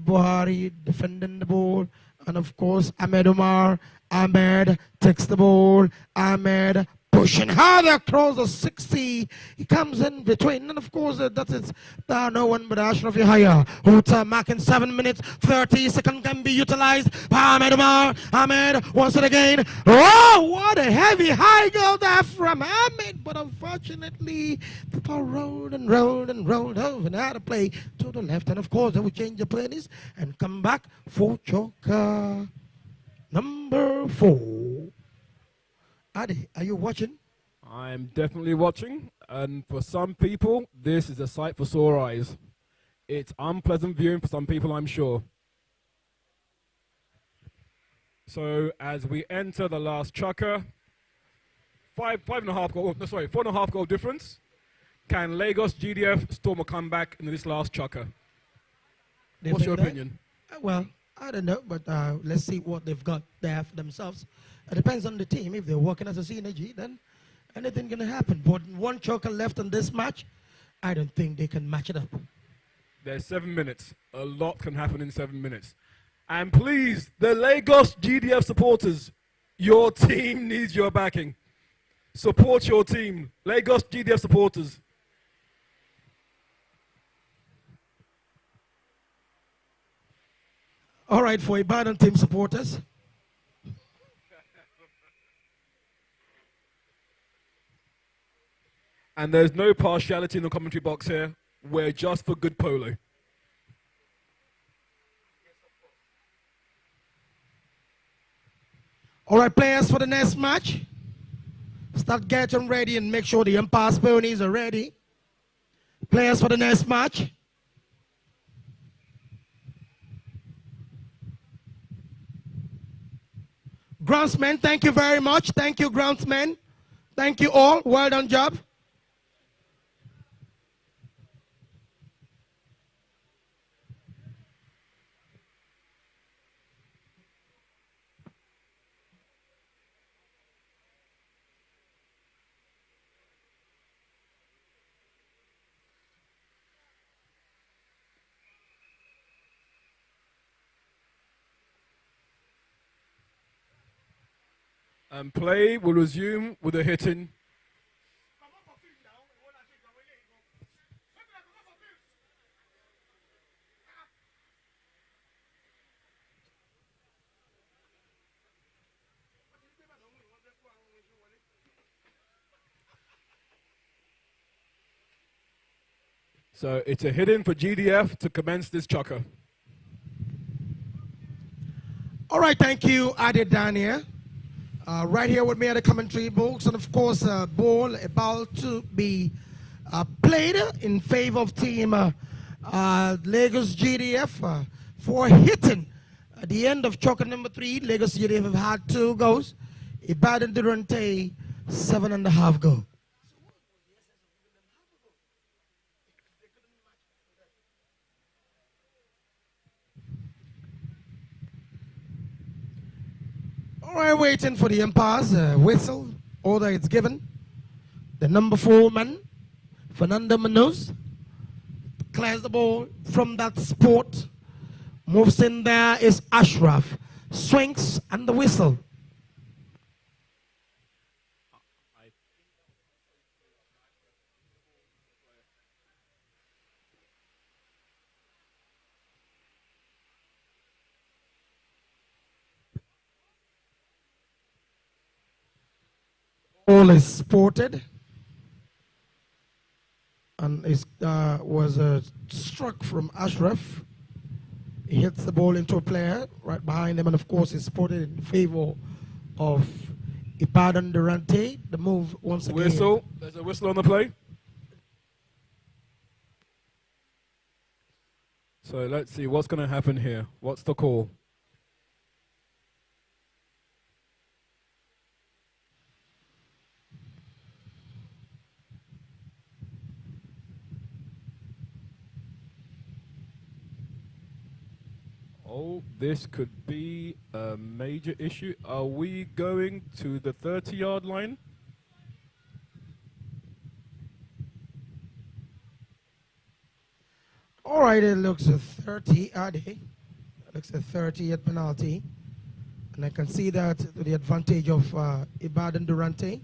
Speaker 2: Buhari defending the ball. And of course, Ahmed Omar. Ahmed takes the ball. Ahmed pushing harder across the 60. He comes in between. And of course, that is no one but Ashraf Yahya. Who's marking 7 minutes, 30 seconds can be utilized by Ahmed Omar. Ahmed wants it again. Oh, what a heavy high goal there from Ahmed. But unfortunately, the ball rolled over and had to play to the left. And of course, they will change the plays and come back for choker number 4. Adi, are you watching?
Speaker 4: I'm definitely watching, and for some people, this is a sight for sore eyes. It's unpleasant viewing for some people, I'm sure. So as we enter the last chukker, 4.5 goal difference. Can Lagos GDF storm a comeback in this last chukker? What's your opinion?
Speaker 2: Well, I don't know, but let's see what they've got there for themselves. It depends on the team. If they're working as a synergy, then anything can happen. But 1 choker left in this match, I don't think they can match it up.
Speaker 4: There's 7 minutes. A lot can happen in 7 minutes. And please, the Lagos GDF supporters, your team needs your backing. Support your team. Lagos GDF supporters.
Speaker 2: All right, for Ibadan team supporters.
Speaker 4: And there's no partiality in the commentary box here. We're just for good polo.
Speaker 2: All right, players, for the next match, start getting ready and make sure the umpire's ponies are ready. Players for the next match. Groundsmen, thank you very much. Thank you, groundsmen. Thank you all. Well done job.
Speaker 4: And play will resume with a hitting. So it's a hit-in for GDF to commence this chukker.
Speaker 2: All right, thank you, Adi Daniel. Right here with me at the commentary box, and of course, ball about to be played in favor of team Lagos GDF for hitting. At the end of chukker number 3, Lagos GDF have had 2 goals. Ibadan Durante 7.5 goals. All right, waiting for the umpire's whistle. Order is given. The number 4 man, Fernando Munoz, clears the ball from that spot. Moves in there is Ashraf. Swings and the whistle. Ball is spotted and it was struck from Ashraf. He hits the ball into a player right behind him, and of course it's spotted in favor of Ibadan Durante. The move once again.
Speaker 4: Whistle. There's a whistle on the play. So let's see what's going to happen here. What's the call? Oh, this could be a major issue. Are we going to the 30-yard line?
Speaker 2: All right, it looks a 30, it looks a 30th penalty. And I can see that to the advantage of Ibadan Durante.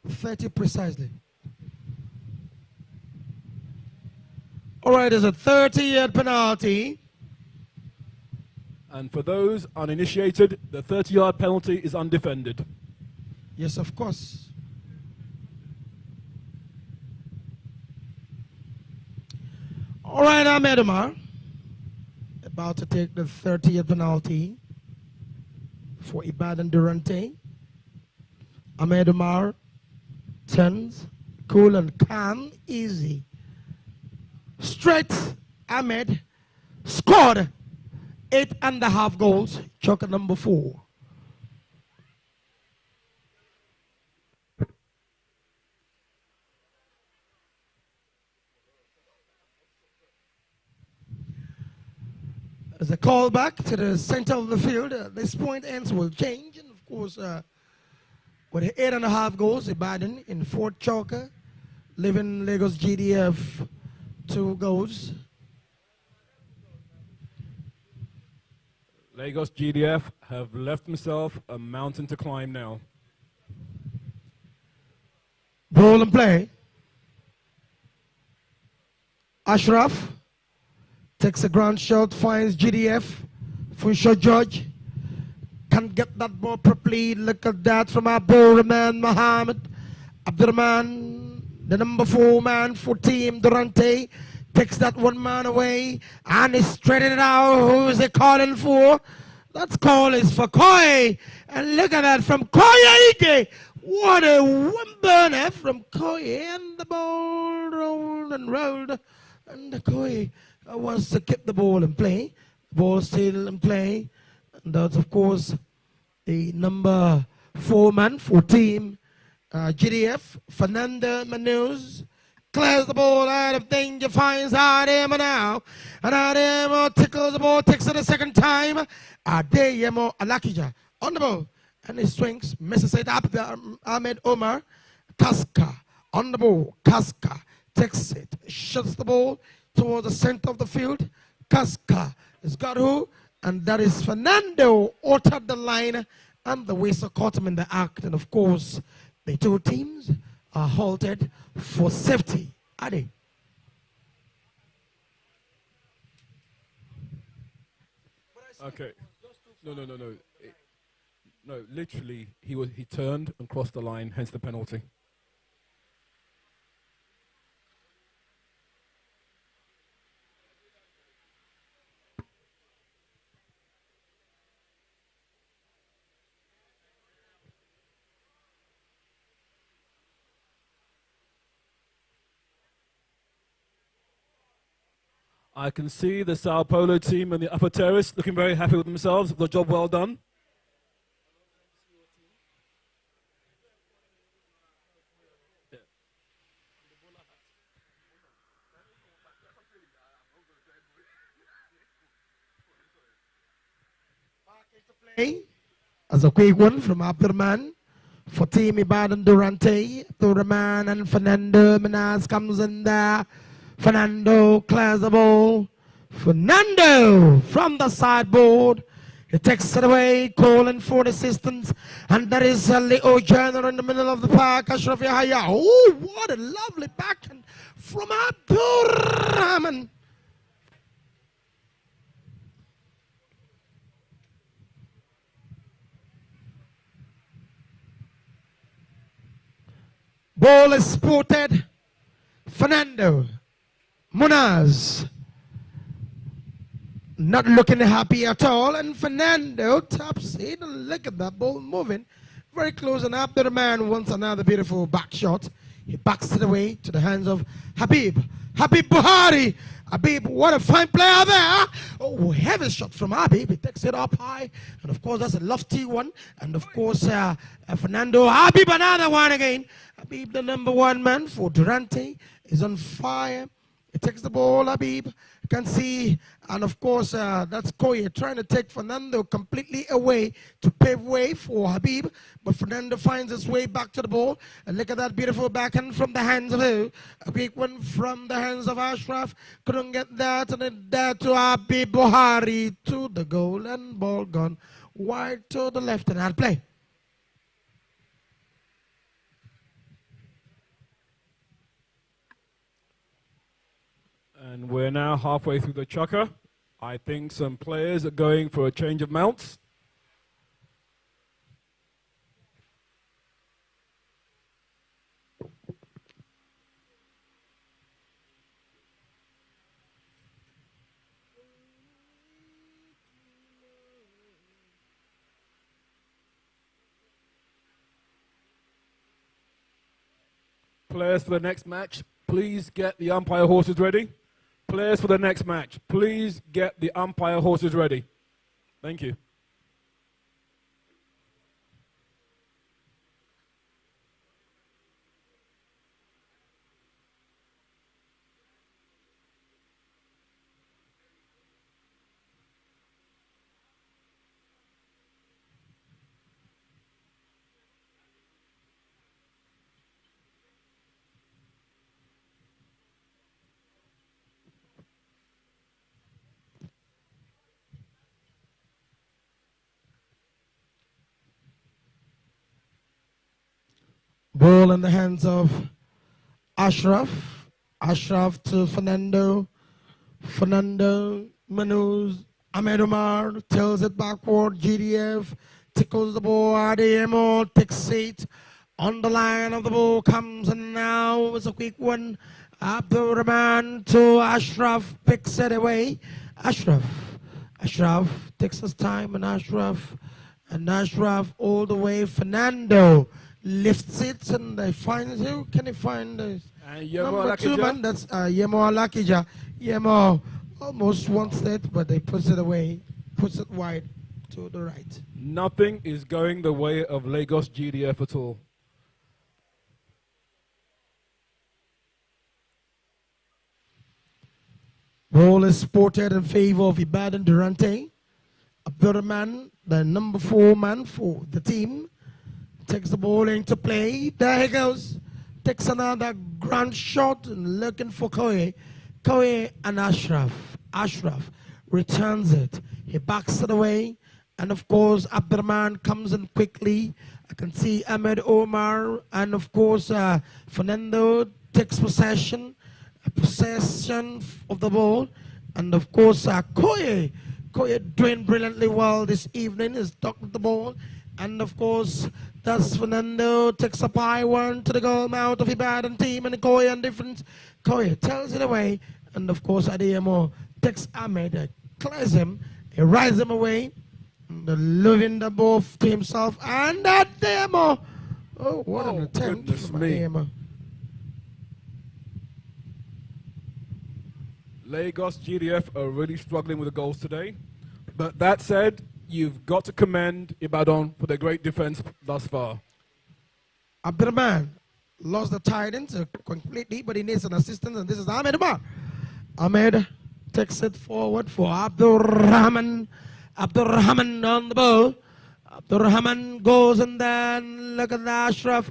Speaker 2: 30 precisely. All right, there's a 30-yard penalty.
Speaker 4: And for those uninitiated, the 30-yard penalty is undefended.
Speaker 2: Yes, of course. All right, Ahmed Omar about to take the 30th penalty for Ibadan Durante. Ahmed Omar turns, cool and calm, easy. Straight, Ahmed scored 8.5 goals, chukker number 4. As a call back to the center of the field, this point ends will change. And of course, with 8.5 goals, Ibadan in 4th chukker, leaving Lagos GDF 2 goals.
Speaker 4: Lagos GDF have left themselves a mountain to climb now.
Speaker 2: Ball and play. Ashraf takes a ground shot, finds GDF. Funsho George can't get that ball properly. Look at that from our ball man, Mohammed Abdurrahman, the number 4 man for team Durante. Takes that 1 man away and is straightened it out. Who is he calling for? That call is for Koi. And look at that from Koye. What a one burner from Koye. And the ball rolled and rolled. And the Koi wants to keep the ball in play. The ball still in play. And that's, of course, the number 4 man for team GDF, Fernando Manuz. Clears the ball out of danger, finds Ademo now. And Ademo tickles the ball, takes it a second time. Ademo Alakija on the ball. And he swings, misses it up there. Ahmed Omar. Kaska on the ball. Kaska takes it, shuts the ball towards the center of the field. Kaska has got who? And that is Fernando, altered the line. And the whistle caught him in the act. And of course, the two teams are halted for safety. Ade.
Speaker 4: Okay. No. No, literally, he turned and crossed the line, hence the penalty. I can see the Sao Paulo team and the upper terrace looking very happy with themselves. The job well done.
Speaker 2: As a quick one from Abdurrahman for Team Ibadan Durante. Abdurrahman and Fernando Menaz comes in there. Fernando clears the ball. Fernando from the sideboard. He takes it away, calling for assistance. And there is a little journal in the middle of the park. Ashraf Yahya. Oh, what a lovely backhand from Abdurrahman. Ball is spotted. Fernando Munaz not looking happy at all. And Fernando taps it. And look at that ball moving very close. And after the man wants another beautiful back shot, he backs it away to the hands of Habib. Habib Buhari. Habib, what a fine player there. Oh, heavy shot from Habib. He takes it up high. And of course, that's a lofty one. And of course, Fernando Habib, another one again. Habib, the number 1 man for Durante, is on fire. He takes the ball, Habib. You can see, and of course, that's Koye trying to take Fernando completely away to pave way for Habib. But Fernando finds his way back to the ball. And look at that beautiful backhand from the hands of who? A big one from the hands of Ashraf. Couldn't get that, and then there to Habib Buhari to the goal, and ball gone wide to the left and out play.
Speaker 4: And we're now halfway through the chukker. I think some players are going for a change of mounts. Players for the next match, please get the umpire horses ready. Players for the next match, please get the umpire horses ready. Thank you.
Speaker 2: Ball in the hands of Ashraf. Ashraf to Fernando. Fernando Manuz. Ahmed Omar tells it backward. GDF tickles the ball. Ademo takes it on the line of the ball. Comes and now it's a quick one. Abdurrahman to Ashraf. Picks it away. Ashraf. Ashraf takes his time, and Ashraf all the way. Fernando lifts it, and they find it. Who can he find?
Speaker 4: And
Speaker 2: Number 2 man, that's Yemo Alakija. Yemo almost wants it, but they puts it away, puts it wide to the right.
Speaker 4: Nothing is going the way of Lagos GDF at all.
Speaker 2: Ball is sported in favor of Ibadan Durante. Abdurrahman, the number 4 man for the team, takes the ball into play. There he goes. Takes another grand shot and looking for Koye. Koye and Ashraf. Ashraf returns it. He backs it away. And of course, Abdurrahman comes in quickly. I can see Ahmed Omar. And of course, Fernando takes possession of the ball. And of course, Koye doing brilliantly well this evening. Is stuck with the ball. And of course, that's Fernando takes up high one to the goal mouth of Ibadan team. And Koye and different. Koye tells it away. And of course, Adeyemo takes Ahmed, clears him, he rides him away. Loving the ball to himself. And Adeyemo. Oh, what an attempt from Adeyemo.
Speaker 4: Lagos GDF are really struggling with the goals today. But that said, you've got to commend Ibadan for their great defense thus far.
Speaker 2: Abdurrahman lost the tight end completely, but he needs an assistant, and this is Ahmed Omar. Ahmed takes it forward for Abdurrahman. Abdurrahman on the ball. Abdurrahman goes, and then look at Ashraf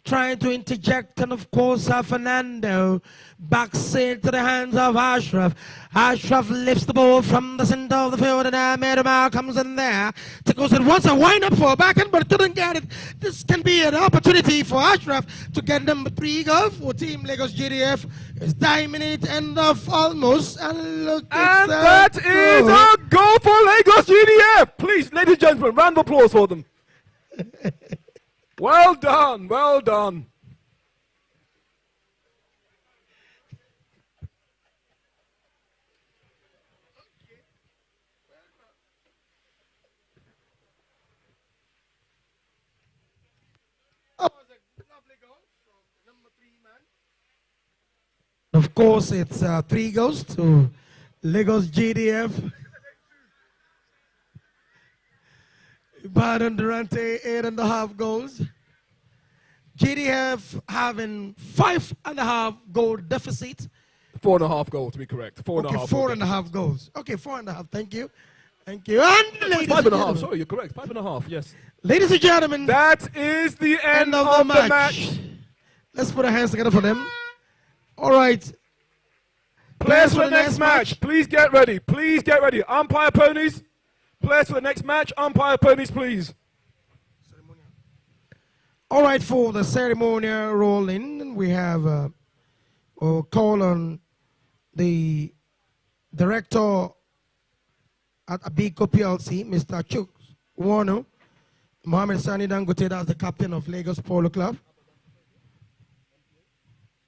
Speaker 2: trying to interject, and of course Fernando backs it to the hands of Ashraf. Ashraf lifts the ball from the center of the field, and Ahmed Omar comes in there. Tickles it once, a wind up for a backhand, but couldn't get it. This can be an opportunity for Ashraf to get number 3 goal for Team Lagos GDF. It's minute end of almost, and look
Speaker 4: at that is a goal for Lagos GDF. Please, ladies and gentlemen, round of applause for them. Well done, well done.
Speaker 2: Of course, it's 3 goals to Lagos GDF. Ibadan Durante 8.5 goals. GDF having 5.5 goal deficit.
Speaker 4: 4.5 goals to be correct. 4.5.
Speaker 2: Okay, 4.5 goals. Okay, 4.5. Thank you. Thank you. And ladies
Speaker 4: 5.5. Sorry, you're correct. 5.5. Yes.
Speaker 2: Ladies and gentlemen,
Speaker 4: that is the end of the match.
Speaker 2: Let's put our hands together for them. All right.
Speaker 4: Players for the next match, please get ready. Please get ready. Umpire ponies. Players for the next match, umpire ponies, please.
Speaker 2: All right, for the ceremonial rolling, we have a call on the director at Abiko PLC, Mr. Chuk Wano, Mohamed Sani Dangote, that's the captain of Lagos Polo Club.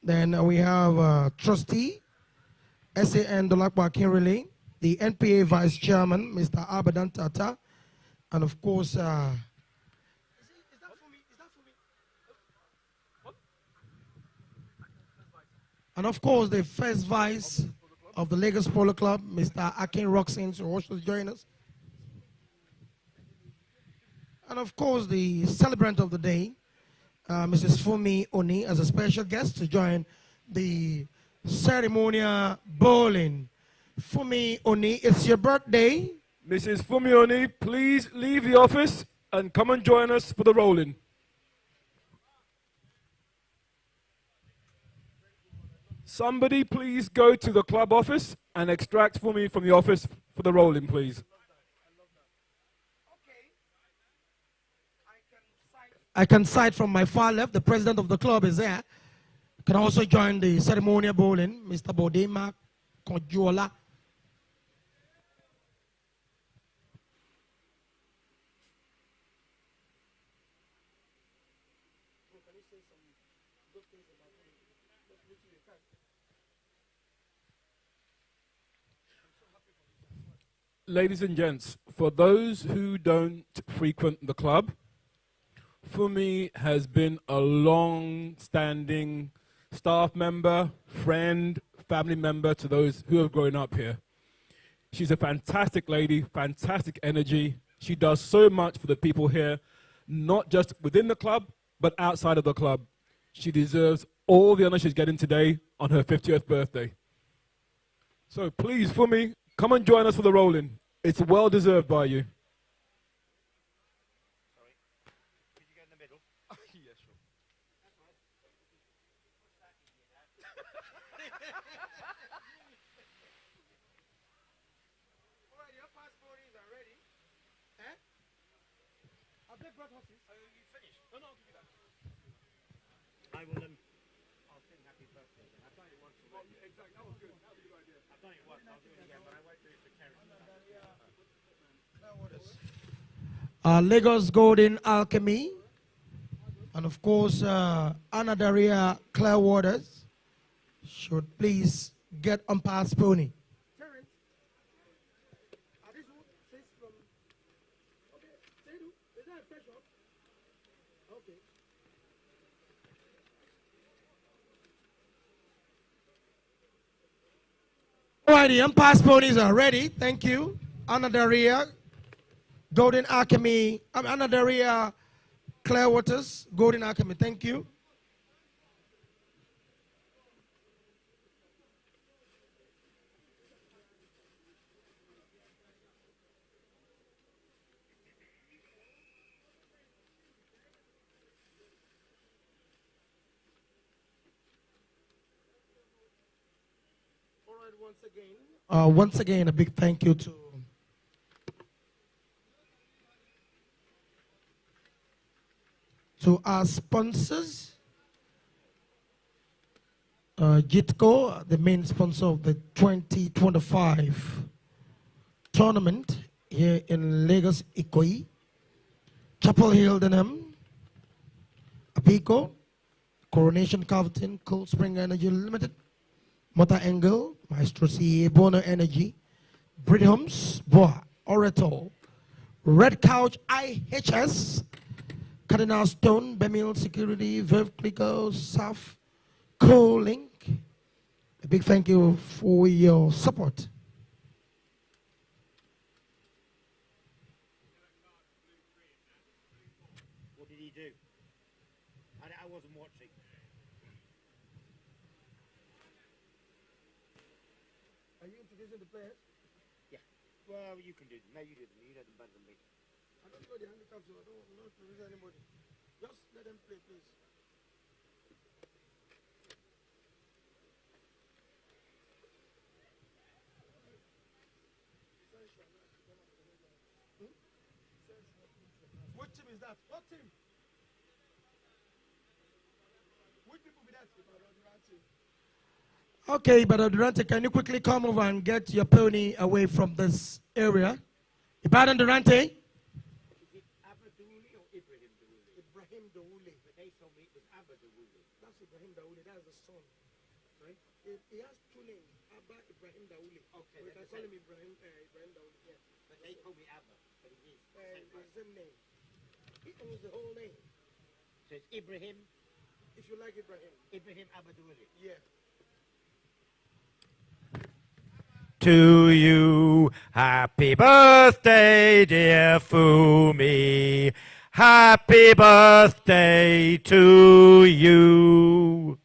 Speaker 2: Then we have trustee, SAN Dolakwa Kinrele, the NPA Vice Chairman, Mr. Abadan Tata, and of course, the first vice of the Lagos Polo Club, Mr. Akin Roxin, to also join us. And of course, the celebrant of the day, Mrs. Fumi Oni, as a special guest to join the ceremonial bowling. Fumi Oni, it's your birthday.
Speaker 4: Mrs. Fumi Oni, please leave the office and come and join us for the rolling. Somebody please go to the club office and extract Fumi from the office for the rolling, please.
Speaker 2: I can cite from my far left, the president of the club is there. Can also join the ceremonial bowling, Mr. Bodema Kojola.
Speaker 4: Ladies and gents, for those who don't frequent the club, Fumi has been a long-standing staff member, friend, family member to those who have grown up here. She's a fantastic lady, fantastic energy. She does so much for the people here, not just within the club, but outside of the club. She deserves all the honor she's getting today on her 50th birthday. So please, Fumi, come and join us for the rolling. It's well deserved by you.
Speaker 1: Sorry. Could you get in the middle?
Speaker 4: Yeah, sure.
Speaker 2: All right, your passports are ready. Eh? Have they brought horses?
Speaker 1: You finished?
Speaker 4: No, I'll give you that.
Speaker 1: I will, I'll sing happy birthday again. I've done it once already.
Speaker 4: Exactly, that was good. That was a good idea.
Speaker 1: I've done it once, I'll do it again, but I won't do it for Terence.
Speaker 2: Lagos Golden Alchemy, and of course, Anna Daria Clearwaters should please get umpire's pony. Terence, are these fish from? Okay, is that a fresh one? Okay. All right, the umpire's ponies are ready. Thank you, Anna Daria. Golden Alchemy, Anna Daria Clearwaters, Golden Alchemy, thank you. All right, once again, a big thank you to our sponsors, Jitco, the main sponsor of the 2025 tournament here in Lagos, Ikoyi, Chapel Hill, Denham, Apico, Coronation Carlton, Cold Spring Energy Limited, Mota Engel, Maestro CA, Bono Energy, Bridhomes, Boa, Orator, Red Couch IHS, Cardinal Stone, Bemil Security, Verve Clicker, SAF, Co-Link. A big thank you for your support.
Speaker 1: What did he do? I wasn't watching.
Speaker 2: Are you introducing the players?
Speaker 1: Yeah. Well, you can do them. No, you do them. You know them better than me.
Speaker 2: I don't know the handicaps, so I don't know to introduce anybody. Just let them play, please. What team is that? What team? Which people be that? Okay, but Durante, can you quickly come over and get your pony away from this area? Ibadan Durante?
Speaker 1: Is it Abba Douli or Ibrahim Douli?
Speaker 2: Ibrahim Daouli.
Speaker 1: But they told me it was Abba Douli.
Speaker 2: That's Ibrahim Daouli. That's the son.
Speaker 1: Sorry?
Speaker 2: He has two names. Abba Ibrahim Daouli.
Speaker 1: Okay,
Speaker 2: We
Speaker 1: they're
Speaker 2: can
Speaker 1: the
Speaker 2: call
Speaker 1: same.
Speaker 2: him Ibrahim Daouli. Yeah.
Speaker 1: But they told me Abba. But he is the same
Speaker 2: The
Speaker 1: way.
Speaker 2: same name. He owns the whole name.
Speaker 1: So it's Ibrahim
Speaker 2: If you like Ibrahim.
Speaker 1: Abba Douli.
Speaker 2: Yeah.
Speaker 5: To you, happy birthday, dear Fumi. Happy birthday to you.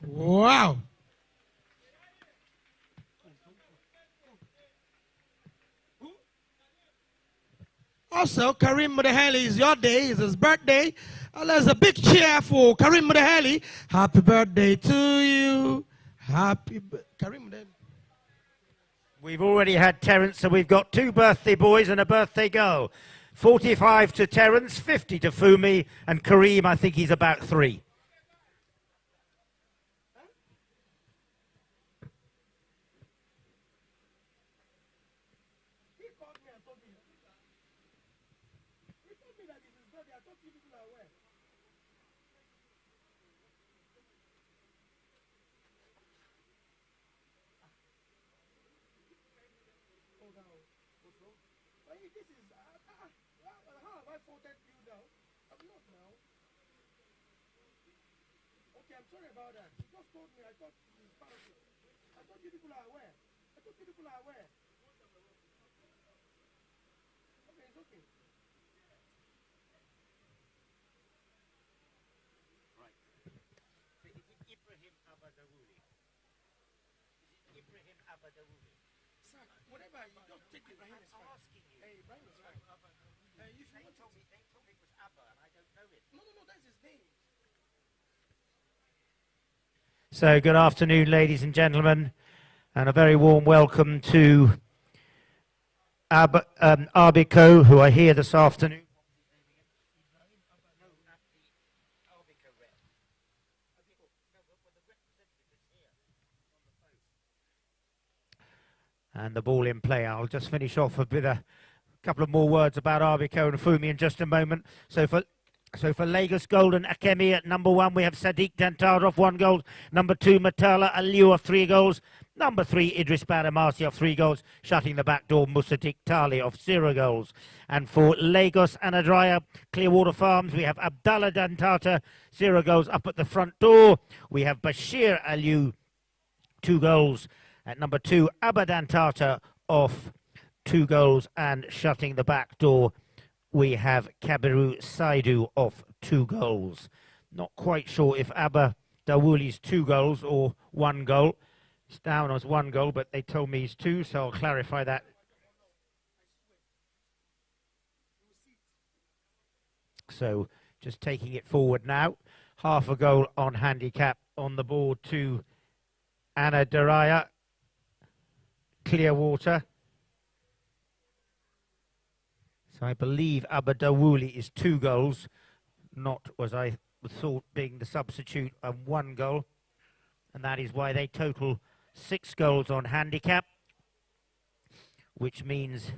Speaker 2: Wow. Also, Karim Mudaheli is your day. It's his birthday. There's a big cheer for Karim Mudaheli. Happy birthday to you. Karim Mudaheli.
Speaker 1: We've already had Terence, so we've got two birthday boys and a birthday girl. 45 to Terence, 50 to Fumi, and Kareem, I think he's about 3.
Speaker 2: this is, how have I faulted you now? I'm not now. Okay, I'm sorry about that. You just told me, I thought it was part of it. I thought you people are aware. I thought you people are aware. Okay, it's okay.
Speaker 1: Right. So is it Ibrahim Abadawuli? Is it Ibrahim Abadawuli?
Speaker 2: Sir, whatever, you just take Ibrahim is fine.
Speaker 1: I'm asking you.
Speaker 2: Hey, Ibrahim is fine. If you
Speaker 1: They
Speaker 2: want
Speaker 1: told me it was Abba, and I don't know it.
Speaker 2: no, that's his name.
Speaker 5: So, good afternoon, ladies and gentlemen, and a very warm welcome to Arbico, who are here this afternoon. And the ball in play. I'll just finish off with a couple of more words about Arbico and Fumi in just a moment. So for Lagos Golden Academy at number 1, we have Sadiq Dantarov, 1 goal. Number 2, Matala Aliu of 3 goals. Number 3, Idris Badamasi of 3 goals. Shutting the back door, Musadik Tali of 0 goals. And for Lagos Anadraya Clearwater Farms, we have Abdallah Dantata, 0 goals up at the front door. We have Bashir Aliu, 2 goals. At number 2, Abadantata of 2 goals, and shutting the back door, we have Kabiru Saidu of 2 goals. Not quite sure if Abba Dawuli's 2 goals or 1 goal. It's down as 1 goal, but they told me he's 2, so I'll clarify that. So just taking it forward now. Half a goal on handicap on the board to Anna Daraya, Clearwater. So I believe Abadawuli is 2 goals, not as I thought being the substitute of 1 goal. And that is why they total 6 goals on handicap, which means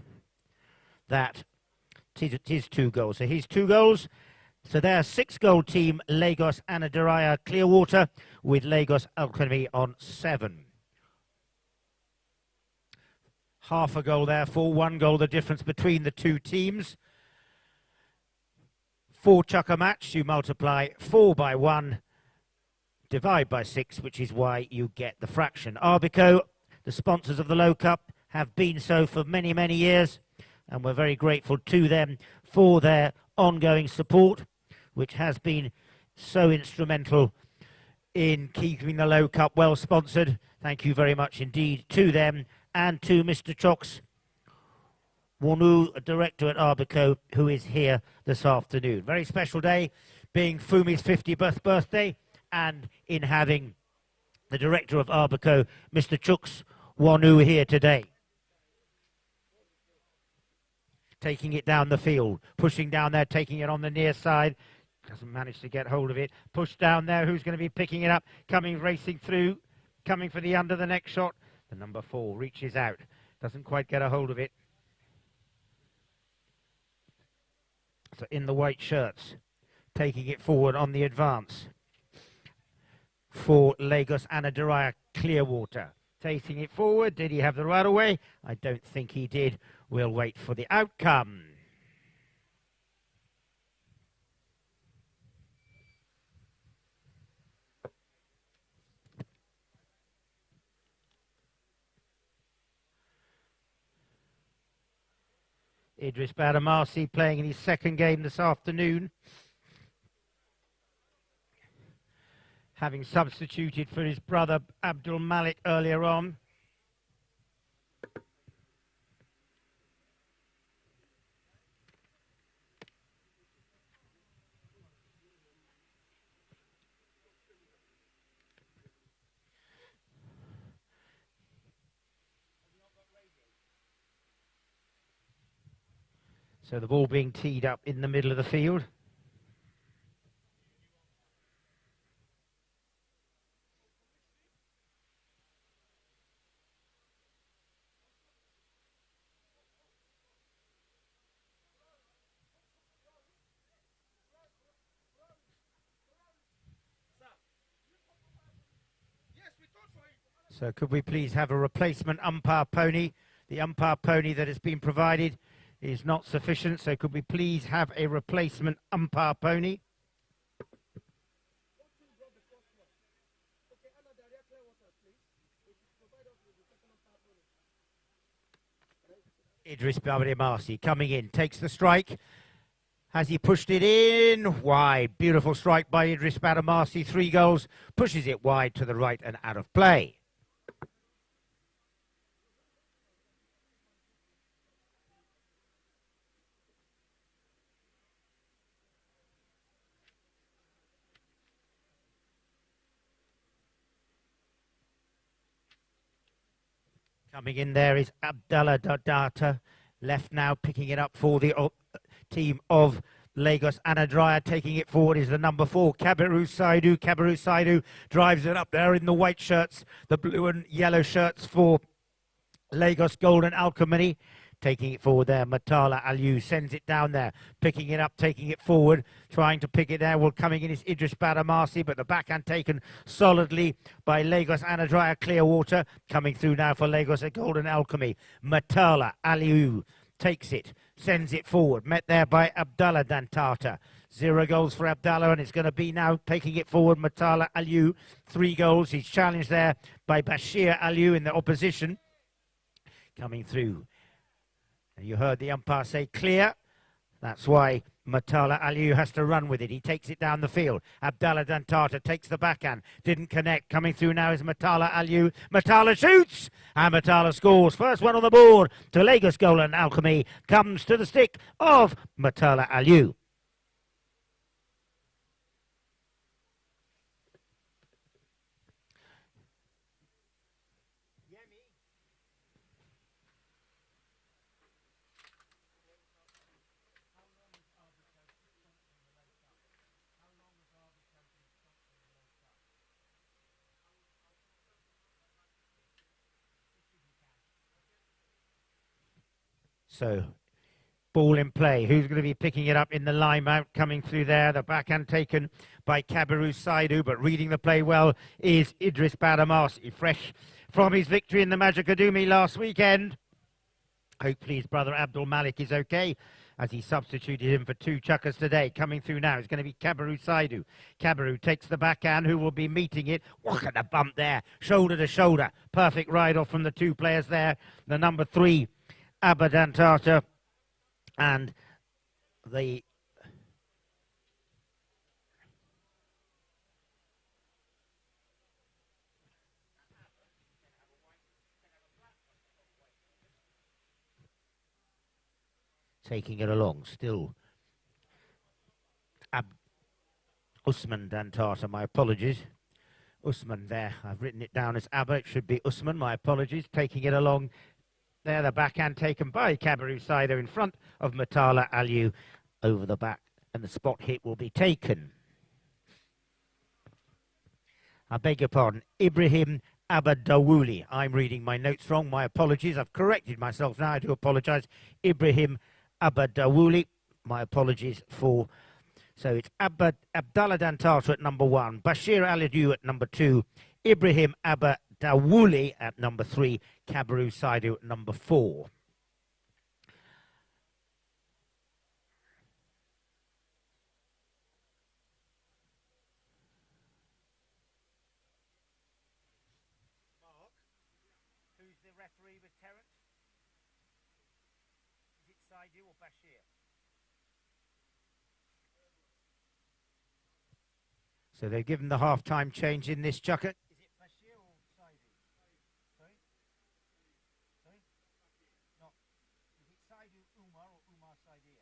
Speaker 5: that it is 2 goals. So he's 2 goals. So they're a 6-goal team, Lagos Anadaraya Clearwater, with Lagos Alchemy on 7. Half a goal therefore, 1 goal the difference between the 2 teams. 4 chucker match, you multiply 4 by 1, divide by 6, which is why you get the fraction. Arbico, the sponsors of the Low Cup, have been so for many, many years, and we're very grateful to them for their ongoing support, which has been so instrumental in keeping the Low Cup well sponsored. Thank you very much indeed to them, and to Mr. Choks Wonu, director at Arbico, who is here this afternoon. Very special day, being Fumi's 50th birthday, and in having the director of Arbico, Mr. Choks Wonu, here today. Taking it down the field, pushing down there, taking it on the near side. Doesn't manage to get hold of it. Push down there, who's going to be picking it up? Coming, racing through, coming for the under the next shot. The number 4 reaches out, doesn't quite get a hold of it. So in the white shirts, taking it forward on the advance for Lagos Anadaraya Clearwater. Taking it forward, did he have the right away? I don't think he did. We'll wait for the outcome. Idris Badamasi playing in his 2nd game this afternoon, having substituted for his brother Abdul Malik earlier on. So the ball being teed up in the middle of the field. So could we please have a replacement umpire pony? The umpire pony that has been provided is not sufficient, so could we please have a replacement umpire pony? Idris Babadir coming in, takes the strike. Has he pushed it in? Wide. Beautiful strike by Idris Babadir, 3 goals. Pushes it wide to the right and out of play. Coming in there is Abdallah Dardata, left now, picking it up for the team of Lagos Anadraya. Taking it forward is the number 4, Kabiru Saidu. Kabiru Saidu drives it up there in the white shirts, the blue and yellow shirts for Lagos Golden Alchemy. Taking it forward there, Matala Aliu sends it down there, picking it up, taking it forward, trying to pick it there. Well, coming in is Idris Badamasi, but the backhand taken solidly by Lagos Anadraya Clearwater. Coming through now for Lagos Golden Alchemy. Matala Aliu takes it, sends it forward, met there by Abdallah Dantata. 0 goals for Abdallah, and it's going to be now taking it forward, Matala Aliu. 3 goals. He's challenged there by Bashir Aliu in the opposition. Coming through. And you heard the umpire say clear. That's why Matala Aliu has to run with it. He takes it down the field. Abdallah Dantata takes the backhand. Didn't connect. Coming through now is Matala Aliu. Matala shoots. And Matala scores. First one on the board to Lagos Golden Alchemy. Comes to the stick of Matala Aliu. So, ball in play. Who's going to be picking it up in the line out? Coming through there. The backhand taken by Kabiru Saidu, but reading the play well is Idris Badamasi, fresh from his victory in the Majikadumi last weekend. Hopefully his brother Abdul Malik is okay, as he substituted him for 2 chuckers today. Coming through now is going to be Kabiru Saidu. Kabiru takes the backhand, who will be meeting it. Look at the bump there, shoulder to shoulder. Perfect ride-off from the 2 players there. The number 3, Abadantata, and the taking it along still. Usman Dantata, my apologies. Usman there, I've written it down as Abba, it should be Usman, my apologies. Taking it along there, the backhand taken by Kabiru Saidu in front of Matala Aliu over the back, and the spot hit will be taken. I beg your pardon, Ibrahim Abadawuli. I'm reading my notes wrong, my apologies. I've corrected myself now, I do apologise. Ibrahim Abadawuli, my apologies for... So it's Abdallah Dantata at number 1, Bashir Alidu at number 2, Ibrahim Abadawuli at number 3, Kabiru Saidu at number 4. Mark, who's the referee with Terence? Is it Saidu or Bashir? So they've given the half-time change in this chucker. Is it Bashir or Saidu? Sorry? Sorry? No. Is it Saidu Umar or Umar Saidia?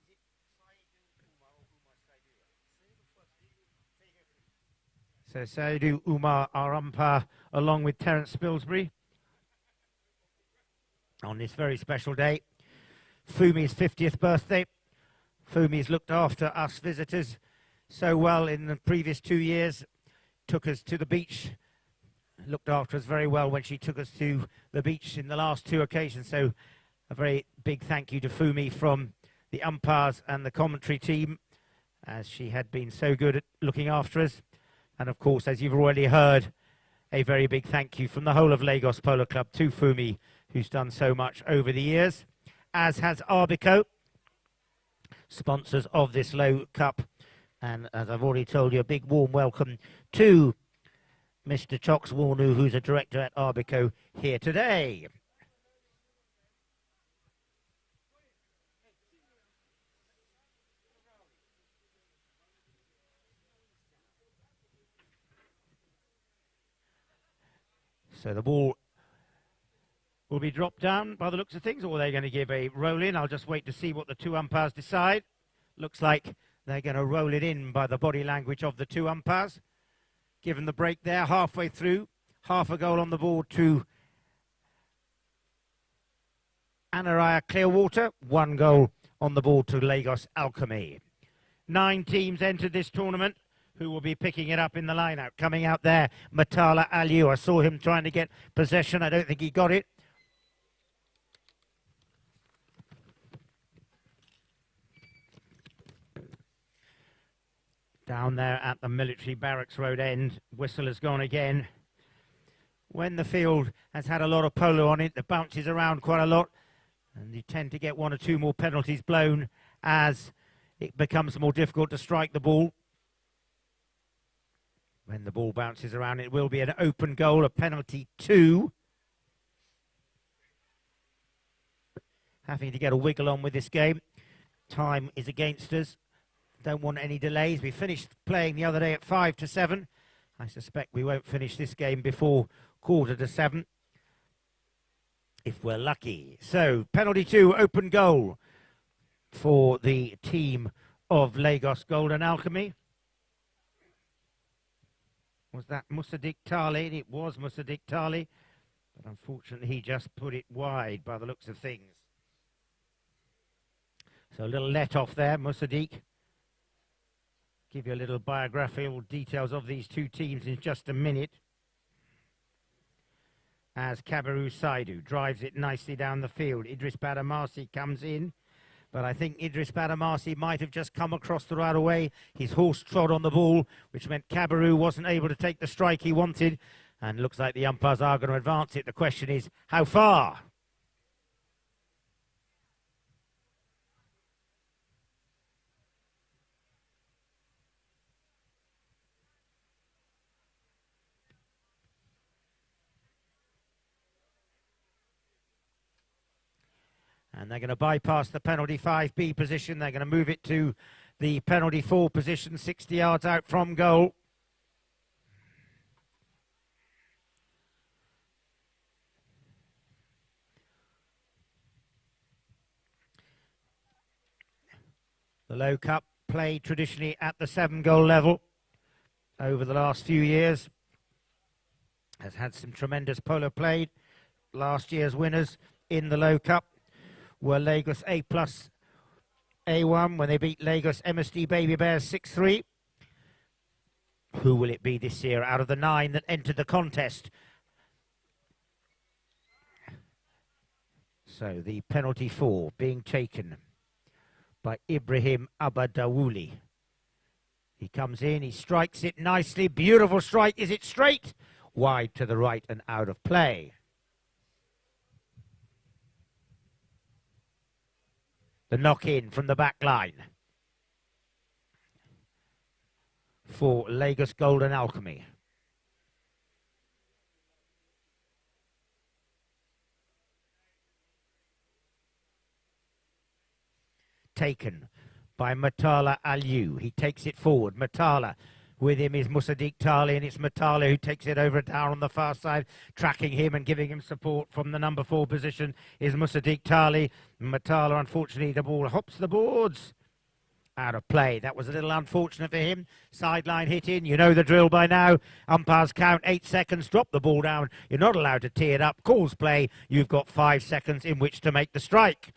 Speaker 5: Is it Saidu Umar or Umar Saidia? So Saidu Umar, our umpire, along with Terence Spilsbury, on this very special day. Fumi's 50th birthday. Fumi's looked after us visitors so well in the previous 2 years, took us to the beach, looked after us very well when she took us to the beach in the last 2 occasions. So a very big thank you to Fumi from the umpires and the commentary team, as she had been so good at looking after us. And of course, as you've already heard, a very big thank you from the whole of Lagos Polo Club to Fumi, who's done so much over the years. as has Arbico, sponsors of this Low Cup. And as I've already told you, a big warm welcome to Mr. Chox Warnu, who's a director at Arbico, here today. So the ball will be dropped down by the looks of things, or are they going to give a roll in? I'll just wait to see what the two umpires decide. Looks like they're going to roll it in by the body language of the two umpires. Given the break there, halfway through, half a goal on the board to Anaraya Clearwater, 1 goal on the board to Lagos Alchemy. 9 teams entered this tournament who will be picking it up in the line-out. Coming out there, Matala Aliu. I saw him trying to get possession. I don't think he got it. Down there at the Military Barracks Road end, whistle has gone again. When the field has had a lot of polo on it, it bounces around quite a lot, and you tend to get 1 or 2 more penalties blown as it becomes more difficult to strike the ball. When the ball bounces around, it will be an open goal, a penalty 2. Having to get a wiggle on with this game. Time is against us. Don't want any delays. We finished playing the other day at 5-7. I suspect we won't finish this game before 6:45, if we're lucky. So, penalty 2, open goal for the team of Lagos Golden Alchemy. Was that Musadik Tali? It was Musadik Tali, but unfortunately he just put it wide by the looks of things. So a little let off there, Musadik. Give you a little biographical details of these two teams in just a minute. As Kabiru Saidu drives it nicely down the field. Idris Badamasi comes in. But I think Idris Badamasi might have just come across the right away. His horse trod on the ball, which meant Kabiru wasn't able to take the strike he wanted. And looks like the umpires are going to advance it. The question is, how far? And they're going to bypass the penalty 5B position. They're going to move it to the penalty 4 position, 60 yards out from goal. The Low Cup played traditionally at the 7-goal level over the last few years. Has had some tremendous polo played. Last year's winners in the Low Cup were Lagos A+ A1 when they beat Lagos MSD Baby Bears 6-3. Who will it be this year out of the 9 that entered the contest? So the penalty 4 being taken by Ibrahim Abadawuli. He comes in, he strikes it nicely. Beautiful strike. Is it straight? Wide to the right and out of play. The knock-in from the back line for Lagos Golden Alchemy. Taken by Matala Aliu. He takes it forward. Matala. With him is Musadik Tali, and it's Matala who takes it over down on the far side. Tracking him and giving him support from the number 4 position is Musadik Tali. Matala, unfortunately, the ball hops the boards. Out of play. That was a little unfortunate for him. Sideline hit in. You know the drill by now. Umpires count 8 seconds. Drop the ball down. You're not allowed to tee it up. Calls play. You've got 5 seconds in which to make the strike.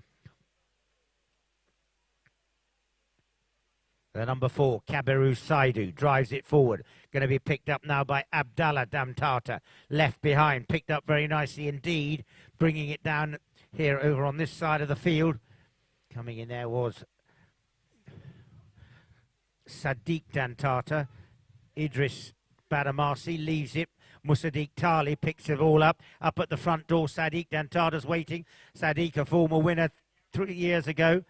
Speaker 5: The number 4, Kabiru Saidu, drives it forward. Going to be picked up now by Abdallah Damtata. Left behind, picked up very nicely indeed. Bringing it down here over on this side of the field. Coming in there was Sadiq Dantata. Idris Badamasi leaves it. Musadik Tali picks it all up. Up at the front door, Sadiq Dantata's waiting. Sadiq, a former winner 3 years ago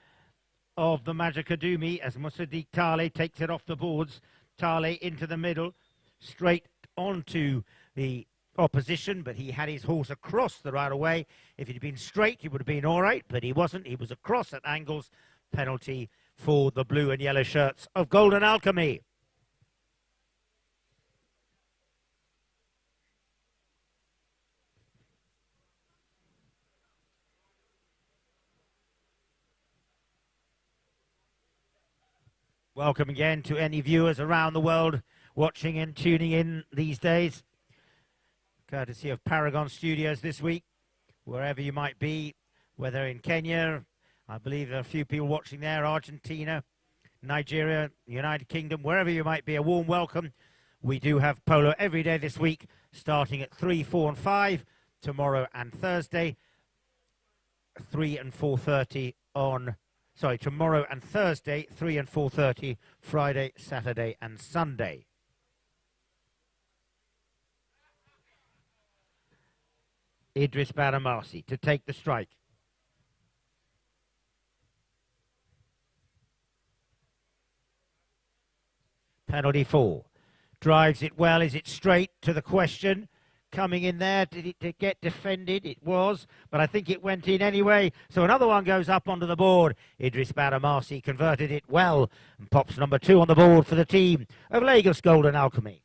Speaker 5: of the Majikadumi as Musadik Tale takes it off the boards. Tale into the middle, straight onto the opposition, but he had his horse across the right of way. If he'd been straight, he would have been all right, but he wasn't. He was across at angles. Penalty for the blue and yellow shirts of Golden Alchemy. Welcome again to any viewers around the world watching and tuning in these days. Courtesy of Paragon Studios this week, wherever you might be, whether in Kenya, I believe there are a few people watching there, Argentina, Nigeria, United Kingdom, wherever you might be, a warm welcome. We do have polo every day this week, starting at 3, 4 and 5, tomorrow and Thursday, 3 and 4:30 on... Sorry, tomorrow and Thursday, 3 and 4:30, Friday, Saturday and Sunday. Idris Baramasi to take the strike. Penalty 4. Drives it well. Is it straight to the question? Coming in there, did it get defended? It was, but I think it went in anyway. So another one goes up onto the board. Idris Baramasi converted it well and pops number 2 on the board for the team of Lagos Golden Alchemy.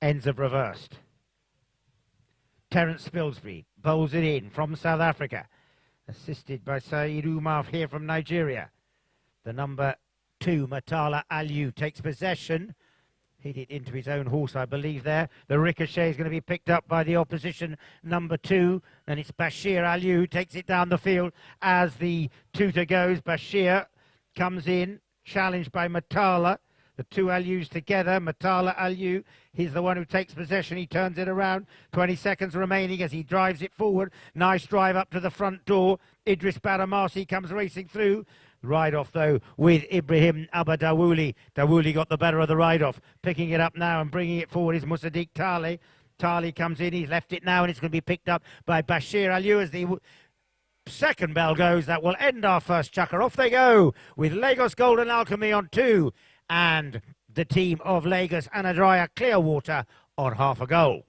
Speaker 5: Ends of reversed. Terence Spilsbury bowls it in from South Africa, assisted by Saeed Umar here from Nigeria. The number 2, Matala Aliu, takes possession. Hit it into his own horse, I believe, there. The ricochet is going to be picked up by the opposition, number 2. And it's Bashir Aliu who takes it down the field as the tutor goes. Bashir comes in, challenged by Matala. The two Alius together, Matala Aliu, he's the one who takes possession. He turns it around. 20 seconds remaining as he drives it forward. Nice drive up to the front door. Idris Baramasi comes racing through. Ride-off, though, with Ibrahim Abba Dawouli. Dawouli got the better of the ride-off. Picking it up now and bringing it forward is Musadik Tale. Tale comes in. He's left it now, and it's going to be picked up by Bashir Aliu as the second bell goes. That will end our first chukker. Off they go with Lagos Golden Alchemy on 2. And the team of Lagos Anadraya Clearwater on half a goal.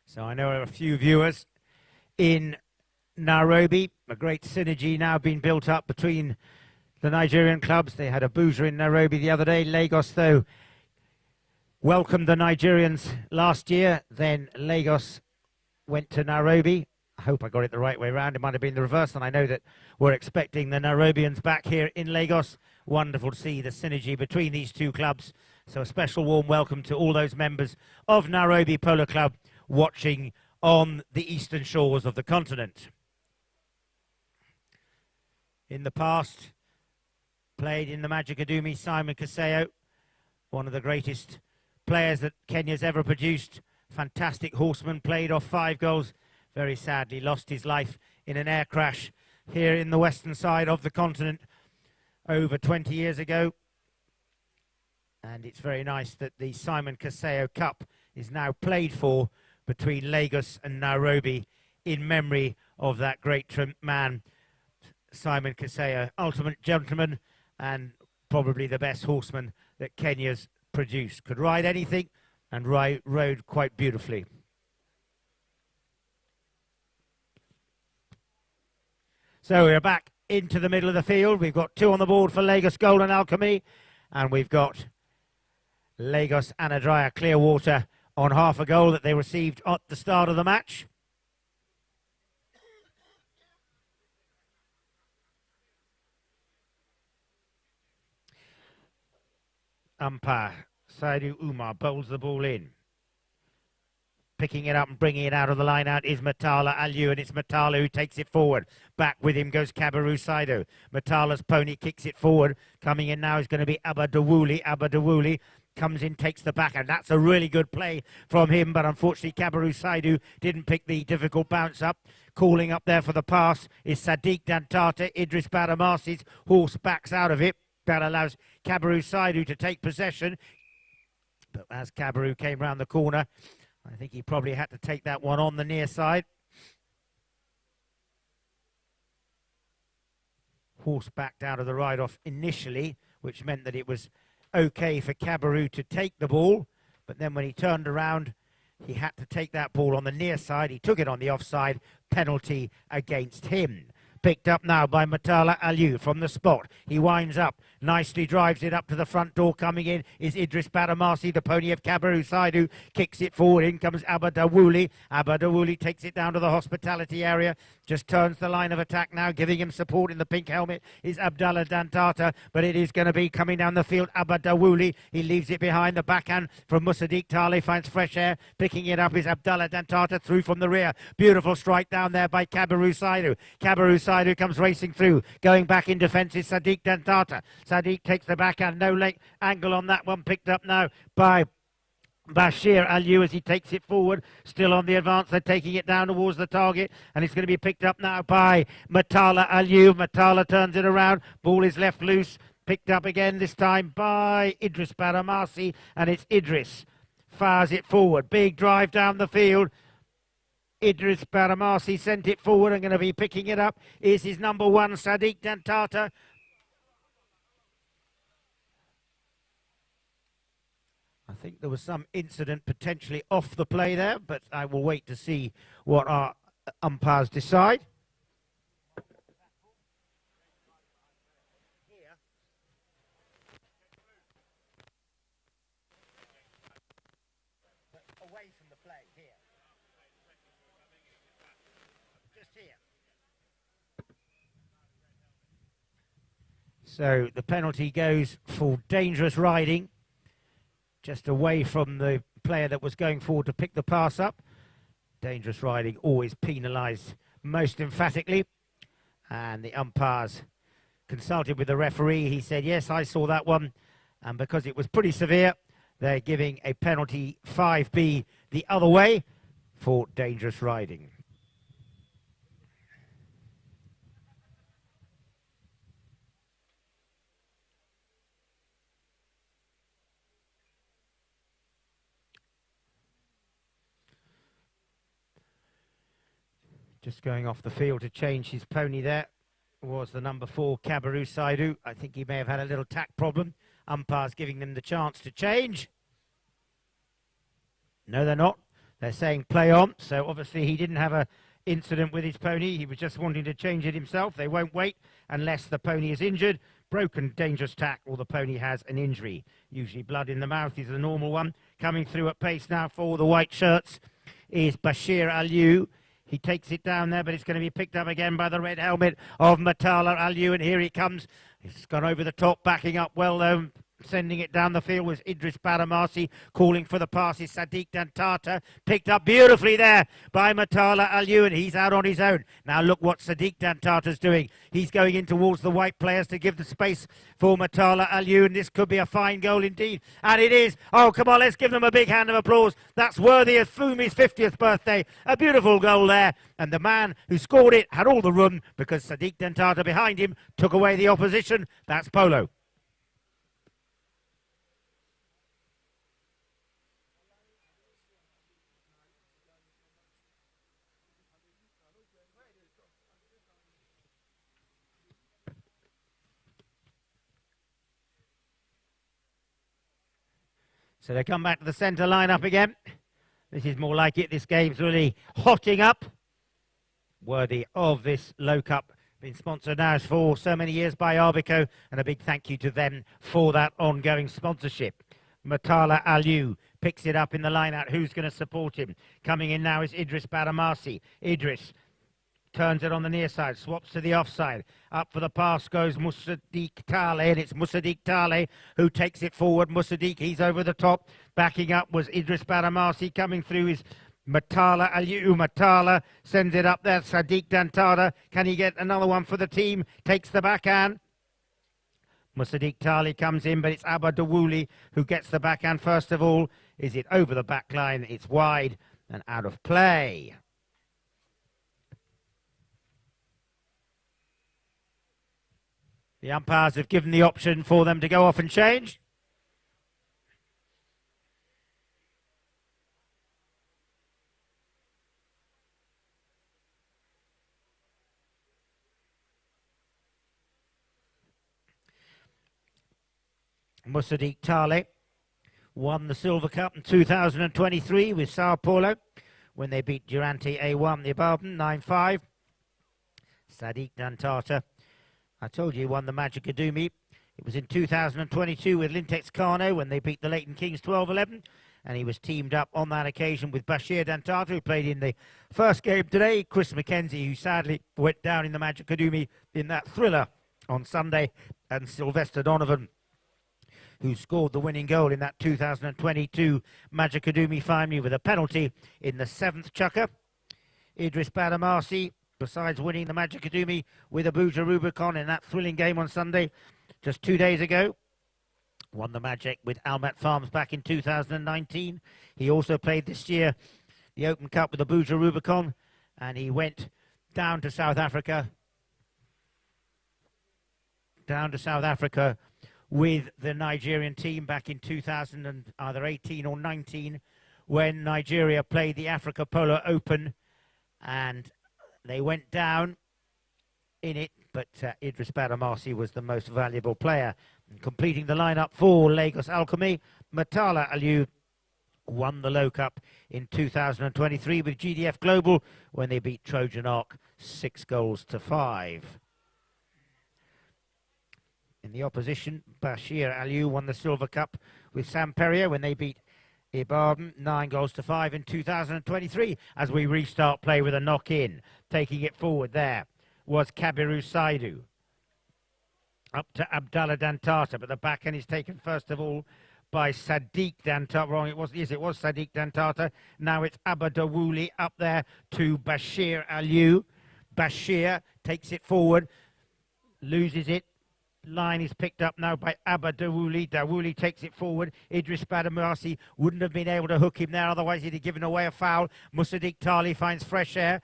Speaker 5: So I know a few viewers in Nairobi. A great synergy now being built up between the Nigerian clubs. They had a boozer in Nairobi the other day. Lagos, though, welcomed the Nigerians last year. Then Lagos went to Nairobi. I hope I got it the right way around. It might have been the reverse, and I know that we're expecting the Nairobians back here in Lagos. Wonderful to see the synergy between these two clubs. So a special warm welcome to all those members of Nairobi Polo Club watching on the eastern shores of the continent. In the past, played in the Majikadumi, Simon Kaseo, one of the greatest players that Kenya's ever produced. Fantastic horseman, played off 5 goals. Very sadly lost his life in an air crash here in the western side of the continent over 20 years ago. And it's very nice that the Simon Kaseo Cup is now played for between Lagos and Nairobi in memory of that great man, Simon Kaseo, ultimate gentleman and probably the best horseman that Kenya's produced. Could ride anything and rode quite beautifully. So we're back into the middle of the field. We've got 2 on the board for Lagos Golden Alchemy, and we've got Lagos Anadrya Clearwater on half a goal that they received at the start of the match. Umpire Saidu Umar bowls the ball in. Picking it up and bringing it out of the line out is Matala Aliu, and it's Matala who takes it forward. Back with him goes Kabaru Saidu. Matala's pony kicks it forward. Coming in now is going to be Abadawuli. Abadawuli comes in, takes the back, and that's a really good play from him, but unfortunately Kabaru Saidu didn't pick the difficult bounce up. Calling up there for the pass is Sadiq Dantata. Idris Badamasi's horse backs out of it. That allows Kabaru Saidu to take possession. But as Kabaru came round the corner, I think he probably had to take that one on the near side. Horse backed out of the ride-off initially, which meant that it was okay for Kabaru to take the ball. But then when he turned around, he had to take that ball on the near side. He took it on the offside. Penalty against him. Picked up now by Matala Aliu from the spot. He winds up, nicely drives it up to the front door. Coming in is Idris Badamasi, the pony of Kabaru Saidu. Kicks it forward. In comes Abadawuli. Abadawuli takes it down to the hospitality area. Just turns the line of attack now. Giving him support in the pink helmet is Abdallah Dantata. But it is going to be coming down the field. Abadawuli. He leaves it behind. The backhand from Musaddiq Tale finds fresh air. Picking it up is Abdallah Dantata through from the rear. Beautiful strike down there by Kabaru Saidu. Kabaru Saidu who comes racing through. Going back in defence is Sadiq Dantata. Sadiq takes the backhand. No late angle on that one. Picked up now by Bashir Aliu as he takes it forward. Still on the advance. They're taking it down towards the target. And it's going to be picked up now by Matala Aliu. Matala turns it around. Ball is left loose. Picked up again this time by Idris Badamasi. And it's Idris. Fires it forward. Big drive down the field. Idris Badamasi sent it forward and going to be picking it up is his number 1, Sadiq Dantata. I think there was some incident potentially off the play there, but I will wait to see what our umpires decide. Away from the play here. Just here. So the penalty goes for dangerous riding, just away from the player that was going forward to pick the pass up. Dangerous riding always penalised most emphatically. And the umpires consulted with the referee. He said, yes, I saw that one. And because it was pretty severe, they're giving a penalty 5B the other way for dangerous riding. Just going off the field to change his pony there was the number 4, Kabaru Saidu. I think he may have had a little tack problem. Umpires giving them the chance to change. No, they're not. They're saying play on. So obviously he didn't have an incident with his pony. He was just wanting to change it himself. They won't wait unless the pony is injured. Broken, dangerous tack, or the pony has an injury. Usually blood in the mouth is the normal one. Coming through at pace now for the white shirts is Bashir Aliu. He takes it down there, but it's going to be picked up again by the red helmet of Matala Aliu, and here he comes. He's gone over the top, backing up well, though. Sending it down the field was Idris Badamasi. Calling for the pass is Sadiq Dantata. Picked up beautifully there by Matala Aliu, and he's out on his own. Now look what Sadiq Dantata's doing. He's going in towards the white players to give the space for Matala Aliu, and this could be a fine goal indeed. And it is. Oh, come on, let's give them a big hand of applause. That's worthy of Fumi's 50th birthday. A beautiful goal there. And the man who scored it had all the room because Sadiq Dantata behind him took away the opposition. That's Polo. So they come back to the centre line-up again. This is more like it. This game's really hotting up. Worthy of this low cup Been sponsored now for so many years by Arbico, and a big thank you to them for that ongoing sponsorship. Matala Aliou picks it up in the line-out. Who's going to support him? Coming in now is Idris Badamasi. Idris turns it on the near side, swaps to the offside. Up for the pass goes Musaddiq Tale, and it's Musaddiq Tale who takes it forward. Musaddiq, he's over the top. Backing up was Idris Badamasi. Coming through is Matala Aliou. Matala sends it up there. Sadiq Dantada, can he get another one for the team? Takes the backhand. Musaddiq Tali comes in, but it's Abba Dawouli who gets the backhand first of all. Is it over the back line? It's wide and out of play. The umpires have given the option for them to go off and change. Musaddiq Tale won the Silver Cup in 2023 with Sao Polo when they beat Durante A1 Ibadan 9-5. Sadiq Dantata, I told you, he won the Magic Adumi. It was in 2022 with Lintex Kano when they beat the Leighton Kings 12-11. And he was teamed up on that occasion with Bashir Dantata, who played in the first game today. Chris McKenzie, who sadly went down in the Magic Adumi in that thriller on Sunday. And Sylvester Donovan, who scored the winning goal in that 2022 Magic Adumi final with a penalty in the 7th chukker. Idris Badamasi, besides winning the Magic Adumi with Abuja Rubicon in that thrilling game on Sunday just 2 days ago, won the Magic with Almat Farms back in 2019. He also played this year the Open Cup with Abuja Rubicon, and he went down to South Africa with the Nigerian team back in 2018 or 19 when Nigeria played the Africa Polo Open, and they went down in it, but Idris Badamasi was the most valuable player. And completing the lineup for Lagos Alchemy, Matala Aliou won the Low Cup in 2023 with GDF Global when they beat Trojan Ark 6-5. In the opposition, Bashir Aliou won the Silver Cup with Sam Perrier when they beat Ibadan 9-5 in 2023. As we restart play with a knock-in, taking it forward there was Kabiru Saidu. Up to Abdallah Dantata, but the backhand is taken first of all by Sadiq Dantata. Wrong, it was Sadiq Dantata. Now it's Abba Dawouli up there to Bashir Aliou. Bashir takes it forward, loses it. Line is picked up now by Abba Dawouli. Dawouli takes it forward. Idris Badamasi wouldn't have been able to hook him there, otherwise he'd have given away a foul. Musaddiq Tali finds fresh air.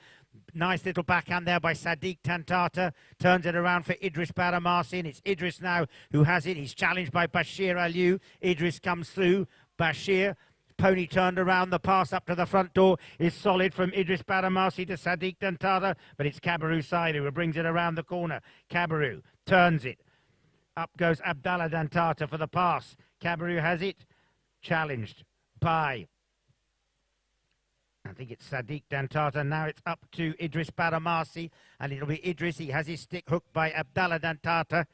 Speaker 5: Nice little backhand there by Sadiq Dantata. Turns it around for Idris Badamasi, and it's Idris now who has it. He's challenged by Bashir Aliou. Idris comes through. Bashir, pony turned around. The pass up to the front door is solid from Idris Badamasi to Sadiq Dantata, but it's Kabiru Saidu who brings it around the corner. Kabiru turns it. Up goes Abdallah Dantata for the pass. Kabiru has it. Challenged by, I think it's Sadiq Dantata. Now it's up to Idris Badamasi, and it'll be Idris. He has his stick hooked by Abdallah Dantata.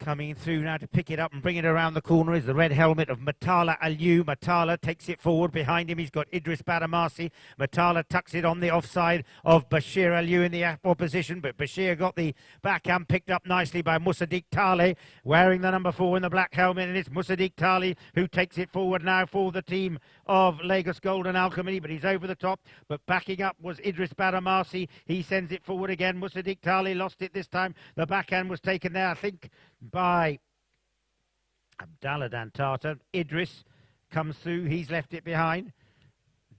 Speaker 5: Coming through now to pick it up and bring it around the corner is the red helmet of Matala Aliou. Matala takes it forward. Behind him he's got Idris Badamasi. Matala tucks it on the offside of Bashir Aliou in the opposition, but Bashir got the backhand picked up nicely by Musaddiq Tale, wearing the number 4 in the black helmet, and it's Musaddiq Tale who takes it forward now for the team of Lagos Golden Alchemy, but he's over the top. But backing up was Idris Badamasi. He sends it forward again. Musaddiq Tale lost it this time. The backhand was taken there, I think, by Abdallah Dantata. Idris comes through. He's left it behind.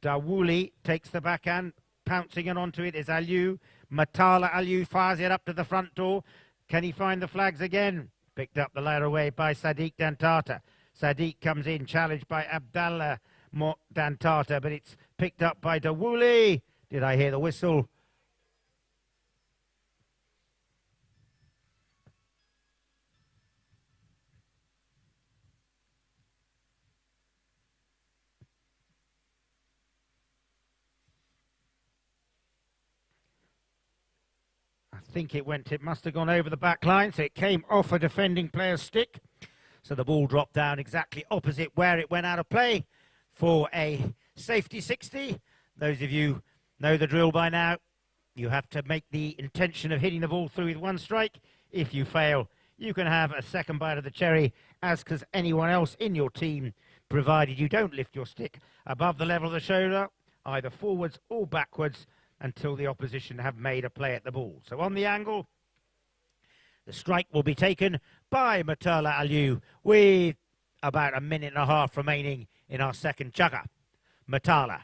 Speaker 5: Dawouli takes the backhand. Pouncing it onto it is Aliou. Matala Aliou fires it up to the front door. Can he find the flags again? Picked up the ladder away by Sadiq Dantata. Sadiq comes in, challenged by Abdallah Dantata, but it's picked up by Dawouli. Did I hear the whistle? think it must have gone over the back line, so it came off a defending player's stick. So the ball dropped down exactly opposite where it went out of play for a safety 60. Those of you know the drill by now. You have to make the intention of hitting the ball through with one strike. If you fail, you can have a second bite of the cherry, as does anyone else in your team, provided you don't lift your stick above the level of the shoulder, either forwards or backwards, until the opposition have made a play at the ball. So on the angle, the strike will be taken by Murtala Aliyu with about a minute and a half remaining in our second chugger. Murtala.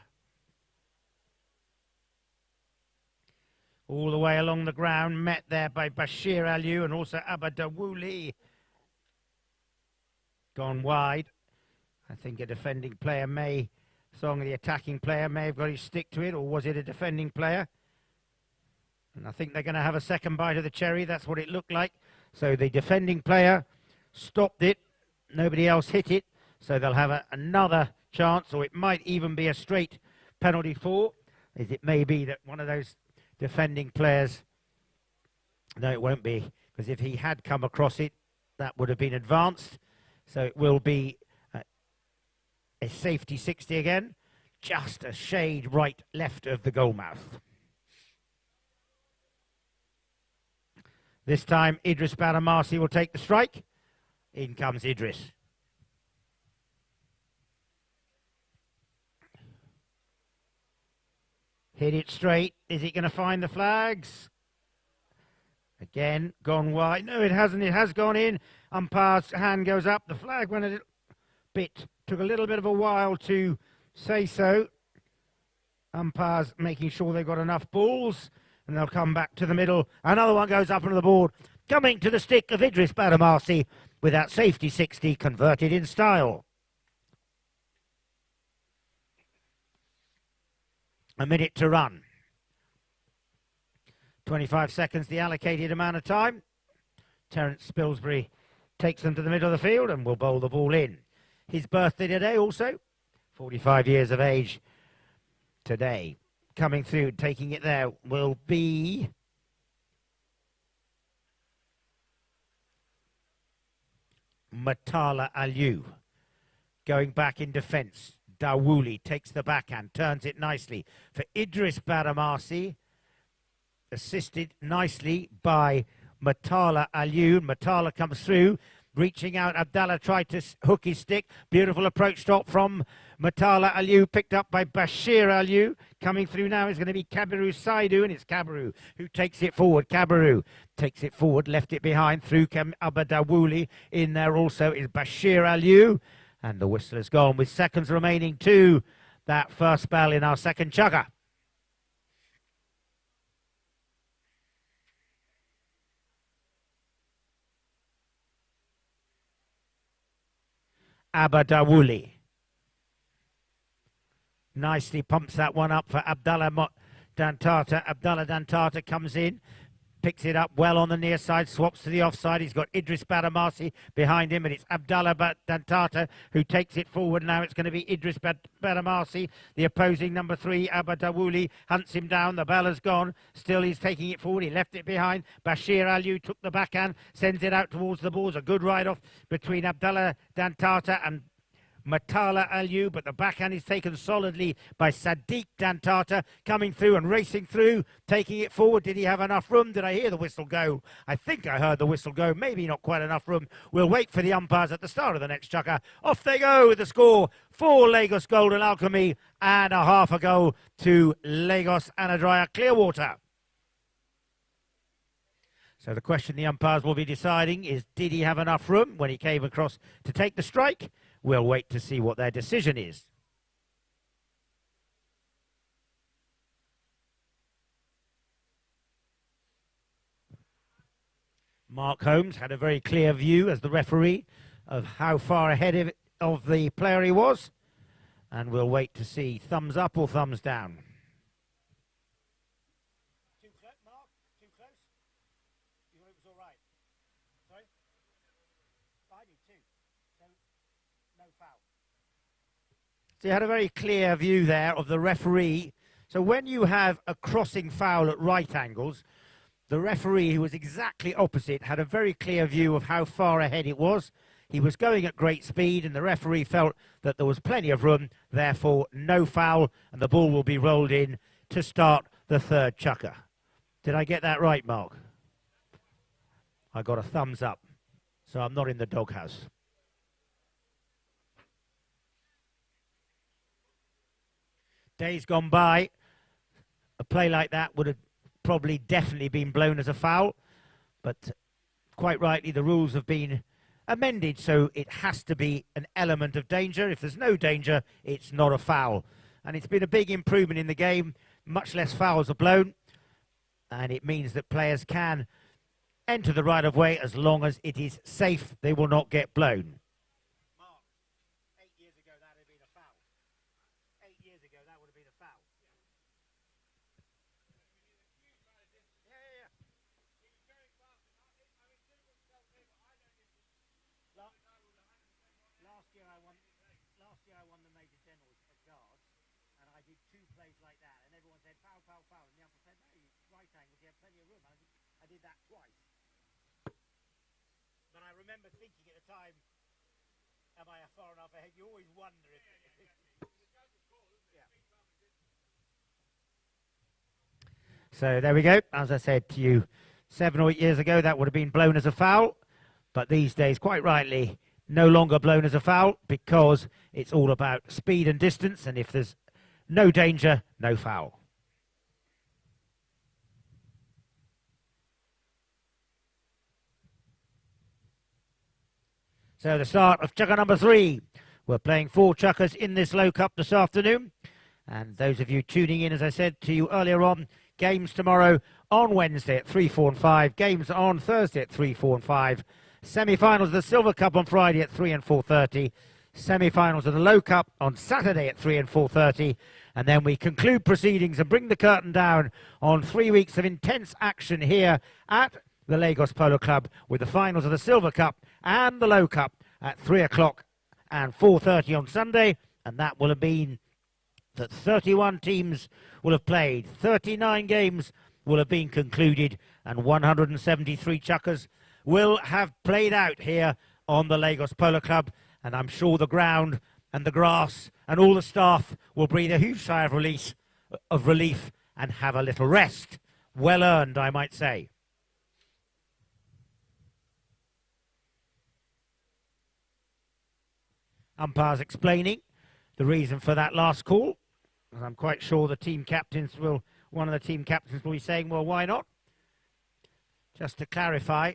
Speaker 5: All the way along the ground, met there by Bashir Aliyu and also Abadawuli. Gone wide. I think a defending player the attacking player may have got his stick to it, or was it a defending player? And I think they're going to have a second bite of the cherry. That's what it looked like. So the defending player stopped it. Nobody else hit it. So they'll have another chance, or it might even be a straight penalty for, as it may be that one of those defending players... No, it won't be, because if he had come across it, that would have been advanced. So it will be a safety 60 again, just a shade left of the goal mouth. This time, Idris Badamasi will take the strike. In comes Idris. Hit it straight. Is he going to find the flags? Again, gone wide. No, it hasn't. It has gone in. Umpire's hand goes up. The flag went a bit. Took a little bit of a while to say so. Umpires making sure they've got enough balls, and they'll come back to the middle. Another one goes up onto the board, coming to the stick of Idris Badamasi with that safety 60 converted in style. A minute to run. 25 seconds, the allocated amount of time. Terence Spilsbury takes them to the middle of the field and will bowl the ball in. His birthday today also, 45 years of age today. Coming through, taking it there, will be Murtala Aliyu. Going back in defence, Dawuli takes the backhand, turns it nicely for Idris Badamasi, assisted nicely by Murtala Aliyu. Murtala comes through, reaching out. Abdallah tried to hook his stick. Beautiful approach stop from Murtala Aliyu, picked up by Bashir Aliyu. Coming through now is going to be Kabiru Saidu, and it's Kabiru who takes it forward. Kabiru takes it forward, left it behind through Abadawuli. In there also is Bashir Aliyu, and the whistle has gone with seconds remaining to that first spell in our second chugger. Abadawuli nicely pumps that one up for Abdallah Dantata. Abdallah Dantata comes in, picks it up well on the near side, swaps to the offside. He's got Idris Badamasi behind him, and it's Abdallah Dantata who takes it forward. Now it's going to be Idris Badamasi. The opposing number 3, Abadawuli, hunts him down. The ball has gone. Still he's taking it forward. He left it behind. Bashir Aliyu took the backhand, sends it out towards the balls. A good ride-off between Abdallah Dantata and Murtala Aliyu, but the backhand is taken solidly by Sadiq Dantata, coming through and racing through, taking it forward. Did he have enough room? Did I hear the whistle go? I think I heard the whistle go. Maybe not quite enough room. We'll wait for the umpires at the start of the next chukker. Off they go with the score for Lagos Golden Alchemy, and a half a goal to Lagos Anadraya Clearwater. So the question the umpires will be deciding is, did he have enough room when he came across to take the strike? We'll wait to see what their decision is. Mark Holmes had a very clear view as the referee of how far ahead of the player he was. And we'll wait to see thumbs up or thumbs down. Too close, Mark? Too close? You thought it was all right? Sorry? I did too. So, no foul. So you had a very clear view there of the referee. So when you have a crossing foul at right angles, The referee, who was exactly opposite, had a very clear view of how far ahead it was. He was going at great speed, and the referee felt that there was plenty of room, therefore no foul, and the ball will be rolled in to start the third chukker. Did I get that right, Mark? I got a thumbs up, so I'm not in the doghouse. Days gone by, a play like that would have probably definitely been blown as a foul, but quite rightly the rules have been amended, so it has to be an element of danger. If there's no danger, it's not a foul. And it's been a big improvement in the game. Much less fouls are blown, and it means that players can enter the right of way as long as it is safe. They will not get blown. Mark, 8 years ago that would have been a foul. 8 years ago that would have been a foul. Last year I won the Major Generals at Guards, and I did 2 plays like that, and everyone said foul, foul, foul, and the umpire said no, right angles, you have plenty of room. I did that twice. But I remember thinking at the time, am I far enough ahead? You always wonder if... So there we go. As I said to you 7 or 8 years ago, that would have been blown as a foul. But these days, quite rightly, no longer blown as a foul because it's all about speed and distance. And if there's no danger, no foul. So the start of chukker number 3. We're playing 4 chukkers in this low cup this afternoon. And those of you tuning in, as I said to you earlier on, games tomorrow on Wednesday at 3, 4 and 5. Games on Thursday at 3, 4 and 5. Semi-finals of the Silver Cup on Friday at 3 and 4:30. Semi-finals of the Low Cup on Saturday at 3 and 4:30. And then we conclude proceedings and bring the curtain down on 3 weeks of intense action here at the Lagos Polo Club with the finals of the Silver Cup and the Low Cup at 3 o'clock and 4:30 on Sunday. And that will have been that 31 teams will have played, 39 games will have been concluded, and 173 chukkers will have played out here on the Lagos Polo Club. And I'm sure the ground and the grass and all the staff will breathe a huge sigh of relief and have a little rest. Well earned, I might say. Umpires explaining the reason for that last call. And I'm quite sure the team captains will, one of the team captains will be saying, well, why not? Just to clarify,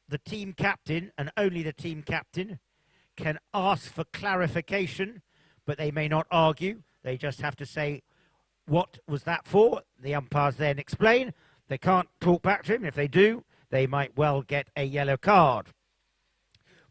Speaker 5: the team captain, and only the team captain, can ask for clarification, but they may not argue. They just have to say, what was that for? The umpires then explain. They can't talk back to him. If they do, they might well get a yellow card.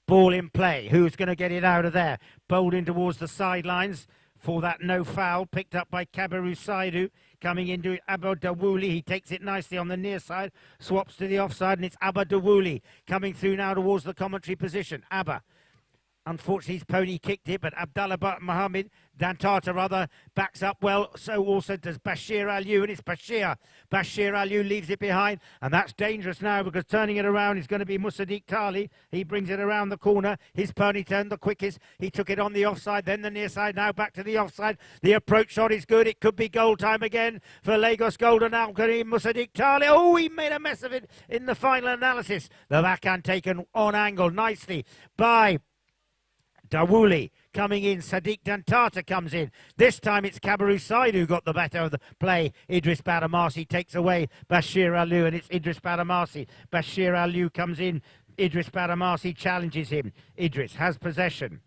Speaker 5: Ball in play. Who's going to get it out of there? Bowled in towards the sidelines for that no foul, picked up by Kabiru Saidu, coming into Abba Dawuli. He takes it nicely on the near side, swaps to the offside, and it's Abba Dawuli coming through now towards the commentary position. Abba, unfortunately, his pony kicked it, but Abdallah Mohammed, Dantata rather, backs up well. So also does Bashir Aliu, and it's Bashir. Bashir Aliu leaves it behind, and that's dangerous now because turning it around is going to be Musaddiq Tali. He brings it around the corner. His pony turned the quickest. He took it on the offside, then the near side, now back to the offside. The approach shot is good. It could be goal time again for Lagos Golden Alchemy. Musaddiq Tali. Oh, he made a mess of it in the final analysis. The backhand taken on angle nicely by Dawuli. Coming in, Sadiq Dantata comes in. This time it's Kabiru Said who got the better of the play. Idris Badamasi takes away Bashir Aliu, and it's Idris Badamasi. Bashir Aliu comes in. Idris Badamasi challenges him. Idris has possession.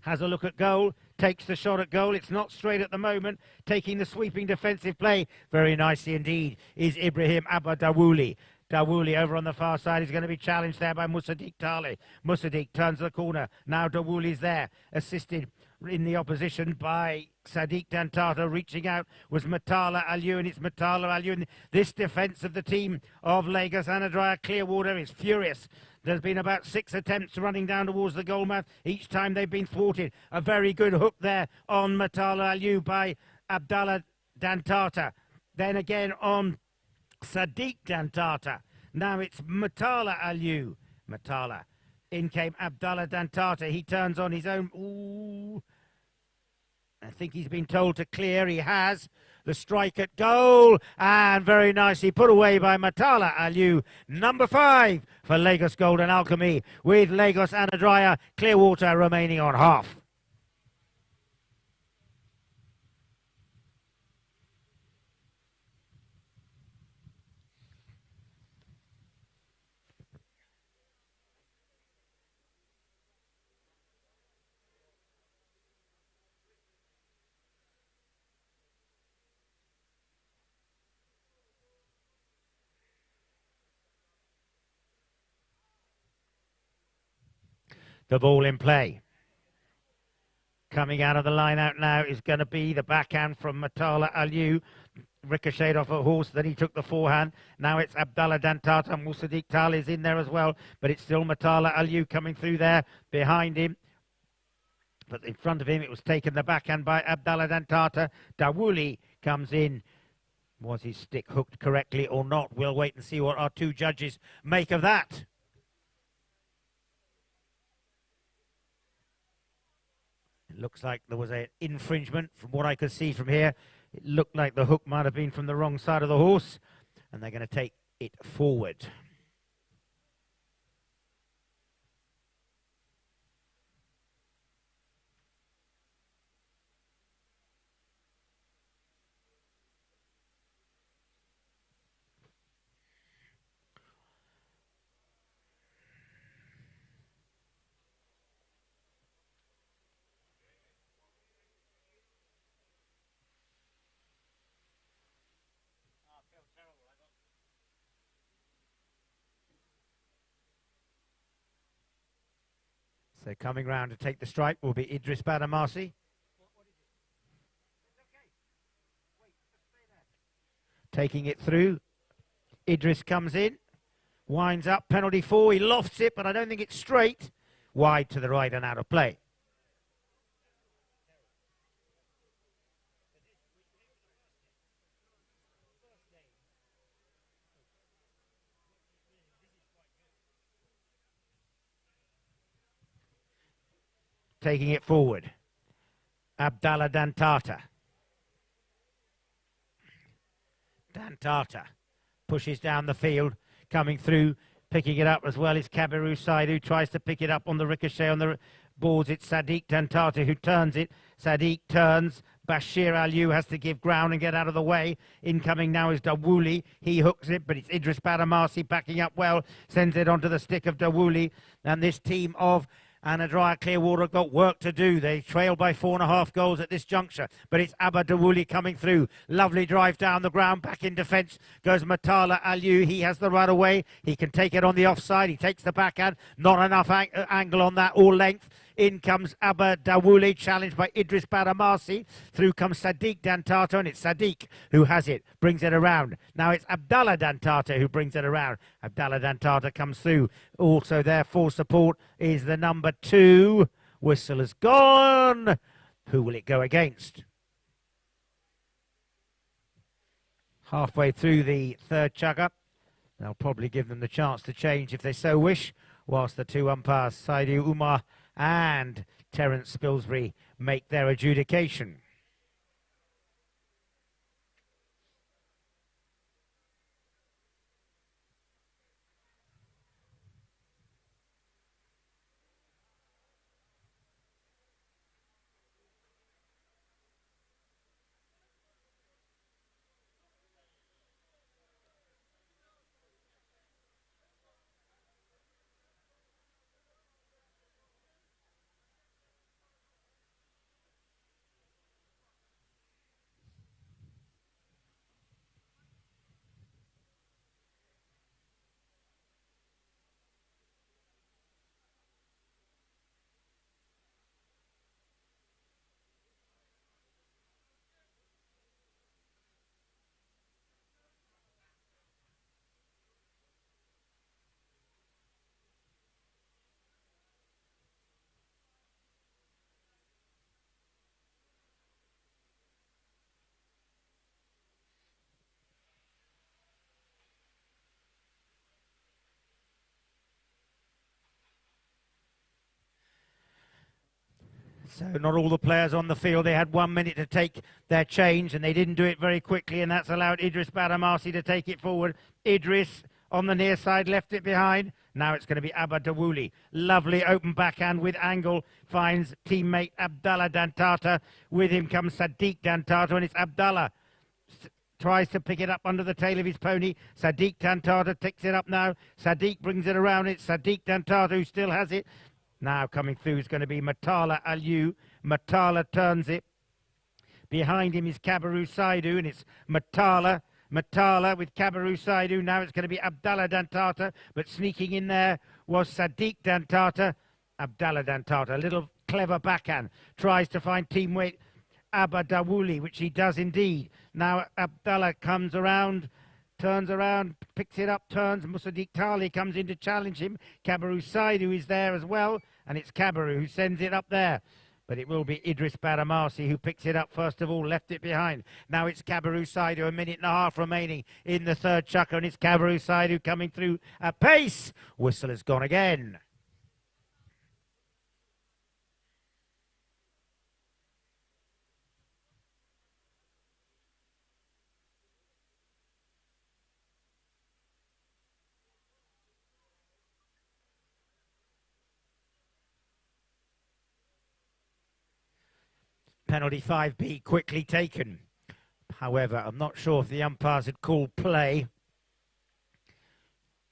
Speaker 5: Has a look at goal. Takes the shot at goal. It's not straight at the moment. Taking the sweeping defensive play very nicely indeed is Ibrahim Abba Dawuli. Dawuli over on the far side is going to be challenged there by Musaddiq Tali. Musaddiq turns the corner. Now Dawuli's there, assisted in the opposition by Sadiq Dantata. Reaching out was Matala Aliu, and it's Matala Aliu. And this defence of the team of Lagos Anadraya Clearwater is furious. There's been about 6 attempts running down towards the goal mouth. Each time they've been thwarted. A very good hook there on Matala Aliu by Abdallah Dantata. Then again on Sadiq Dantata. Now it's Matala Aliu. Matala. In came Abdallah Dantata. He turns on his own. Ooh. I think he's been told to clear. He has. The strike at goal. And very nicely put away by Matala Aliu. Number 5 for Lagos Golden Alchemy, with Lagos Anadrya Clearwater remaining on half. The ball in play. Coming out of the line out now is going to be the backhand from Matala Aliu. Ricocheted off a horse, then he took the forehand. Now it's Abdallah Dantata. Musadik Tal is in there as well, but it's still Matala Aliu coming through there behind him. But in front of him, it was taken the backhand by Abdallah Dantata. Dawuli comes in. Was his stick hooked correctly or not? We'll wait and see what our two judges make of that. It looks like there was an infringement from what I could see from here. It looked like the hook might have been from the wrong side of the horse, and they're going to take it forward. So coming round to take the strike will be Idris Badamasi. Taking it through. Idris comes in. Winds up. Penalty 4. He lofts it, but I don't think it's straight. Wide to the right and out of play. Taking it forward. Abdallah Dantata. Dantata pushes down the field, coming through, picking it up as well is Kabiru Said, who tries to pick it up on the ricochet on the boards. It's Sadiq Dantata who turns it. Sadiq turns. Bashir Aliu has to give ground and get out of the way. Incoming now is Dawuli. He hooks it, but it's Idris Badamasi backing up well, sends it onto the stick of Dawuli. And this team of Anadrya Clearwater got work to do. They trail by 4.5 goals at this juncture, but it's Abba Dawuli coming through. Lovely drive down the ground. Back in defence goes Matala Aliu. He has the right away. He can take it on the offside. He takes the backhand. Not enough angle on that, all length. In comes Abba Dawuli, challenged by Idris Badamasi. Through comes Sadiq Dantata, and it's Sadiq who has it, brings it around. Now it's Abdallah Dantata who brings it around. Abdallah Dantata comes through. Also there for support is the number 2. Whistle has gone. Who will it go against? Halfway through the third chugger. They'll probably give them the chance to change if they so wish, whilst the two umpires, Saidi Umar and Terence Spilsbury, make their adjudication. So not all the players on the field. They had 1 minute to take their change, and they didn't do it very quickly, and that's allowed Idris Badamasi to take it forward. Idris on the near side, left it behind. Now it's going to be Abba Dawouli. Lovely open backhand with angle. Finds teammate Abdallah Dantata. With him comes Sadiq Dantata, and it's Abdallah. Tries to pick it up under the tail of his pony. Sadiq Dantata takes it up now. Sadiq brings it around. It's Sadiq Dantata who still has it. Now coming through is going to be Matala Aliu. Matala turns it. Behind him is Kabaru Saidu, and it's Matala. Matala with Kabaru Saidu. Now it's going to be Abdallah Dantata, but sneaking in there was Sadiq Dantata. Abdallah Dantata, a little clever backhand. Tries to find teammate Abba Dawouli, which he does indeed. Now Abdallah comes around, turns around, picks it up, turns. Musaddiq Tali comes in to challenge him. Kabaru Saidu is there as well, and it's Kabaru who sends it up there. But it will be Idris Badamasi who picks it up first of all, left it behind. Now it's Kabaru Saidu, 1.5 minutes remaining in the third chukker, and it's Kabaru Saidu coming through at pace. Whistle has gone again. Penalty 5B quickly taken. However, I'm not sure if the umpires had called play.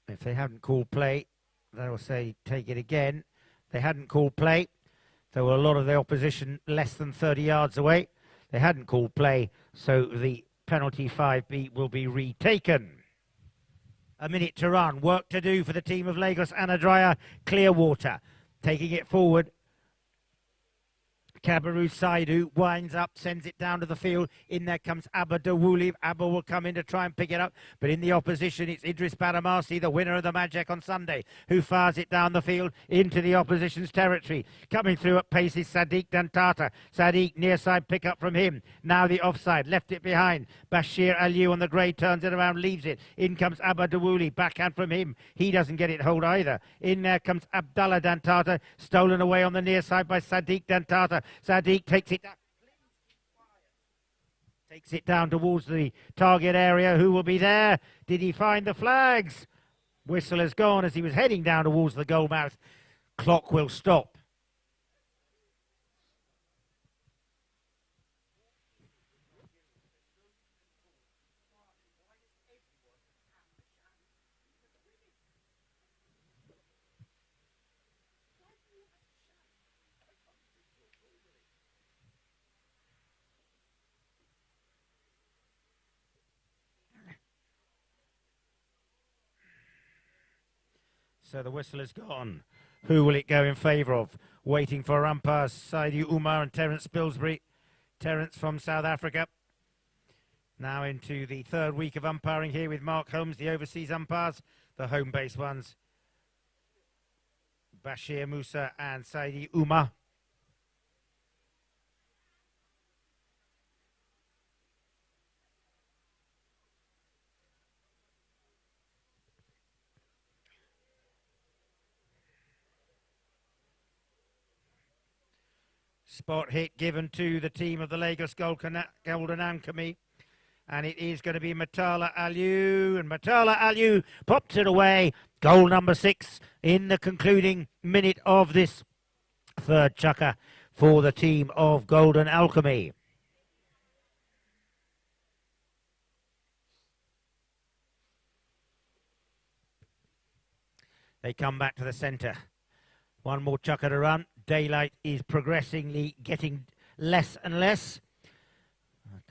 Speaker 5: If they haven't called play, they'll say take it again. They hadn't called play. There were a lot of the opposition less than 30 yards away. They hadn't called play, so the penalty 5B will be retaken. A minute to run. Work to do for the team of Lagos Anadraya Clearwater. Taking it forward. Kabaru Saidu winds up, sends it down to the field. In there comes Abba Dawouli. Abba will come in to try and pick it up. But in the opposition, it's Idris Badamasi, the winner of the Magic on Sunday, who fires it down the field into the opposition's territory. Coming through at pace is Sadiq Dantata. Sadiq, near side pick up from him. Now the offside, left it behind. Bashir Aliu on the grey, turns it around, leaves it. In comes Abba Dawouli, backhand from him. He doesn't get it hold either. In there comes Abdallah Dantata, stolen away on the near side by Sadiq Dantata. Sadiq takes it down. Takes it down towards the target area. Who will be there? Did he find the flags? Whistle has gone as he was heading down towards the goal mouth. Clock will stop. So the whistle is gone. Who will it go in favour of? Waiting for umpires Saidi Umar and Terence Spilsbury. Terence from South Africa. Now into the third week of umpiring here with Mark Holmes, the overseas umpires, the home base ones. Bashir Musa and Saidi Umar. Spot hit given to the team of the Lagos Golden Alchemy. And it is going to be Matala Aliu. And Matala Aliu pops it away. Goal number 6 in the concluding minute of this third chukker for the team of Golden Alchemy. They come back to the centre. One more chukker to run. Daylight is progressively getting less and less.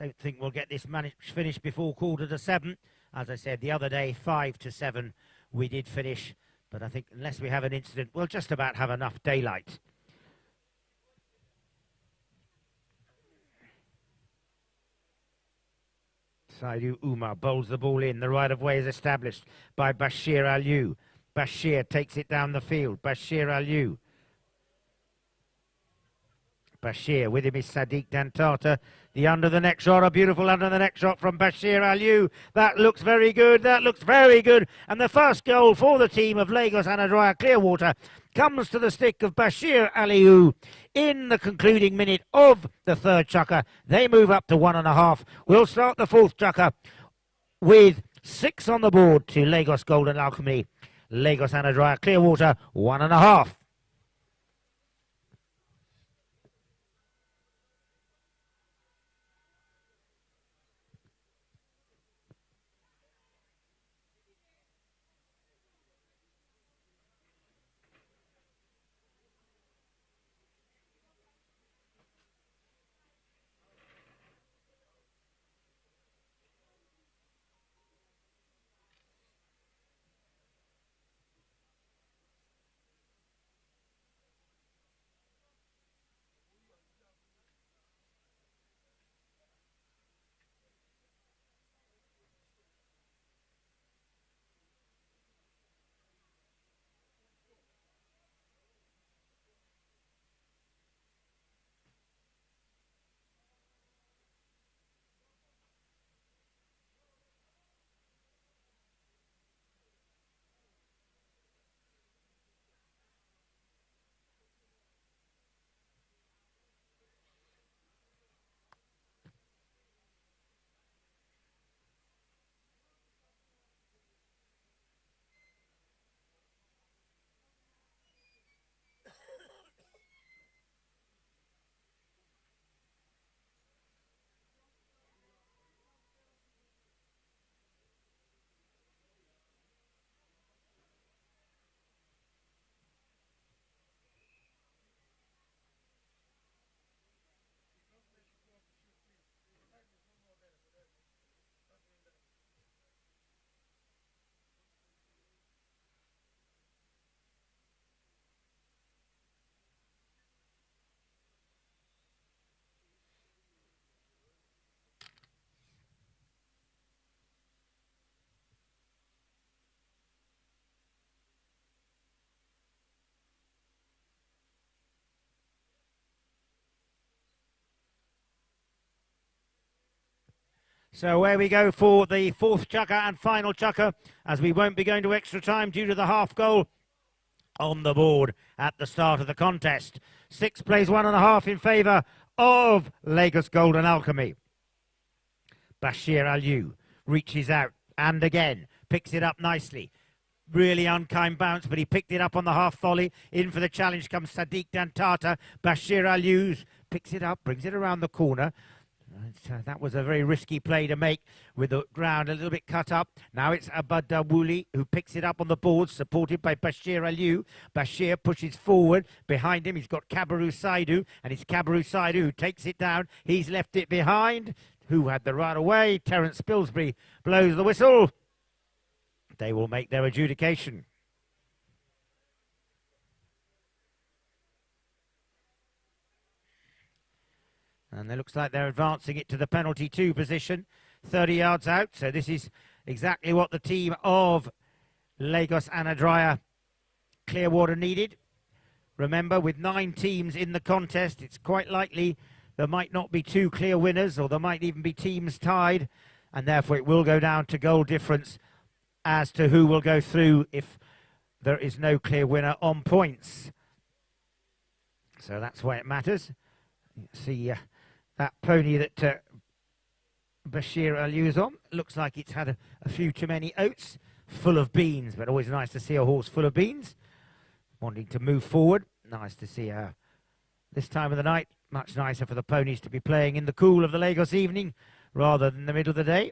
Speaker 5: I don't think we'll get this finished before 7:15. As I said the other day, 5 to 7 we did finish. But I think unless we have an incident, we'll just about have enough daylight. Saidu Umar bowls the ball in. The right of way is established by Bashir Aliu. Bashir takes it down the field. Bashir Aliu. Bashir, with him is Sadiq Dantata. The under the neck shot, a beautiful under the neck shot from Bashir Aliu. That looks very good. That looks very good. And the first goal for the team of Lagos Anadraya Clearwater comes to the stick of Bashir Aliou in the concluding minute of the third chukker. They move up to 1.5. We'll start the fourth chukker with 6 on the board to Lagos Golden Alchemy. Lagos Anadrya Clearwater, 1.5. So where we go for the fourth chukker and final chukker, as we won't be going to extra time due to the half goal on the board at the start of the contest. 6 plays 1.5 in favour of Lagos Golden Alchemy. Bashir Aliou reaches out and again picks it up nicely. Really unkind bounce, but he picked it up on the half volley. In for the challenge comes Sadiq Dantata. Bashir Aliou picks it up, brings it around the corner. That was a very risky play to make with the ground a little bit cut up. Now it's Abad Dawouli who picks it up on the board, supported by Bashir Aliou. Bashir pushes forward. Behind him, he's got Kabaru Saidu, and it's Kabaru Saidu who takes it down. He's left it behind. Who had the right away? Terence Spilsbury blows the whistle. They will make their adjudication. And it looks like they're advancing it to the penalty 2 position, 30 yards out. So this is exactly what the team of Lagos Anadrya Clearwater needed. Remember, with 9 teams in the contest, it's quite likely there might not be 2 clear winners, or there might even be teams tied, and therefore it will go down to goal difference as to who will go through if there is no clear winner on points. So that's why it matters. You see that pony that Bashir Aliou's on. Looks like it's had a few too many oats, full of beans, but always nice to see a horse full of beans, wanting to move forward. Nice to see this time of the night. Much nicer for the ponies to be playing in the cool of the Lagos evening rather than the middle of the day.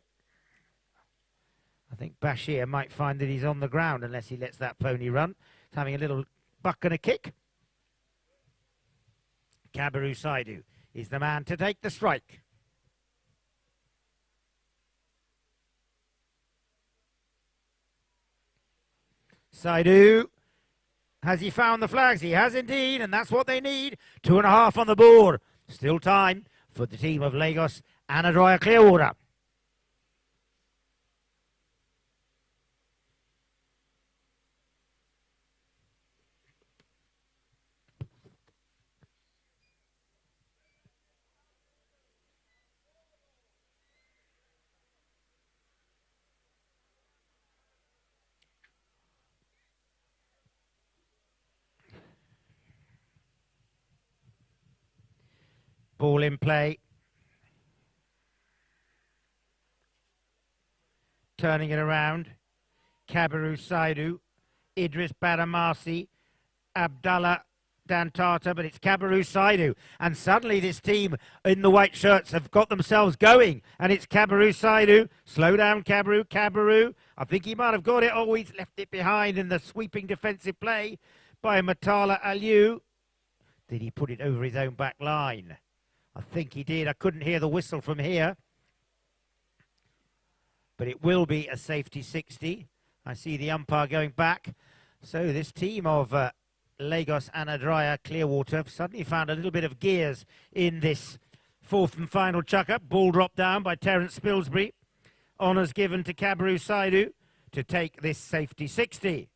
Speaker 5: I think Bashir might find that he's on the ground unless he lets that pony run. He's having a little buck and a kick. Kabaru Saidu is the man to take the strike. Saidu, has he found the flags? He has indeed, and that's what they need. 2.5 on the board. Still time for the team of Lagos Anadrya Clearwater. Ball in play. Turning it around. Kabiru Saidu. Idris Badamasi. Abdallah Dantata, but it's Kabiru Saidu. And suddenly this team in the white shirts have got themselves going. And it's Kabiru Saidu. Slow down, Kabiru. Kabiru. I think he might have got it. Oh, he's left it behind in the sweeping defensive play by Matala Aliu. Did he put it over his own back line? I think he did. I couldn't hear the whistle from here. But it will be a safety 60. I see the umpire going back. So this team of Lagos Anadraya Clearwater have suddenly found a little bit of gears in this fourth and final chuck-up. Ball dropped down by Terence Spilsbury. Honours given to Kabiru Saidu to take this safety 60.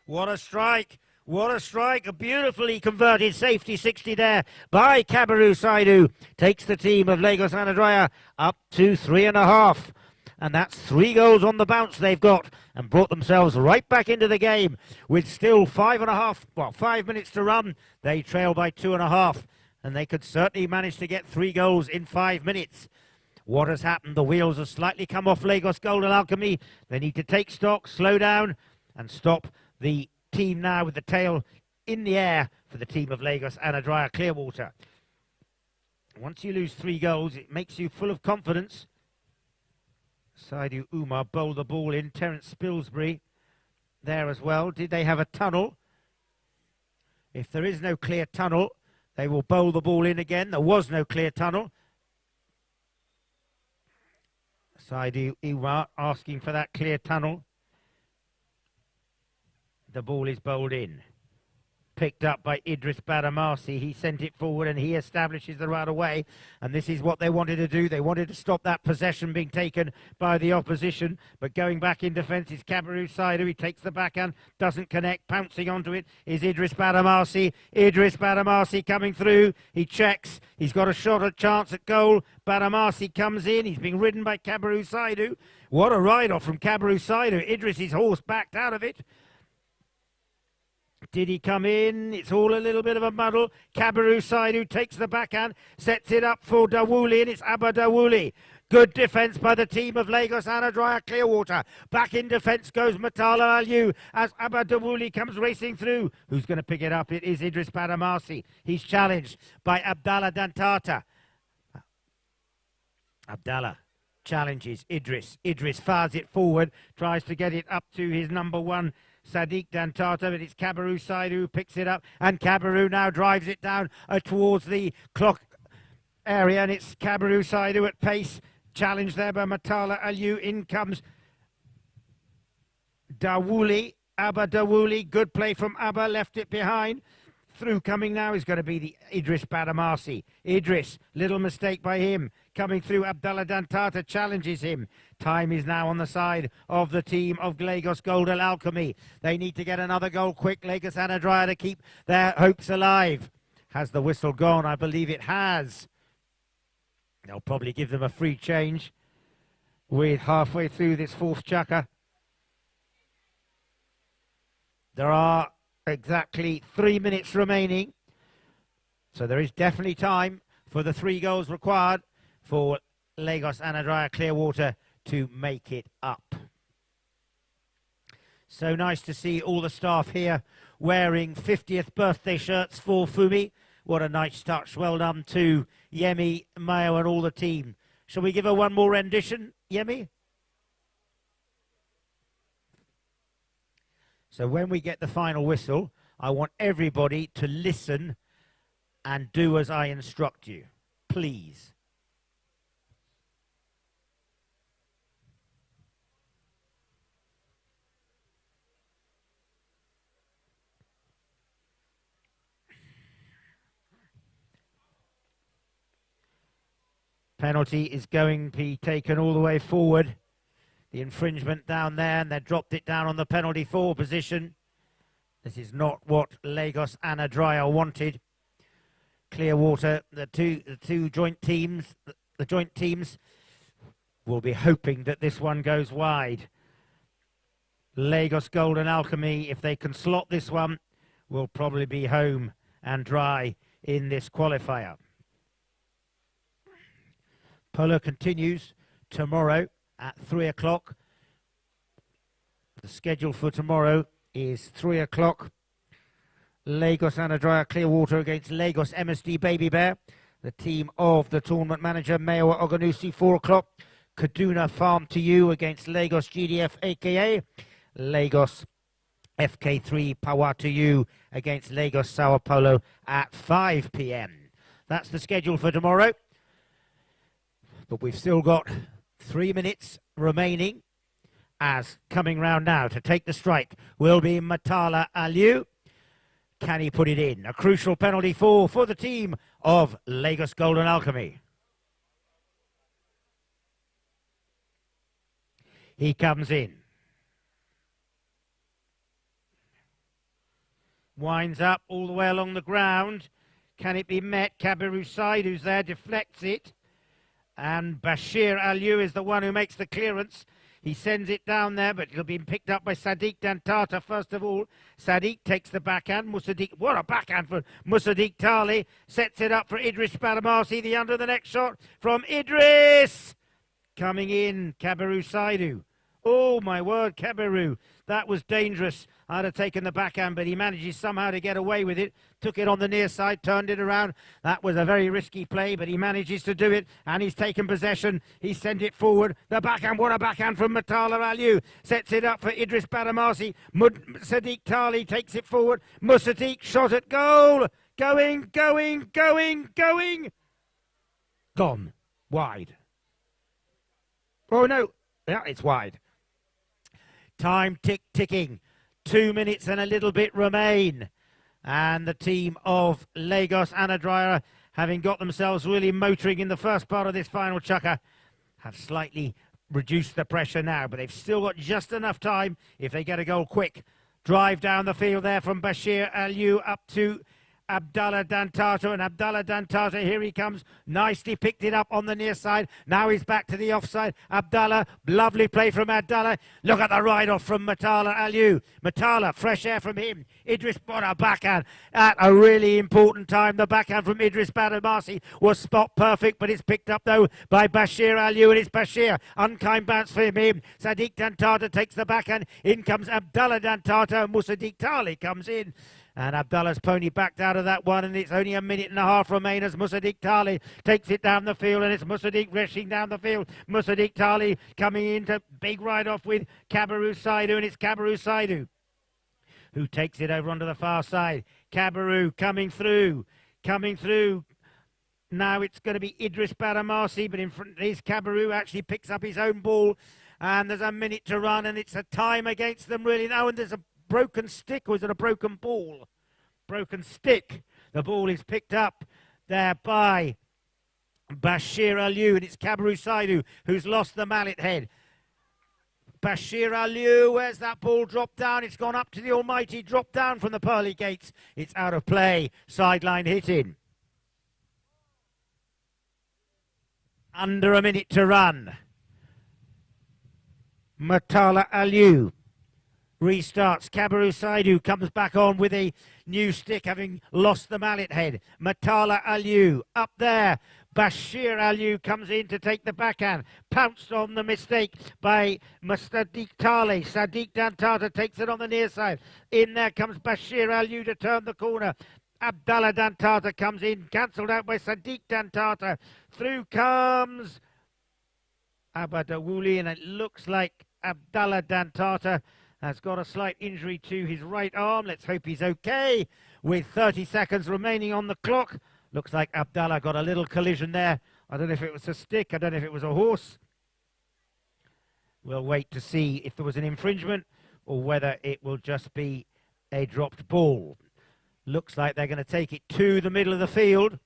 Speaker 5: What a strike! What a strike! A beautifully converted safety 60 there by Kabiru Saidu. Takes the team of Lagos Anadraya up to 3.5. And that's 3 goals on the bounce they've got and brought themselves right back into the game with still 5 minutes to run. They trail by 2.5 and they could certainly manage to get 3 goals in 5 minutes. What has happened? The wheels have slightly come off Lagos Golden Alchemy. They need to take stock, slow down and stop the team now with the tail in the air for the team of Lagos Anadraya Clearwater. Once you lose 3 goals, it makes you full of confidence. Saidu Umar bowled the ball in. Terence Spilsbury there as well. Did they have a tunnel? If there is no clear tunnel, they will bowl the ball in again. There was no clear tunnel. Saidu Umar asking for that clear tunnel. The ball is bowled in. Picked up by Idris Badamasi. He sent it forward and he establishes the right away. And this is what they wanted to do. They wanted to stop that possession being taken by the opposition. But going back in defence is Kabiru Saidu. He takes the backhand, doesn't connect. Pouncing onto it is Idris Badamasi. Idris Badamasi coming through. He checks. He's got a shot at chance at goal. Badamasi comes in. He's being ridden by Kabiru Saidu. What a ride-off from Kabiru Saidu. Idris's horse backed out of it. Did he come in? It's all a little bit of a muddle. Kabiru Saidu takes the backhand, sets it up for Dawuli, and it's Abba Dawuli. Good defence by the team of Lagos Anadraya Clearwater. Back in defence goes Matala Aliu as Abba Dawuli comes racing through. Who's going to pick it up? It is Idris Badamasi. He's challenged by Abdallah Dantata. Abdallah challenges Idris. Idris fires it forward, tries to get it up to his number 1, Sadiq Dantata, but it's Kabiru Saidu who picks it up, and Kabiru now drives it down towards the clock area, and it's Kabiru Saidu at pace, challenged there by Matala Aliu. In comes Dawuli, Abba Dawuli, good play from Abba, left it behind. Through coming now is going to be the Idris Badamasi. Idris, little mistake by him. Coming through, Abdallah Dantata challenges him. Time is now on the side of the team of Lagos Golden Alchemy. They need to get another goal quick, Lagos Anadraya, to keep their hopes alive. Has the whistle gone? I believe it has. They'll probably give them a free change with halfway through this fourth chukker. There are exactly 3 minutes remaining. So there is definitely time for the 3 goals required for Lagos Anadraya Clearwater to make it up. So nice to see all the staff here wearing 50th birthday shirts for Fumi. What a nice touch. Well done to Yemi, Mayo and all the team. Shall we give her one more rendition, Yemi? So when we get the final whistle, I want everybody to listen and do as I instruct you. Please. Penalty is going to be taken all the way forward. The infringement down there, and they dropped it down on the penalty forward position. This is not what Lagos Anadrya wanted. Clearwater, the joint teams will be hoping that this one goes wide. Lagos Golden Alchemy, if they can slot this one, will probably be home and dry in this qualifier. Polo continues tomorrow at 3 o'clock. The schedule for tomorrow is 3 o'clock. Lagos Anadrya Clearwater against Lagos MSD Baby Bear. The team of the tournament manager, Mayowa Oganusi, 4 o'clock. Kaduna Farm to You against Lagos GDF AKA. Lagos FK3 Pawa to You against Lagos Sao Paulo at 5 p.m. That's the schedule for tomorrow. But we've still got 3 minutes remaining, as coming round now to take the strike will be Matala Aliu. Can he put it in? A crucial penalty for the team of Lagos Golden Alchemy. He comes in. Winds up all the way along the ground. Can it be met? Kabiru Said, who's there, deflects it. And Bashir Aliu is the one who makes the clearance. He sends it down there, but it'll be picked up by Sadiq Dantata first of all. Sadiq takes the backhand. Musaddiq, what a backhand for Musaddiq Tali. Sets it up for Idris Badamasi. The under the next shot from Idris. Coming in, Kabiru Saidu. Oh, my word, Kabiru. That was dangerous. I'd have taken the backhand, but he manages somehow to get away with it. Took it on the near side, turned it around. That was a very risky play, but he manages to do it, and he's taken possession. He sent it forward. The backhand, what a backhand from Matala Aliu. Sets it up for Idris Badamasi. Sadiq Tali takes it forward. Musaddiq shot at goal. Going. Gone. Wide. Oh, no. Yeah, it's wide. Time ticking. 2 minutes and a little bit remain. And the team of Lagos Anadrya, having got themselves really motoring in the first part of this final chukker, have slightly reduced the pressure now, but they've still got just enough time if they get a goal quick. Drive down the field there from Bashir Aliu up to Abdallah Dantata, and Abdallah Dantata, here he comes, nicely picked it up on the near side. Now he's back to the offside. Abdallah, lovely play from Abdallah. Look at the ride-off from Matala Aliu. Matala, fresh air from him. Idris Bona backhand at a really important time. The backhand from Idris Badamasi was spot perfect, but it's picked up though by Bashir Aliu, and it's Bashir. Unkind bounce for him. Sadiq Dantata takes the backhand. In comes Abdallah Dantata, and Musaddiq Tali comes in. And Abdallah's pony backed out of that one, and it's only a minute and a half remain as Musaddiq Tali takes it down the field, and it's Musaddiq rushing down the field. Musaddiq Tali coming into big ride-off with Kabiru Saidu, and it's Kabiru Saidu who takes it over onto the far side. Kabiru coming through. Now it's going to be Idris Badamasi, but in front is Kabiru, actually picks up his own ball, and there's a minute to run, and it's a time against them really now, and there's a broken stick, or is it a broken ball? Broken stick. The ball is picked up there by Bashir Aliu, and it's Kabiru Saidu who's lost the mallet head. Bashir Aliu, where's that ball dropped down? It's gone up to the almighty drop down from the pearly gates. It's out of play. Sideline hitting. Under a minute to run. Matala Aliu restarts. Kabiru Saidu comes back on with a new stick, having lost the mallet head. Matala Aliu up there. Bashir Aliu comes in to take the backhand. Pounced on the mistake by Musaddiq Tali. Sadiq Dantata takes it on the near side. In there comes Bashir Aliu to turn the corner. Abdallah Dantata comes in, cancelled out by Sadiq Dantata. Through comes Abadawuli, and it looks like Abdallah Dantata has got a slight injury to his right arm. Let's hope he's okay. With 30 seconds remaining on the clock. Looks like Abdallah got a little collision there. I don't know if it was a stick. I don't know if it was a horse. We'll wait to see if there was an infringement or whether it will just be a dropped ball. Looks like they're going to take it to the middle of the field.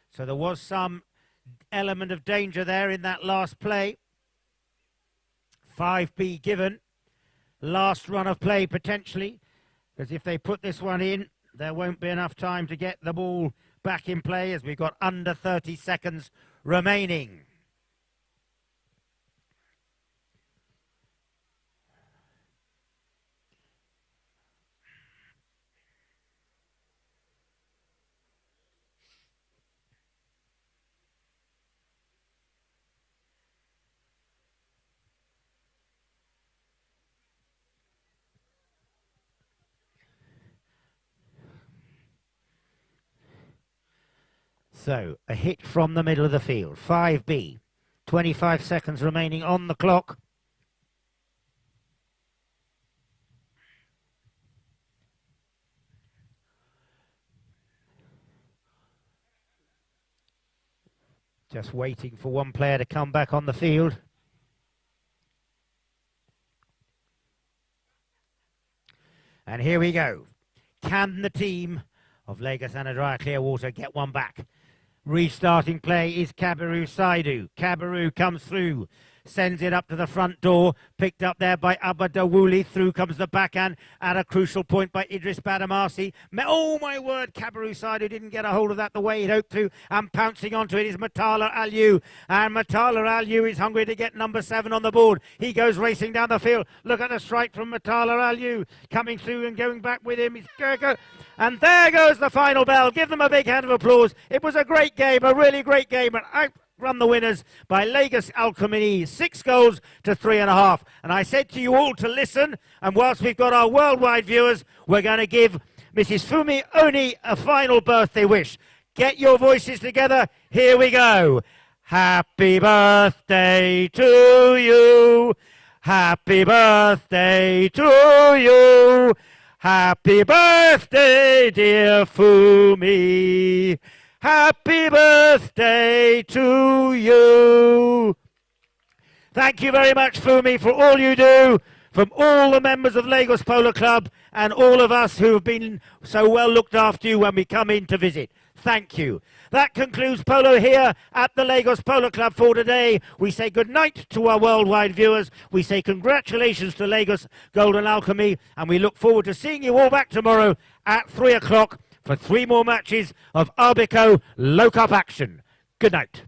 Speaker 5: So there was some element of danger there in that last play. 5B given. Last run of play potentially, because if they put this one in, there won't be enough time to get the ball back in play as we've got under 30 seconds remaining. So, a hit from the middle of the field. 5B. 25 seconds remaining on the clock. Just waiting for one player to come back on the field. And here we go. Can the team of Lagos Anadraya Clearwater get one back? Restarting play is Kabiru Saidu. Kabiru comes through, sends it up to the front door, picked up there by Abadawuli. Through comes the backhand at a crucial point by Idris Badamasi. Oh my word, Kabiru Saidu didn't get a hold of that the way he'd hoped to, and pouncing onto it is Matala Aliu. And Matala Aliu is hungry to get number 7 on the board. He goes racing down the field. Look at the strike from Matala Aliu. Coming through and going back with him is Gergo. And there goes the final bell. Give them a big hand of applause. It was a great game, a really great game. And outrun the winners by Lagos Alchemy, 6 goals to 3.5. And I said to you all to listen. And whilst we've got our worldwide viewers, we're going to give Mrs. Fumi Oni a final birthday wish. Get your voices together. Here we go. Happy birthday to you. Happy birthday to you. Happy birthday, dear Fumi. Happy birthday to you. Thank you very much, Fumi, for all you do, from all the members of Lagos Polo Club and all of us who have been so well looked after you when we come in to visit. Thank you. That concludes Polo here at the Lagos Polo Club for today. We say good night to our worldwide viewers. We say congratulations to Lagos Golden Alchemy, and we look forward to seeing you all back tomorrow at 3 o'clock for 3 more matches of Arbico Low Cup action. Good night.